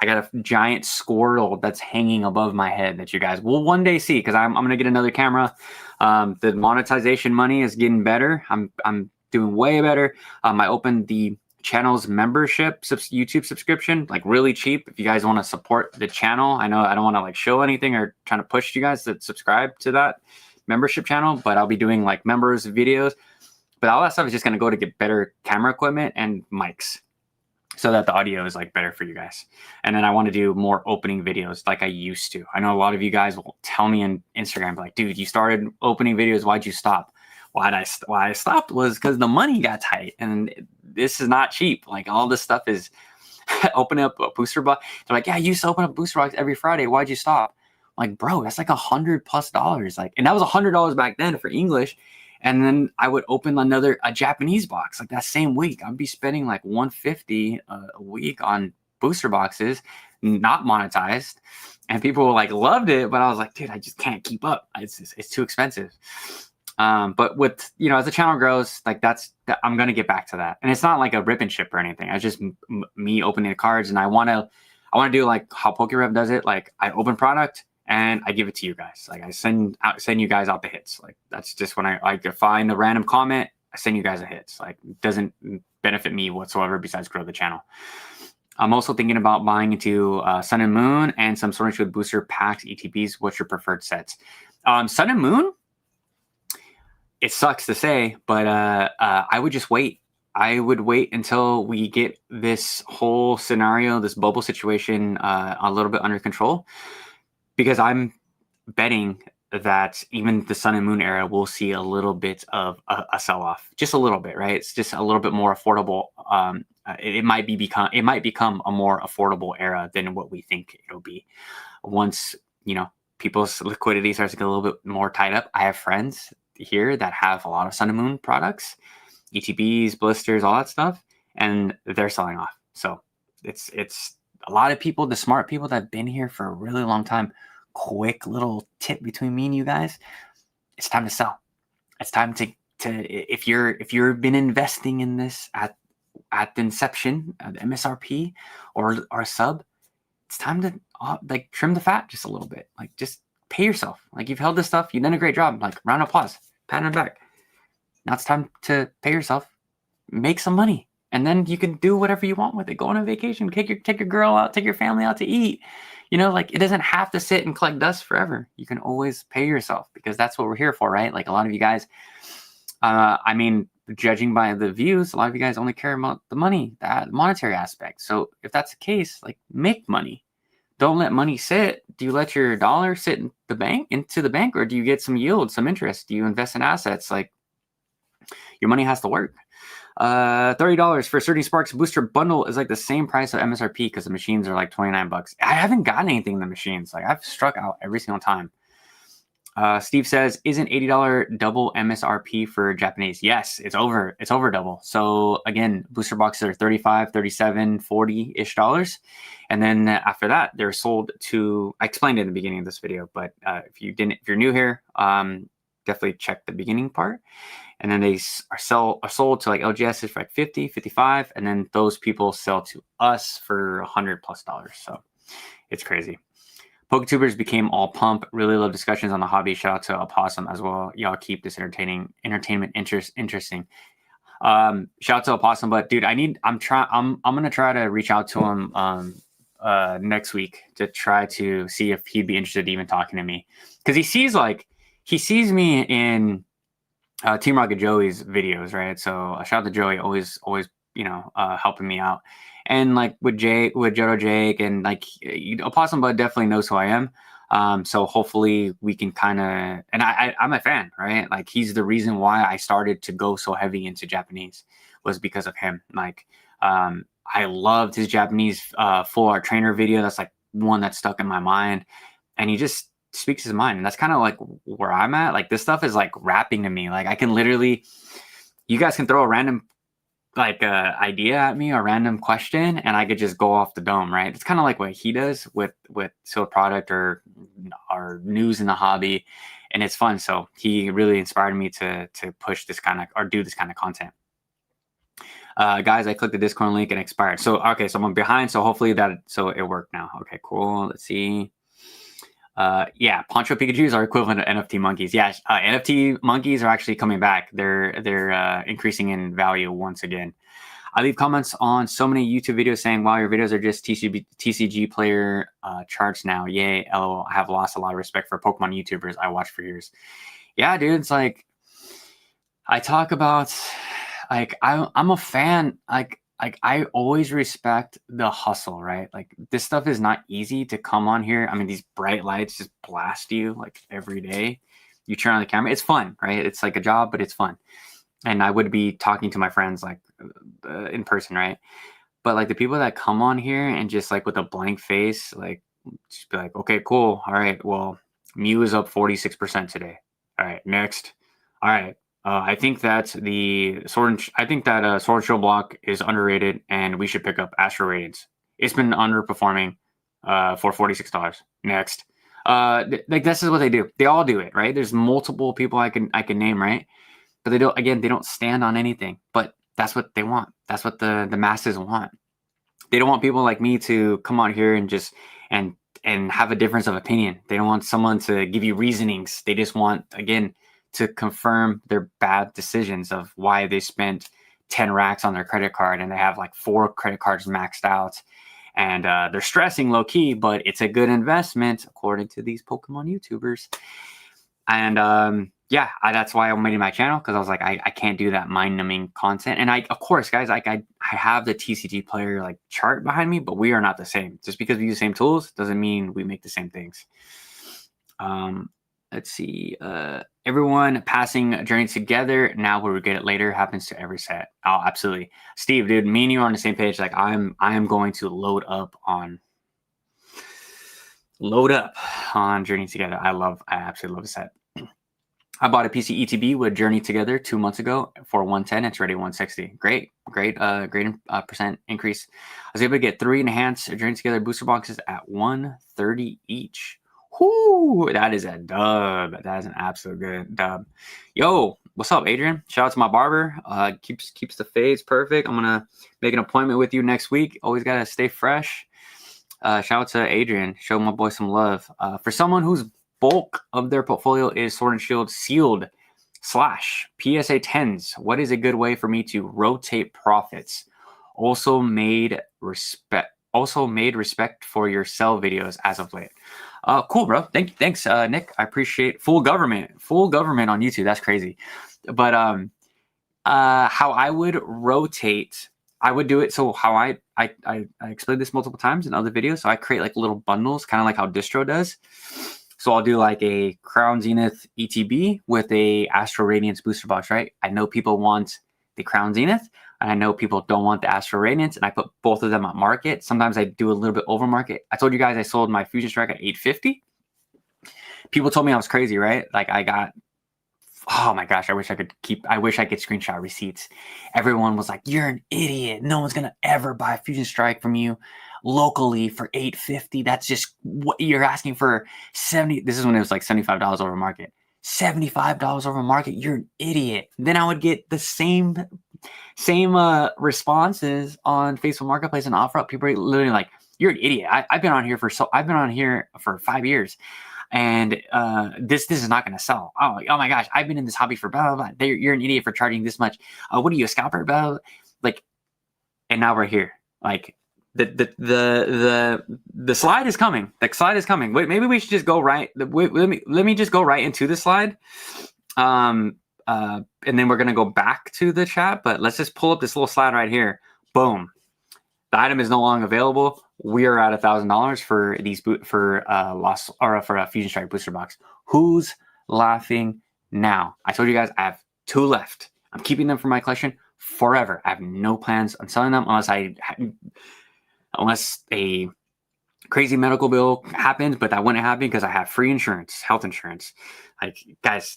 I got a giant Squirtle that's hanging above my head that you guys will one day see because I'm gonna get another camera. The monetization money is getting better. I'm doing way better. I opened the channel's membership YouTube subscription really cheap. If you guys want to support the channel, I know I don't want to show anything or trying to push you guys to subscribe to that membership channel, but I'll be doing members videos. But all that stuff is just gonna go to get better camera equipment and mics. so that the audio is like better for you guys. And then I want to do more opening videos like I used to. I know a lot of you guys will tell me on Instagram, like, dude, you started opening videos. Why'd you stop? Why I stopped was because the money got tight, and this is not cheap. Like, all this stuff is opening up a booster box. They're like, yeah, you used to open up booster box every Friday. Why'd you stop? I'm like, bro, that's like $100+. Like, and that was $100 back then for English. And then I would open a Japanese box like that same week. I'd be spending like $150 a week on booster boxes, not monetized, and people like loved it. But I was like, dude, I just can't keep up. It's too expensive. But with, as the channel grows, like I'm gonna get back to that. And it's not like a rip and ship or anything. It's just me opening the cards, and I want to do like how PokeRev does it. Like, I open product and I give it to you guys. Like, I send you guys out the hits. Like, that's just when I find a random comment, I send you guys a hits. Like, it doesn't benefit me whatsoever besides grow the channel. I'm also thinking about buying into Sun and Moon and some Sword and Shield booster packs, ETBs. What's your preferred sets? Sun and Moon, it sucks to say, but I would just wait. I would wait until we get this whole scenario, this bubble situation, a little bit under control, because I'm betting that even the Sun and Moon era will see a little bit of a sell-off, just a little bit, right? It's just a little bit more affordable. It might become a more affordable era than what we think it'll be once people's liquidity starts to get a little bit more tied up. I have friends here that have a lot of Sun and Moon products, ETBs, blisters, all that stuff, and they're selling off. So it's a lot of people, the smart people that have been here for a really long time. Quick little tip between me and you guys: it's time to sell. It's time to if you've been investing in this at the inception, the MSRP or sub, it's time to like trim the fat just a little bit. Like, just pay yourself. Like, you've held this stuff, you've done a great job. Like, round of applause, pat on the back. Now it's time to pay yourself, make some money, and then you can do whatever you want with it. Go on a vacation, take your girl out, take your family out to eat. Like, it doesn't have to sit and collect dust forever. You can always pay yourself, because that's what we're here for, right? Like, a lot of you guys, judging by the views, a lot of you guys only care about the money, the monetary aspect. So if that's the case, like, make money. Don't let money sit. Do you let your dollar sit into the bank, or do you get some yield, some interest? Do you invest in assets? Like, your money has to work. $30 for Surging Sparks booster bundle is like the same price of MSRP, because the machines are like $29. I haven't gotten anything in the machines. Like, I've struck out every single time. Steve says, isn't $80 double MSRP for Japanese? Yes, it's over double. So again, booster boxes are $35, $37, $40-ish dollars. And then after that, they're sold to, I explained it in the beginning of this video, but if you're new here, definitely check the beginning part. And then they are sold to like LGSs for like 50, 55, and then those people sell to us for $100+. So it's crazy. PokeTubers became all pump. Really love discussions on the hobby. Shout out to Opossum as well. Y'all keep this entertainment interesting. Shout out to Opossum, but dude, I'm gonna try to reach out to him next week to try to see if he'd be interested in even talking to me, because he sees me in Team Rocket Joey's videos, right? So shout out to Joey, always helping me out. And like with Jodo Jake, and like Opossum Bud definitely knows who I am. So hopefully we can kind of, and I'm a fan, right? Like, he's the reason why I started to go so heavy into Japanese, was because of him. Like, I loved his Japanese full art trainer video. That's like one that stuck in my mind, and he just speaks his mind. And that's kind of like where I'm at. Like, this stuff is like rapping to me. Like, I can literally, you guys can throw a random idea at me, a random question, and I could just go off the dome, right? It's kind of like what he does with Seal Product or news in the hobby, and it's fun. So he really inspired me to push this kind of, or do this kind of content. Guys, I clicked the Discord link and expired. So okay, so I'm behind. So hopefully it worked now. Okay, cool. Let's see. Yeah, Poncho Pikachus are equivalent to NFT monkeys. Yeah, NFT monkeys are actually coming back. They're increasing in value once again. I leave comments on so many YouTube videos saying, wow, your videos are just TCG player charts now. Yay, LOL. I have lost a lot of respect for Pokemon YouTubers I watched for years. Yeah, dude, it's like, I talk about, like, I'm a fan. Like, like I always respect the hustle, right? Like this stuff is not easy to come on here. I mean, these bright lights just blast you like every day. You turn on the camera, it's fun, right? It's like a job, but it's fun. And I would be talking to my friends like in person, right? But like the people that come on here and just like with a blank face, like just be like, okay, cool. All right, well, Mew is up 46% today. All right, next. All right. I think that Sword and Shield block is underrated, and we should pick up Astro Radiance. It's been underperforming for $46. Next. Like this is what they do. They all do it, right? There's multiple people I can name, right? But they don't stand on anything. But that's what they want. That's what the masses want. They don't want people like me to come out here and just and have a difference of opinion. They don't want someone to give you reasonings. They just want, again, to confirm their bad decisions of why they spent 10 racks on their credit card and they have like 4 credit cards maxed out. And they're stressing low key, but it's a good investment according to these Pokemon YouTubers. And yeah, that's why I made my channel, because I was like, I can't do that mind-numbing content. And of course, guys, like I have the TCG player like chart behind me, but we are not the same. Just because we use the same tools doesn't mean we make the same things. Let's see. Everyone passing Journey together. Now where we get it later happens to every set. Oh, absolutely. Steve, dude, me and you are on the same page. Like I am going to load up on Journey Together. I absolutely love the set. I bought a PC ETB with Journey Together 2 months ago for 110. It's ready 160. Great percent increase. I was able to get 3 enhanced Journey Together booster boxes at 130 each. Whoo, that is a dub. That is an absolute good dub. Yo, what's up, Adrian? Shout out to my barber. Keeps the fades perfect. I'm gonna make an appointment with you next week. Always gotta stay fresh. Shout out to Adrian. Show my boy some love. For someone whose bulk of their portfolio is Sword and Shield sealed / PSA 10s, what is a good way for me to rotate profits? Also made respect for your sell videos as of late. Cool, bro. Thanks, Nick. I appreciate full government on YouTube. That's crazy. But how I would rotate, I would do it. So how I explained this multiple times in other videos. So I create like little bundles, kind of like how Distro does. So I'll do like a Crown Zenith ETB with a Astro Radiance booster box, right? I know people want the Crown Zenith, and I know people don't want the Astro Radiance, and I put both of them at market. Sometimes I do a little bit over market. I told you guys I sold my Fusion Strike at 850. People told me I was crazy, right? Like I got, oh my gosh, I wish I could screenshot receipts. Everyone was like, you're an idiot. No one's gonna ever buy a Fusion Strike from you locally for 850. That's just what you're asking for. 70. This is when it was like $75 over market. $75 over market. You're an idiot. Then I would get the same responses on Facebook Marketplace and OfferUp. People are literally like, "You're an idiot. I've been on here for 5 years, and this is not going to sell. Oh my gosh, I've been in this hobby for blah blah blah. You're an idiot for charging this much. What are you, a scalper? Blah, blah, blah. Like, and now we're here. Like the slide is coming. The slide is coming. Wait, maybe we should just go right. Let me just go right into the slide. And then we're gonna go back to the chat. But let's just pull up this little slide right here. Boom. The item is no longer available. We are at $1,000 for a Fusion Strike booster box. Who's laughing now? I told you guys I have 2 left. I'm keeping them for my collection forever. I have no plans on selling them unless a crazy medical bill happens, but that wouldn't happen because I have free insurance, health insurance. Like, guys,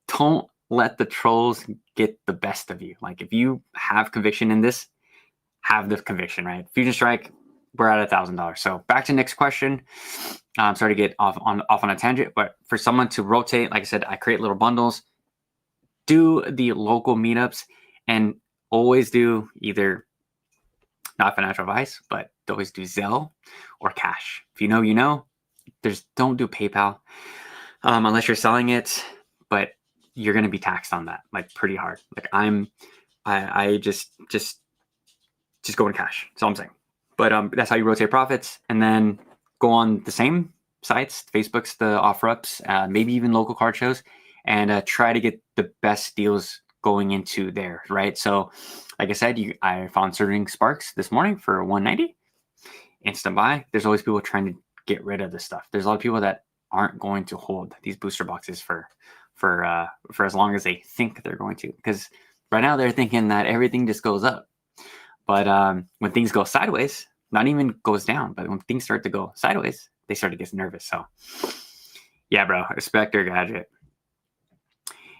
don't let the trolls get the best of you. Like, if you have conviction in this, have the conviction, right? Fusion Strike, we're at $1,000. So back to Nick's question. I'm sorry to get off on a tangent, but for someone to rotate, like I said, I create little bundles, do the local meetups, and always do either, not financial advice, but always do Zelle or cash. If you know, you know. Don't do PayPal unless you're selling it, but you're going to be taxed on that, like, pretty hard. Like, I just go in cash. That's all I'm saying. But that's how you rotate profits, and then go on the same sites, Facebook's the OfferUps, maybe even local card shows, and try to get the best deals going into there, right? So like I said, I found Surging Sparks this morning for 190. Instant buy. There's always people trying to get rid of this stuff. There's a lot of people that aren't going to hold these booster boxes for as long as they think they're going to, because right now they're thinking that everything just goes up. But when things go sideways, not even goes down, but when things start to go sideways, they start to get nervous. So yeah, bro, Spectre Gadget.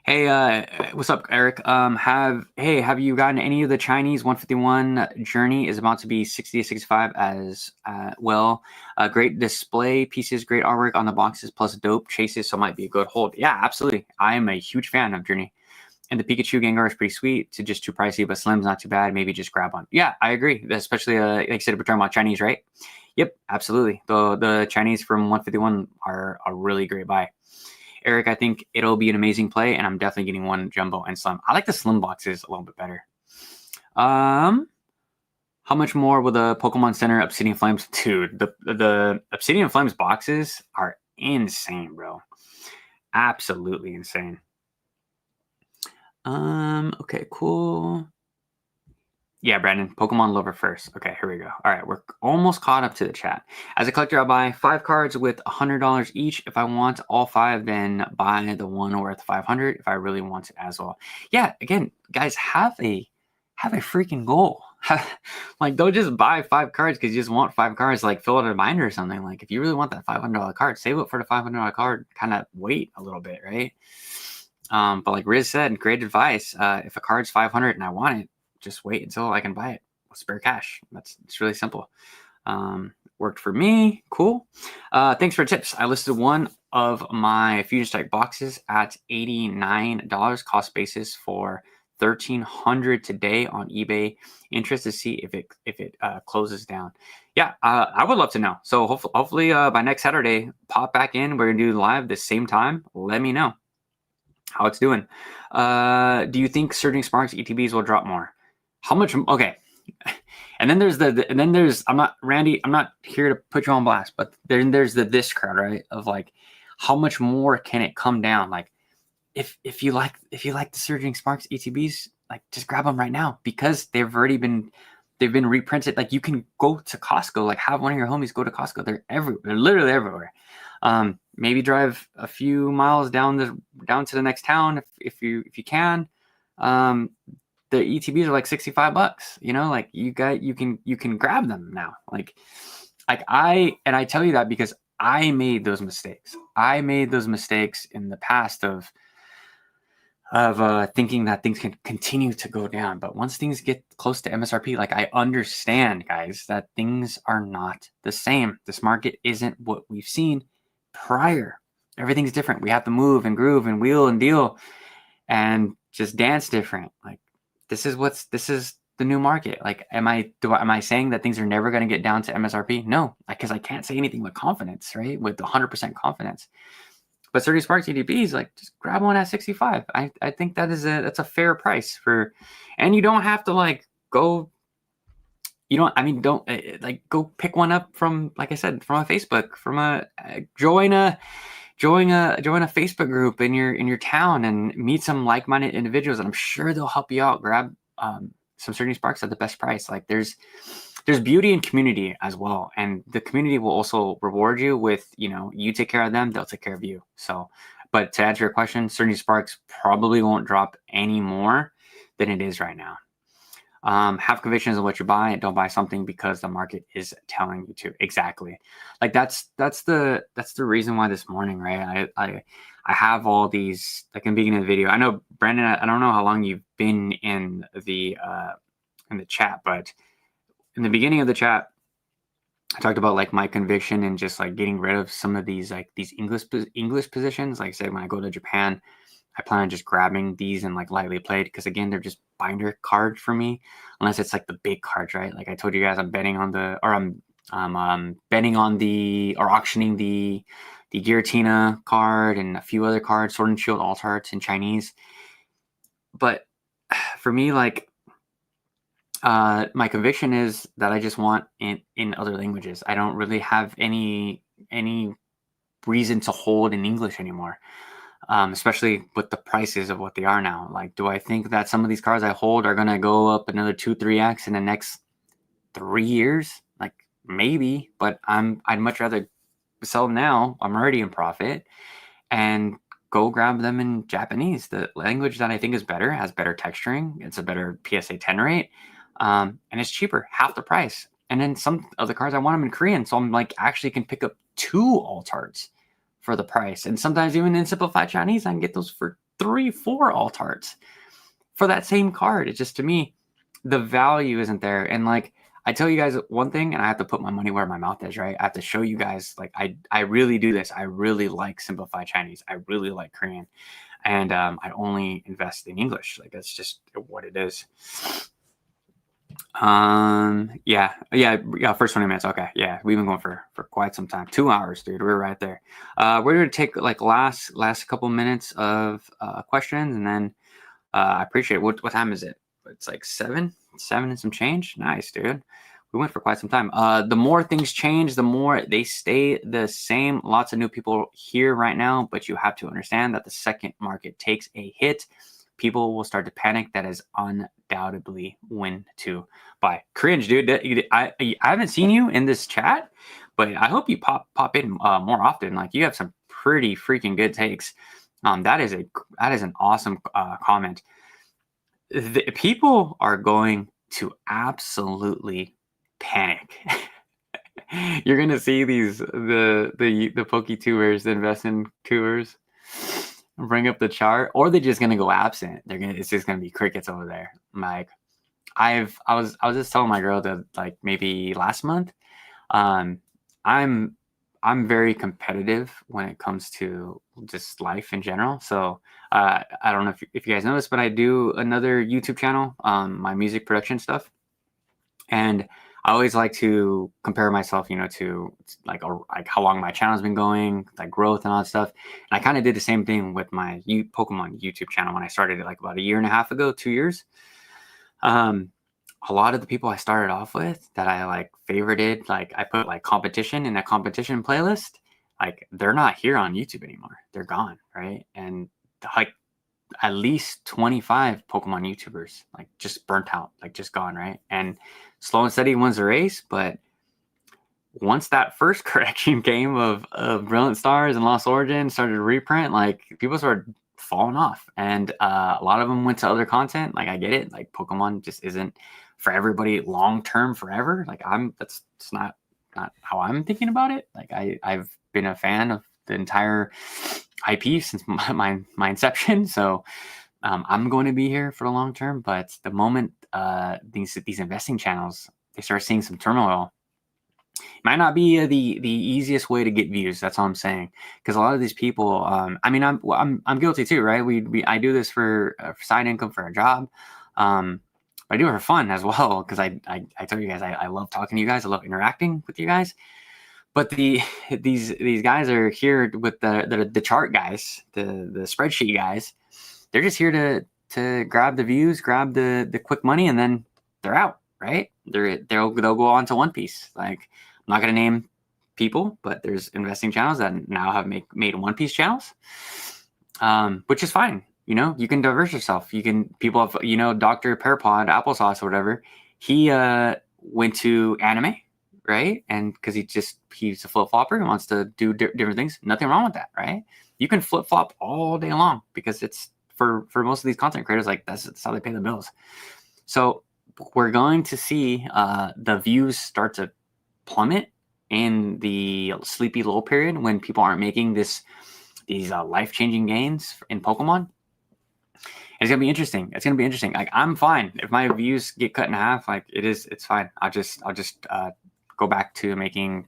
Hey, what's up, Eric? Have you gotten any of the Chinese 151 Journey? Is about to be 60 to 65 as well. Great display pieces, great artwork on the boxes, plus dope chases, so might be a good hold. Yeah, absolutely. I am a huge fan of Journey. And the Pikachu Gengar is pretty sweet. It's just too pricey, but Slim's not too bad. Maybe just grab one. Yeah, I agree. Especially, like I said, we're talking about Chinese, right? Yep, absolutely. The Chinese from 151 are a really great buy. Eric, I think it'll be an amazing play, and I'm definitely getting one Jumbo and Slim. I like the Slim boxes a little bit better. How much more will the Pokemon Center Obsidian Flames? Dude, the Obsidian Flames boxes are insane, bro. Absolutely insane. Okay, cool. Yeah, Brandon, Pokemon Lover first. Okay, here we go. All right, we're almost caught up to the chat. As a collector, I'll buy 5 cards with $100 each. If I want all 5, then buy the one worth $500 if I really want it as well. Yeah, again, guys, have a freaking goal. Like, don't just buy 5 cards because you just want 5 cards, like fill out a binder or something. Like, if you really want that $500 card, save it for the $500 card, kind of wait a little bit, right? But like Riz said, great advice. If a card's $500 and I want it, just wait until I can buy it with spare cash. It's really simple. Worked for me. Cool. Thanks for tips. I listed one of my Fusion Strike boxes at $89 cost basis for $1,300 today on eBay. Interested to see if it closes down. Yeah, I would love to know. So hopefully by next Saturday, pop back in. We're gonna do live the same time. Let me know how it's doing. Do you think Surging Sparks ETBs will drop more? How much? Okay. And then there's I'm not here to put you on blast, but then there's this crowd, right? Of like, how much more can it come down? Like, if you like the Surging Sparks ETBs, like, just grab them right now, because they've been reprinted. Like, you can go to Costco, like have one of your homies go to Costco. They're everywhere. They're literally everywhere. Maybe drive a few miles down to the next town if you can. The ETBs are like $65, you know, like you can grab them now. Like I tell you that because I made those mistakes. I made those mistakes in the past of thinking that things can continue to go down. But once things get close to MSRP, like, I understand, guys, that things are not the same. This market isn't what we've seen prior. Everything's different. We have to move and groove and wheel and deal and just dance different. Like, this is the new market. Like, am I saying that things are never going to get down to MSRP? No, because I can't say anything with confidence, right? With 100% confidence. But Surging Sparks ETBs, like, just grab one at 65. I think that's a fair price for, and you don't have to like go. You don't like go pick one up from, like I said, from a Facebook, from join a Facebook group in your town and meet some like-minded individuals, and I'm sure they'll help you out. Grab some Surging Sparks at the best price. Like, there's beauty in community as well, and the community will also reward you with, you take care of them, they'll take care of you. So, but to answer your question, Surging Sparks probably won't drop any more than it is right now. Have convictions on what you buy, and don't buy something because the market is telling you to. Exactly. Like, that's the reason why this morning, right? I have all these, like, in the beginning of the video. I know, Brandon, I don't know how long you've been in the chat, but in the beginning of the chat, I talked about, like, my conviction and just, like, getting rid of some of these, like, these English positions. Like I said, when I go to Japan, I plan on just grabbing these and, like, lightly played, because again, they're just binder cards for me, unless it's like the big cards, right? Like I told you guys, I'm betting on I'm betting on or auctioning the Giratina card and a few other cards, Sword and Shield alt arts in Chinese. But for me, like, my conviction is that I just want in other languages. I don't really have any reason to hold in English anymore. especially with the prices of what they are now. Like, do I think that some of these cards I hold are gonna go up another 2-3x in the next 3 years? Like, maybe, but I'd much rather sell them now. I'm already in profit, and go grab them in Japanese, the language that I think is better, has better texturing. It's a better PSA 10 rate, and it's cheaper, half the price. And then some of the cards I want them in Korean, so I'm like actually can pick up 2 alt arts for the price. And sometimes even in simplified Chinese, I can get those for 3-4 alt arts for that same card. It's just, to me, the value isn't there. And like, I tell you guys one thing, and I have to put my money where my mouth is, right? I have to show you guys, like, I really do this. I really like simplified Chinese. I really like Korean. And I only invest in English. Like, that's just what it is. Yeah. First 20 minutes. Okay. Yeah. We've been going for quite some time. 2 hours, dude. We're right there. We're going to take like last couple minutes of questions, and then I appreciate it. What time is it? It's like 7 and some change. Nice, dude. We went for quite some time. The more things change, the more they stay the same. Lots of new people here right now, but you have to understand that the second market takes a hit, people will start to panic. That is undoubtedly when to buy. Cringe, dude. I haven't seen you in this chat, but I hope you pop in more often. Like, you have some pretty freaking good takes. That is an awesome comment. The people are going to absolutely panic. You're gonna see the PokeTubers, the investing tubers, bring up the chart, or they're just gonna go absent. It's just gonna be crickets over there. Like, I was just telling my girl that, like, maybe last month, I'm very competitive when it comes to just life in general. So I don't know if you guys know this, but I do another YouTube channel, my music production stuff, and I always like to compare myself, to like how long my channel's been going, like growth and all that stuff. And I kind of did the same thing with my Pokemon YouTube channel when I started it, like about 1.5 years ago, 2 years. A lot of the people I started off with that I like favorited, like I put like competition in a competition playlist, like they're not here on YouTube anymore. They're gone, right? And like at least 25 Pokemon YouTubers like just burnt out, like just gone, right? And slow and steady wins the race. But once that first correction came of Brilliant Stars and Lost Origin started to reprint, like people started falling off, and a lot of them went to other content. Like, I get it, like Pokemon just isn't for everybody long term forever. Like, that's not how I'm thinking about it. Like, I've been a fan of the entire IP since my inception, so I'm going to be here for the long term. But the moment these investing channels, they start seeing some turmoil, it might not be the easiest way to get views. That's all I'm saying. Because a lot of these people, I mean, I'm guilty too, right? I do this for side income for a job. I do it for fun as well, because I tell you guys, I love talking to you guys. I love interacting with you guys. But these guys are here with the chart guys, the spreadsheet guys. They're just here to grab the views, grab the quick money, and then they're out, right? They'll go on to One Piece. Like, I'm not gonna name people, but there's investing channels that now have made One Piece channels, which is fine. You can diverse yourself. People have, Dr. Pearpod, Applesauce or whatever. He went to anime, right? And because he's a flip-flopper and wants to do different things. Nothing wrong with that, right? You can flip-flop all day long, because it's for most of these content creators, like that's how they pay the bills. So we're going to see the views start to plummet in the sleepy lull period when people aren't making these life-changing gains in Pokemon. It's gonna be interesting. Like, I'm fine if my views get cut in half. Like, it's fine. I'll just go back to making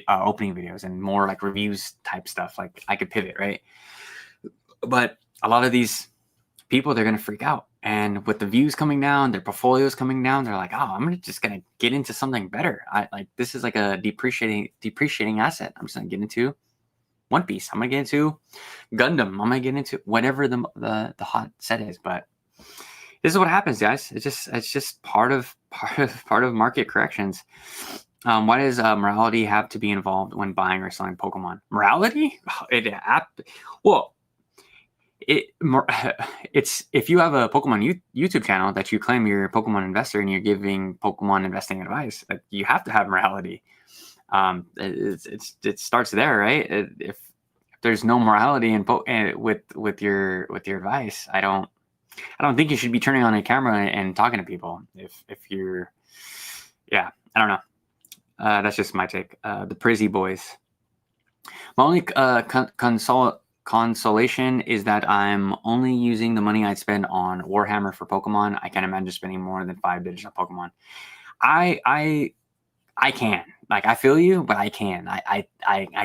opening videos and more like reviews type stuff. Like, I could pivot, right? But a lot of these people, they're gonna freak out, and with the views coming down, their portfolios coming down, they're like, oh, I'm just gonna get into something better. This is like a depreciating asset. I'm just gonna get into One Piece. I'm gonna get into Gundam. I'm gonna get into whatever the hot set is. But this is what happens, guys. It's just part of market corrections. Why does morality have to be involved when buying or selling Pokemon? Morality? Well, it's if you have a Pokemon YouTube channel that you claim you're a Pokemon investor and you're giving Pokemon investing advice, you have to have morality. It starts there, right? If there's no morality with your advice, I don't think you should be turning on a camera and talking to people. If you're, yeah, I don't know. That's just my take. The Prizzy boys. My only consolation is that I'm only using the money I spend on Warhammer for Pokemon. I can't imagine spending more than 5 digits on Pokemon. I can. Like, I feel you, but I can. I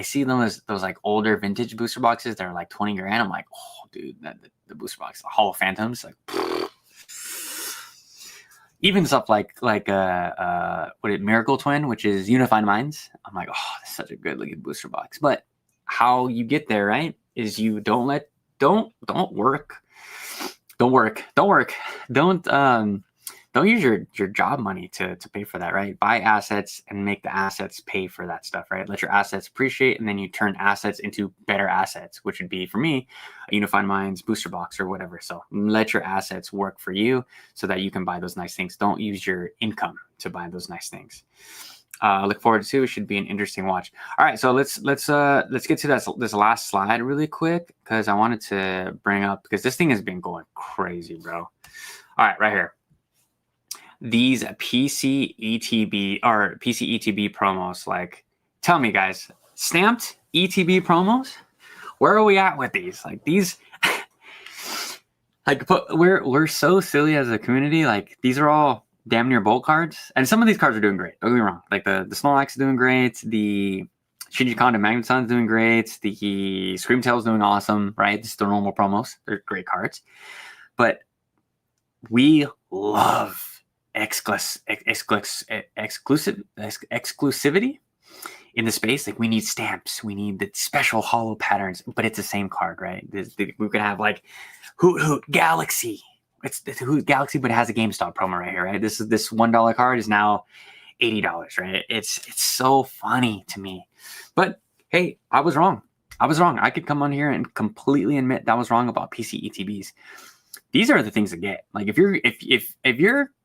see those like older vintage booster boxes. They're like 20 grand. I'm like, oh, dude, the booster box, the Hall of Phantoms, like. Even stuff like Miracle Twin, which is Unified Minds. I'm like, oh, that's such a good looking booster box. But how you get there, right, is you don't work. Don't use your job money to pay for that, right? Buy assets and make the assets pay for that stuff, right? Let your assets appreciate, and then you turn assets into better assets, which would be, for me, a Unified Minds booster box or whatever. So let your assets work for you so that you can buy those nice things. Don't use your income to buy those nice things. Look forward to it. Should be an interesting watch. All right, so let's get to this last slide really quick, because I wanted to bring up, because this thing has been going crazy, bro. All right, right here. These PC ETB promos, like, tell me, guys, stamped ETB promos, where are we at with these? Like, these, like, we're so silly as a community. Like, these are all damn near bolt cards, and some of these cards are doing great. Don't get me wrong. Like the Snorlax is doing great. The Shinji Kondo Magneton is doing great. The Screamtail is doing awesome. Right, this is the normal promos. They're great cards, but we love exclusivity in the space. Like, we need stamps, we need the special holo patterns, but it's the same card, right? We could have like Hoot Galaxy. It's Hoot Galaxy, but it has a GameStop promo right here, right? This $1 card is now $80, right? It's so funny to me. But hey, I was wrong. I could come on here and completely admit that I was wrong about PC ETBs. These are the things to get. Like, if you're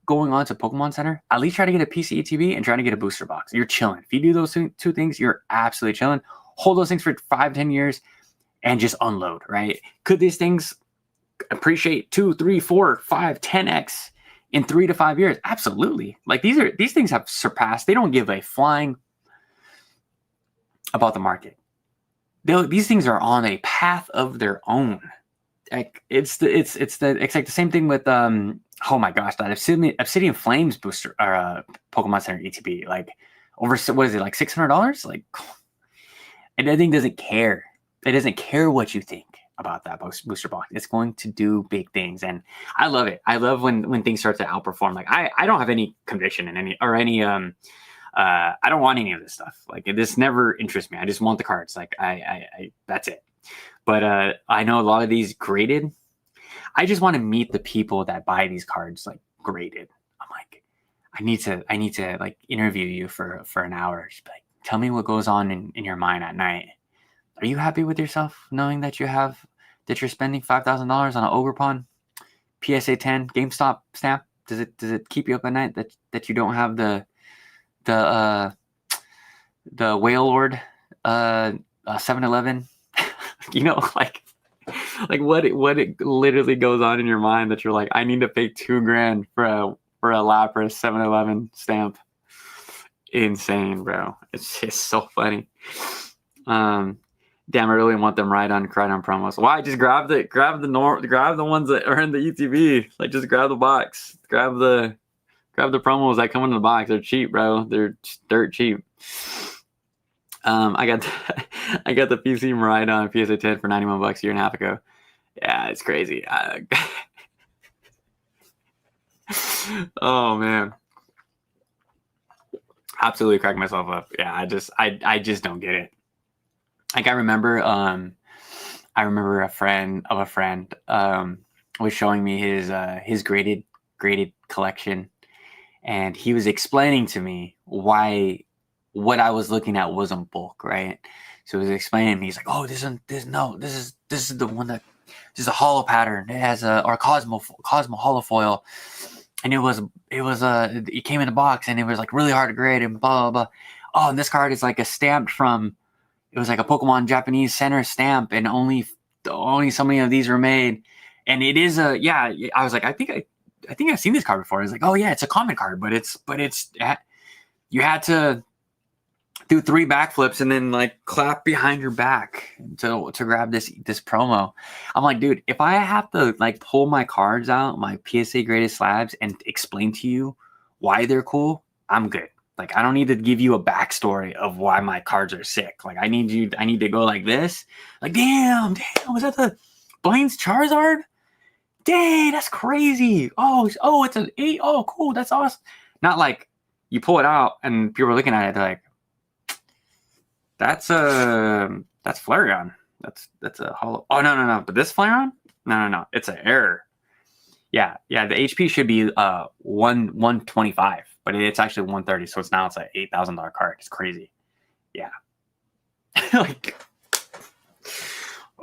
going on to Pokemon Center, at least try to get a PC ETB and try to get a booster box. You're chilling. If you do those two things, you're absolutely chilling. Hold those things for 5-10 years and just unload, right? Could these things appreciate 2, 3, 4, 5, 10x in 3 to 5 years? Absolutely. Like, these things have surpassed. They don't give a flying about the market. These things are on a path of their own. Like, it's like the same thing with oh my gosh, that Obsidian Flames booster or Pokemon Center ETB, like, over, what is it, like $600? Like, and that thing doesn't care. It doesn't care what you think about that booster box. It's going to do big things, and I love it. I love when things start to outperform. Like, I don't have any conviction in any I don't want any of this stuff. Like, this never interests me. I just want the cards. Like, I that's it. But I know a lot of these graded. I just want to meet the people that buy these cards, like, graded. I'm like, I need to like interview you for an hour. Just be like, tell me what goes on in your mind at night. Are you happy with yourself knowing that you're spending $5,000 on an Ogerpon PSA 10 GameStop stamp? Does it keep you up at night that you don't have the Whale Lord 7-Eleven? You know, like what it literally goes on in your mind that you're like, I need to pay $2,000 for a Lapras 7-Eleven stamp. Insane, bro. It's just so funny. Damn, I really want them right on promos. Why? Just grab the ones that are in the ETB. Like, just grab the box. Grab the promos that come in the box. They're cheap, bro. They're dirt cheap. I got the PC Miraidon PSA 10 for $91 a year and a half ago. Yeah, it's crazy. Oh man, absolutely crack myself up. Yeah, I just don't get it. Like, I remember a friend of a friend was showing me his graded collection, and he was explaining to me why what I was looking at wasn't bulk, right? So he was explaining to me, he's like, oh, this is the one that just a hollow pattern. It has or Cosmo holofoil, and it came in the box, and it was like really hard to grade and blah blah blah. Oh, and this card is like a stamped from. It was like a Pokemon Japanese center stamp, and only so many of these were made. And it is a I was like, I think I've seen this card before. I was like, oh yeah, it's a common card, but you had to do 3 backflips and then like clap behind your back to grab this promo. I'm like, dude, if I have to like pull my cards out, my PSA graded slabs, and explain to you why they're cool, I'm good. Like, I don't need to give you a backstory of why my cards are sick. Like, I need to go like this. Like, damn, was that the Blaine's Charizard? Dang, that's crazy. Oh, it's an 8. Oh, cool, that's awesome. Not like you pull it out and people are looking at it, they're like, that's Flareon. That's a hollow. Oh, no. But this Flareon? No. It's an error. Yeah. The HP should be 125, but it's actually 130. So now it's an $8,000 card. It's crazy. Yeah. Like,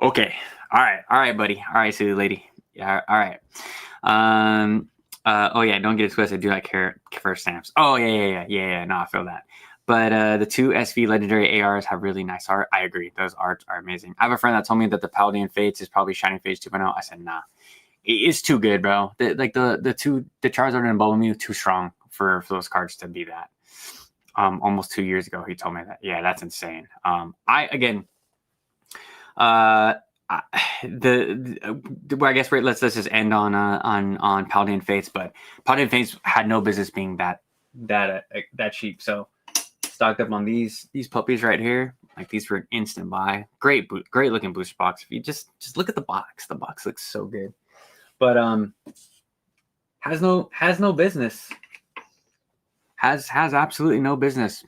okay. All right, buddy. All right, silly lady. Yeah. All right. Oh yeah. Don't get it twisted. Do like first stamps. Oh yeah. No, I feel that. But the 2 SV Legendary ARs have really nice art. I agree. Those arts are amazing. I have a friend that told me that the Paldean Fates is probably Shining Fates 2.0. I said, nah. It's too good, bro. The Charizard and Bubble Mew, too strong for those cards to be that. Almost 2 years ago, he told me that. Yeah, that's insane. I guess let's just end on Paldean Fates. But Paldean Fates had no business being that cheap. So stocked up on these puppies right here. Like, these were an instant buy. Great looking booster box. If you just look at the box looks so good. But has no business. Has absolutely no business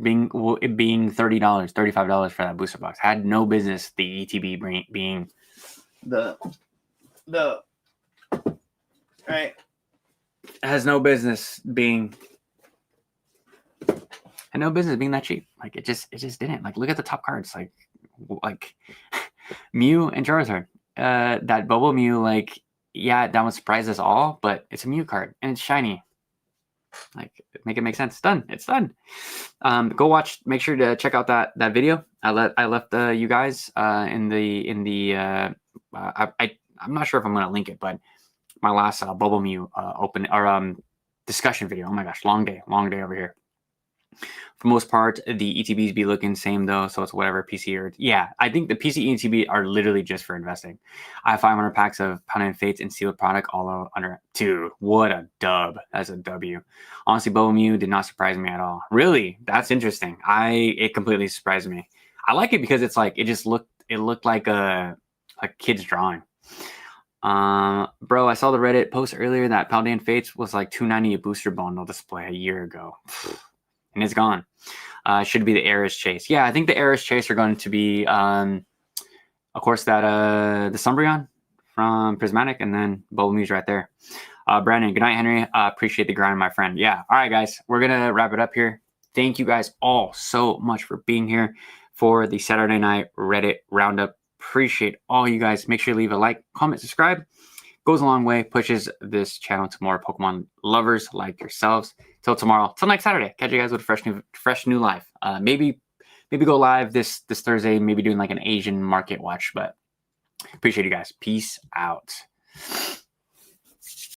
being $30, $35 for that booster box. Had no business the ETB being the right. Has no business being. Had no business being that cheap. Like, it just didn't. Like, look at the top cards. Like Mew and Charizard. That Bubble Mew, like, yeah, that one surprised us all, but it's a Mew card and it's shiny. Like, make it make sense. It's done. Go watch. Make sure to check out that video. I left you guys in the. I'm not sure if I'm gonna link it, but my last Bubble Mew discussion video. Oh my gosh, long day over here. For most part, the ETBs be looking same though, so it's whatever PC or I think the PC ETB are literally just for investing. I have 500 packs of Paldean Fates and sealed product all under. Dude, what a dub! That's a W. Honestly, Bubble Mew did not surprise me at all. Really, that's interesting. It completely surprised me. I like it because it's like it looked like a kid's drawing. Bro, I saw the Reddit post earlier that Paldean Fates was like $290 a booster bundle display a year ago. And it's gone. Should be the Eris Chase. Yeah, I think the Eris Chase are going to be, of course, that the Sumbreon from Prismatic, and then Bubble Mew's right there. Brandon, good night, Henry. Appreciate the grind, my friend. Yeah, all right, guys, we're gonna wrap it up here. Thank you guys all so much for being here for the Saturday night Reddit roundup. Appreciate all you guys. Make sure you leave a like, comment, subscribe. Goes a long way, pushes this channel to more Pokemon lovers like yourselves. Till tomorrow, till next Saturday, catch you guys with a fresh new live. Maybe go live this Thursday. Maybe doing like an Asian market watch. But appreciate you guys. Peace out.